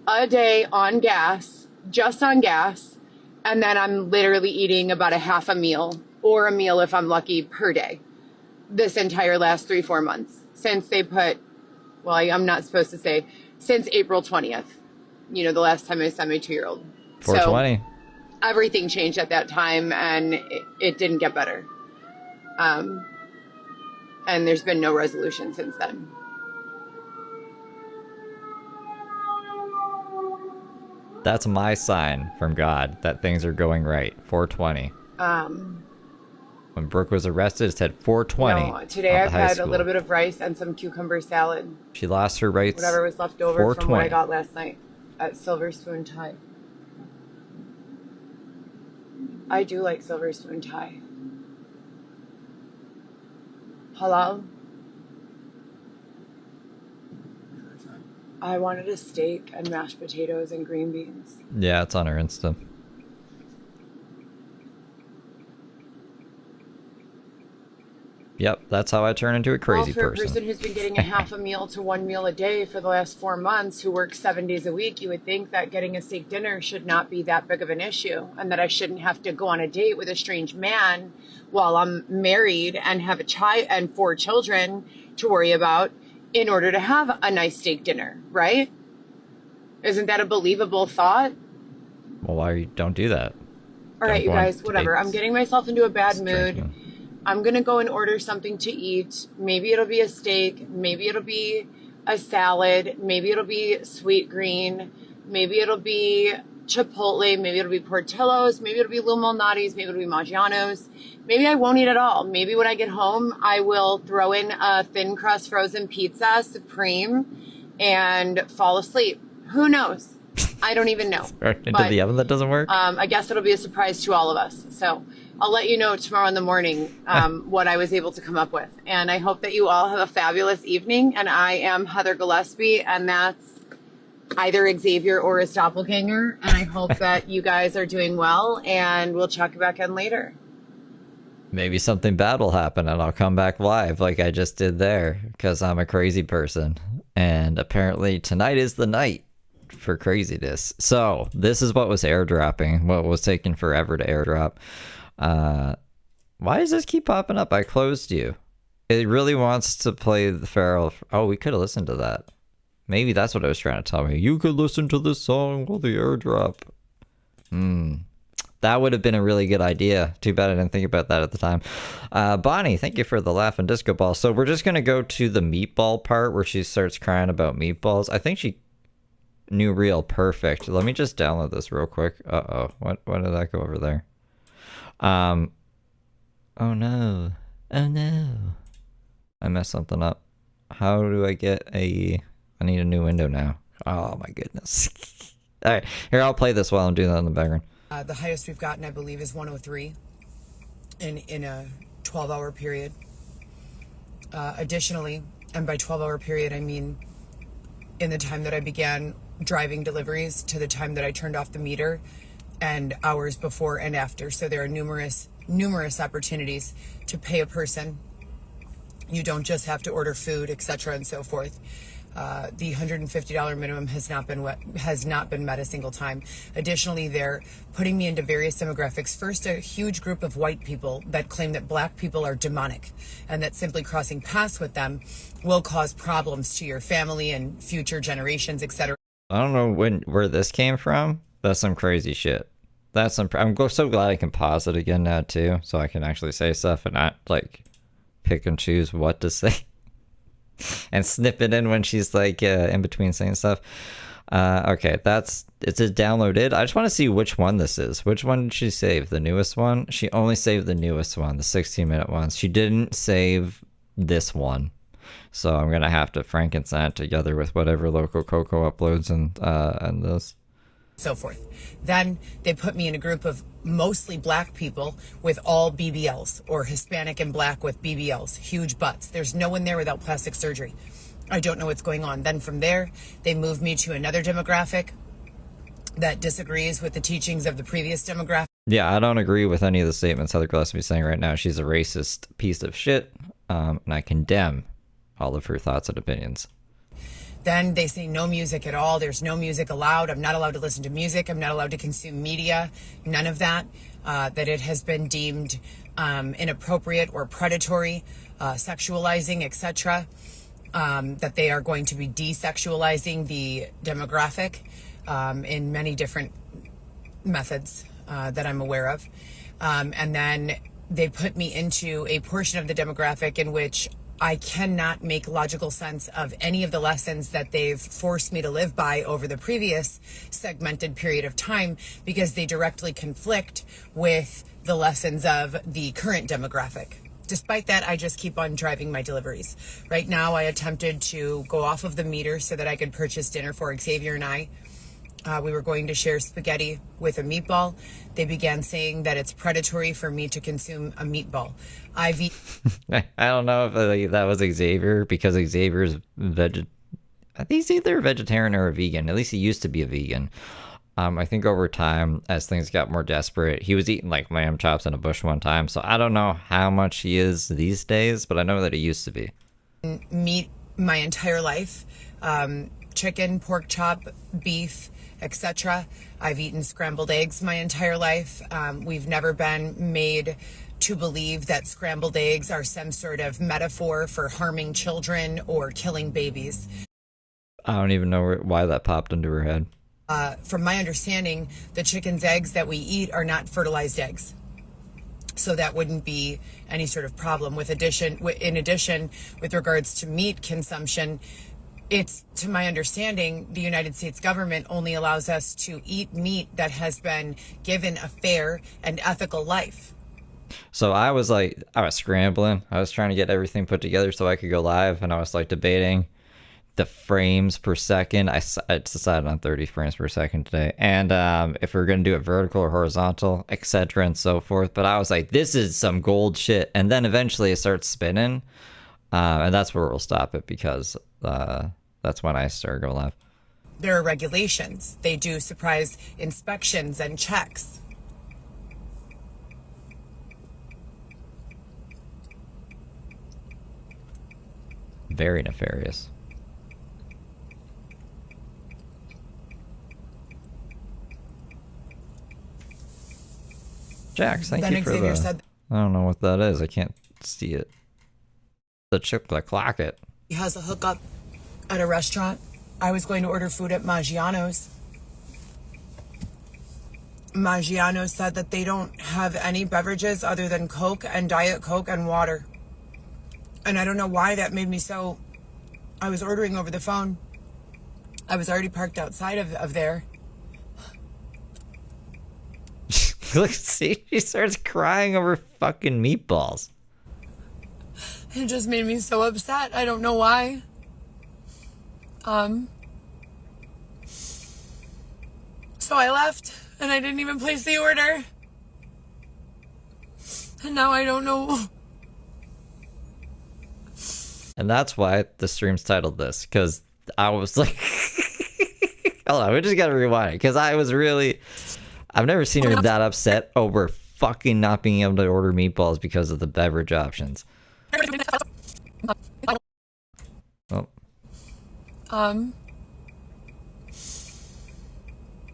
a day on gas, just on gas. And then I'm literally eating about a half a meal, or a meal if I'm lucky, per day. This entire last 3-4 months since they put, well, I'm not supposed to say, since April 20th, the last time I sent my 2-year-old. 420. So everything changed at that time, and it didn't get better. And there's been no resolution since then. That's my sign from God that things are going right. 420. When Brooke was arrested, it said 420. No, today I've had a little bit of rice and some cucumber salad. She lost her rights. Whatever was left over from what I got last night at Silver Spoon Thai. I do like Silver Spoon Thai. Halal. I wanted a steak and mashed potatoes and green beans. Yeah, it's on her Insta. Yep, that's how I turn into a crazy for person. A person who's been getting a half a meal to 1 meal a day for the last 4 months, who works 7 days a week, you would think that getting a steak dinner should not be that big of an issue, and that I shouldn't have to go on a date with a strange man while I'm married and have a child and 4 children to worry about in order to have a nice steak dinner, right? Isn't that a believable thought? Well, why don't do that? All right, you guys, whatever. I'm getting myself into a bad mood. I'm going to go and order something to eat. Maybe it'll be a steak. Maybe it'll be a salad. Maybe it'll be sweet green. Maybe it'll be Chipotle. Maybe it'll be Portillo's. Maybe it'll be Lou Malnati's. Maybe it'll be Maggiano's. Maybe I won't eat at all. Maybe when I get home, I will throw in a thin crust frozen pizza, Supreme, and fall asleep. Who knows? I don't even know. Into the oven that doesn't work? I guess it'll be a surprise to all of us. So I'll let you know tomorrow in the morning what I was able to come up with. And I hope that you all have a fabulous evening. And I am Heather Gillespie, and that's either Xavier or his doppelganger. And I hope that you guys are doing well, and we'll check back in later. Maybe something bad will happen and I'll come back live like I just did there, because I'm a crazy person. And apparently tonight is the night for craziness. So this is what was airdropping, what was taking forever to airdrop. Why does this keep popping up? I closed you. It really wants to play the Feral. Oh, we could have listened to that. Maybe that's what it was trying to tell me. You could listen to this song while the airdrop. That would have been a really good idea. Too bad I didn't think about that at the time. Bonnie, thank you for the laugh and disco ball. So we're just going to go to the meatball part where she starts crying about meatballs. I think she knew real perfect. Let me just download this real quick. Uh-oh. Why did that go over there? Oh no. Oh no. I messed something up. How do I get a... I need a new window now. Oh my goodness. Alright, here, I'll play this while I'm doing that in the background. The highest we've gotten, I believe, is 103 in a 12-hour period. Additionally, and by 12-hour period, I mean in the time that I began driving deliveries to the time that I turned off the meter, and hours before and after. So there are numerous opportunities to pay a person. You don't just have to order food, etc., and so forth. The $150 minimum has not been met a single time. Additionally, they're putting me into various demographics. First, a huge group of white people that claim that black people are demonic, and that simply crossing paths with them will cause problems to your family and future generations, etc. I don't know where this came from. That's some crazy shit. That's some. I'm so glad I can pause it again now too, so I can actually say stuff and not like pick and choose what to say and snip it in when she's like in between saying stuff. Okay, it's downloaded. I just want to see which one this is. Which one did she save? The newest one? She only saved the newest one, the 16-minute one. She didn't save this one. So I'm gonna have to Frankenstein it together with whatever Local Coco uploads and this. So forth. Then they put me in a group of mostly black people with all BBLs, or Hispanic and black with BBLs, huge butts. There's no one there without plastic surgery. I don't know what's going on. Then from there, they moved me to another demographic that disagrees with the teachings of the previous demographic. Yeah, I don't agree with any of the statements Heather Gillespie is saying right now. She's a racist piece of shit, and I condemn all of her thoughts and opinions. Then they say no music at all. There's no music allowed. I'm not allowed to listen to music. I'm not allowed to consume media. None of that. That it has been deemed inappropriate or predatory, sexualizing, etc. That they are going to be desexualizing the demographic in many different methods that I'm aware of. And then they put me into a portion of the demographic in which I cannot make logical sense of any of the lessons that they've forced me to live by over the previous segmented period of time, because they directly conflict with the lessons of the current demographic. Despite that, I just keep on driving my deliveries. Right now, I attempted to go off of the meter so that I could purchase dinner for Xavier and I. We were going to share spaghetti with a meatball. They began saying that it's predatory for me to consume a meatball. I don't know if that was Xavier, because Xavier's he's either a vegetarian or a vegan. At least he used to be a vegan. I think over time, as things got more desperate, he was eating like lamb chops in a bush one time. So I don't know how much he is these days, but I know that he used to be. Meat my entire life. Chicken, pork chop, beef, etc. I've eaten scrambled eggs my entire life. We've never been made to believe that scrambled eggs are some sort of metaphor for harming children or killing babies. I don't even know why that popped into her head. From my understanding, the chicken's eggs that we eat are not fertilized eggs. So that wouldn't be any sort of problem. In addition, with regards to meat consumption, it's, to my understanding, the United States government only allows us to eat meat that has been given a fair and ethical life. So I was scrambling. I was trying to get everything put together so I could go live, and I was like debating the frames per second. I decided on 30 frames per second today, and if we're going to do it vertical or horizontal, etc. and so forth. But I was like, this is some gold shit. And then eventually it starts spinning, and that's where we'll stop it, because that's when I start going live. There are regulations. They do surprise inspections and checks. Very nefarious. Jax, thank you for the... I don't know what that is. I can't see it. The chip clock it. He has a hookup at a restaurant. I was going to order food at Maggiano's. Maggiano's said that they don't have any beverages other than Coke and Diet Coke and water. And I don't know why that made me so... I was ordering over the phone. I was already parked outside of there. Look, see, she starts crying over fucking meatballs. It just made me so upset. I don't know why. So I left, and I didn't even place the order. And now I don't know. And that's why the stream's titled this, because I was like, hold on, we just gotta rewind it, because I was really, I've never seen her that upset over fucking not being able to order meatballs because of the beverage options. Oh.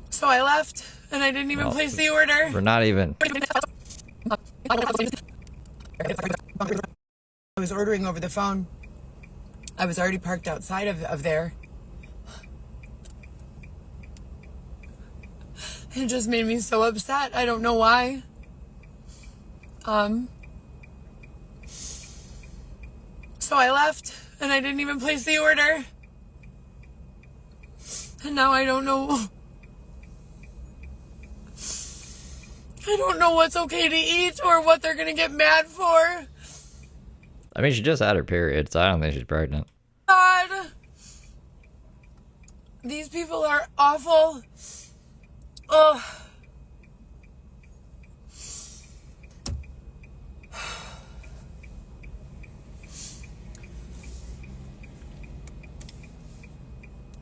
So I left, and I didn't even place the order. We're not even. I was ordering over the phone. I was already parked outside of there. It just made me so upset. I don't know why. So I left, and I didn't even place the order. And now I don't know. I don't know what's okay to eat or what they're gonna get mad for. I mean, she just had her period, so I don't think she's pregnant. God. These people are awful. Ugh.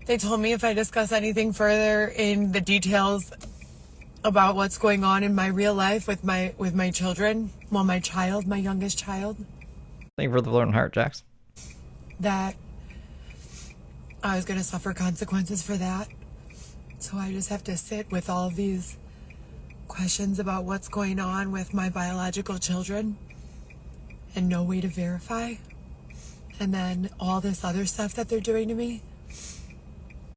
They told me if I discuss anything further in the details about what's going on in my real life with my children, well, my child, my youngest child, Thank you for the floating heart, Jax. that I was going to suffer consequences for that. So I just have to sit with all of these questions about what's going on with my biological children and no way to verify. And then all this other stuff that they're doing to me.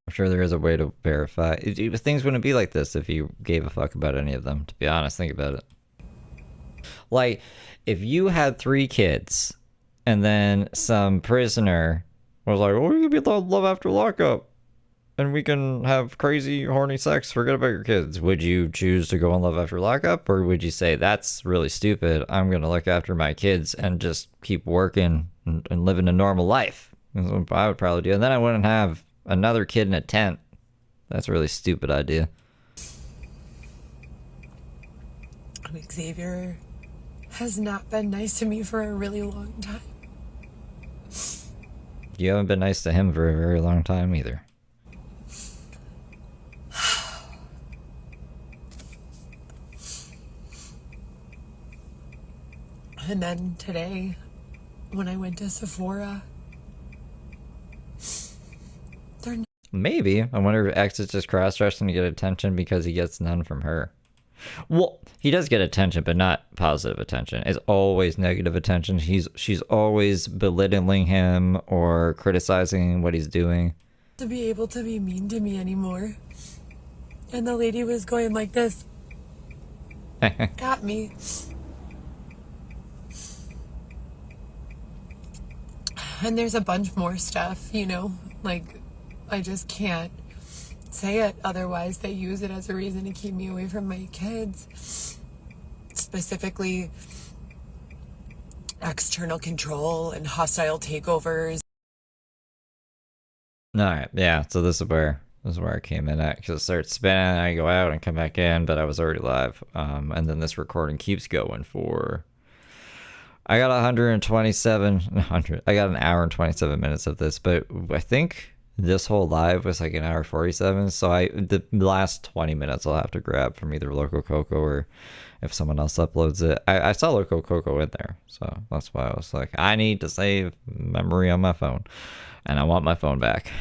I'm sure there is a way to verify. Things wouldn't be like this if you gave a fuck about any of them, to be honest. Think about it. Like, if you had 3 kids, and then some prisoner was like, oh, you can be love after lockup, and we can have crazy, horny sex, forget about your kids. Would you choose to go on love after lockup, or would you say, that's really stupid, I'm going to look after my kids and just keep working and living a normal life? That's what I would probably do. And then I wouldn't have another kid in a tent. That's a really stupid idea. Xavier has not been nice to me for a really long time. You haven't been nice to him for a very long time either. And then today, when I went to Sephora, Maybe. I wonder if X is just cross-dressing to get attention because he gets none from her. Well, he does get attention, but not positive attention. It's always negative attention. She's always belittling him or criticizing what he's doing. to be able to be mean to me anymore. And the lady was going like this at me. And there's a bunch more stuff, you know, like I just can't say it. Otherwise, they use it as a reason to keep me away from my kids. Specifically, external control and hostile takeovers. All right, yeah. So this is where I came in at, because it starts spinning. I go out and come back in, but I was already live. And then this recording keeps going for. I got 127. I got an hour and 27 minutes of this, but I think this whole live was like an hour 47. So the last 20 minutes I'll have to grab from either Loco Coco or if someone else uploads it. I saw Loco Coco in there, so that's why I was like, I need to save memory on my phone, and I want my phone back.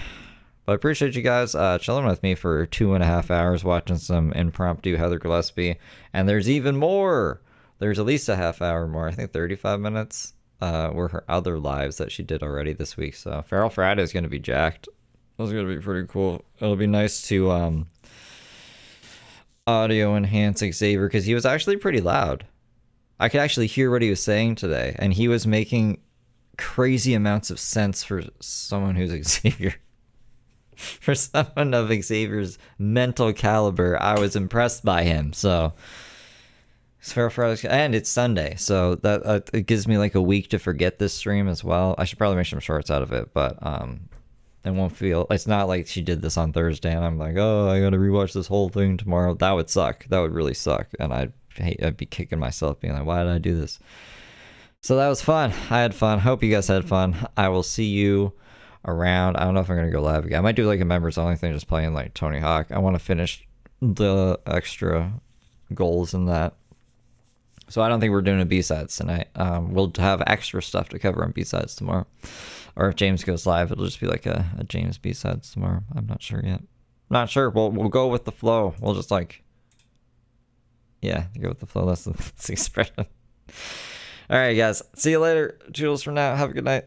But I appreciate you guys chilling with me for 2.5 hours watching some impromptu Heather Gillespie, and there's even more. There's at least a half hour more. I think 35 minutes were her other lives that she did already this week. So Feral Friday is going to be jacked. That's going to be pretty cool. It'll be nice to audio enhance Xavier, because he was actually pretty loud. I could actually hear what he was saying today, and he was making crazy amounts of sense for someone who's Xavier. For someone of Xavier's mental caliber, I was impressed by him. So It's Feral Fridays, and it's Sunday, so that it gives me like a week to forget this stream as well. I should probably make some shorts out of it, but it won't feel. It's not like she did this on Thursday, and I'm like, oh, I gotta rewatch this whole thing tomorrow. That would suck. That would really suck, and I'd be kicking myself, being like, why did I do this? So that was fun. I had fun. Hope you guys had fun. I will see you around. I don't know if I'm gonna go live again. I might do like a members only thing, just playing like Tony Hawk. I want to finish the extra goals in that. So I don't think we're doing a B-sides tonight. We'll have extra stuff to cover on B-sides tomorrow. Or if James goes live, it'll just be like a James B-sides tomorrow. I'm not sure yet. Not sure. We'll go with the flow. We'll just like, yeah, go with the flow. That's the expression. All right, guys. See you later. Jules for now. Have a good night.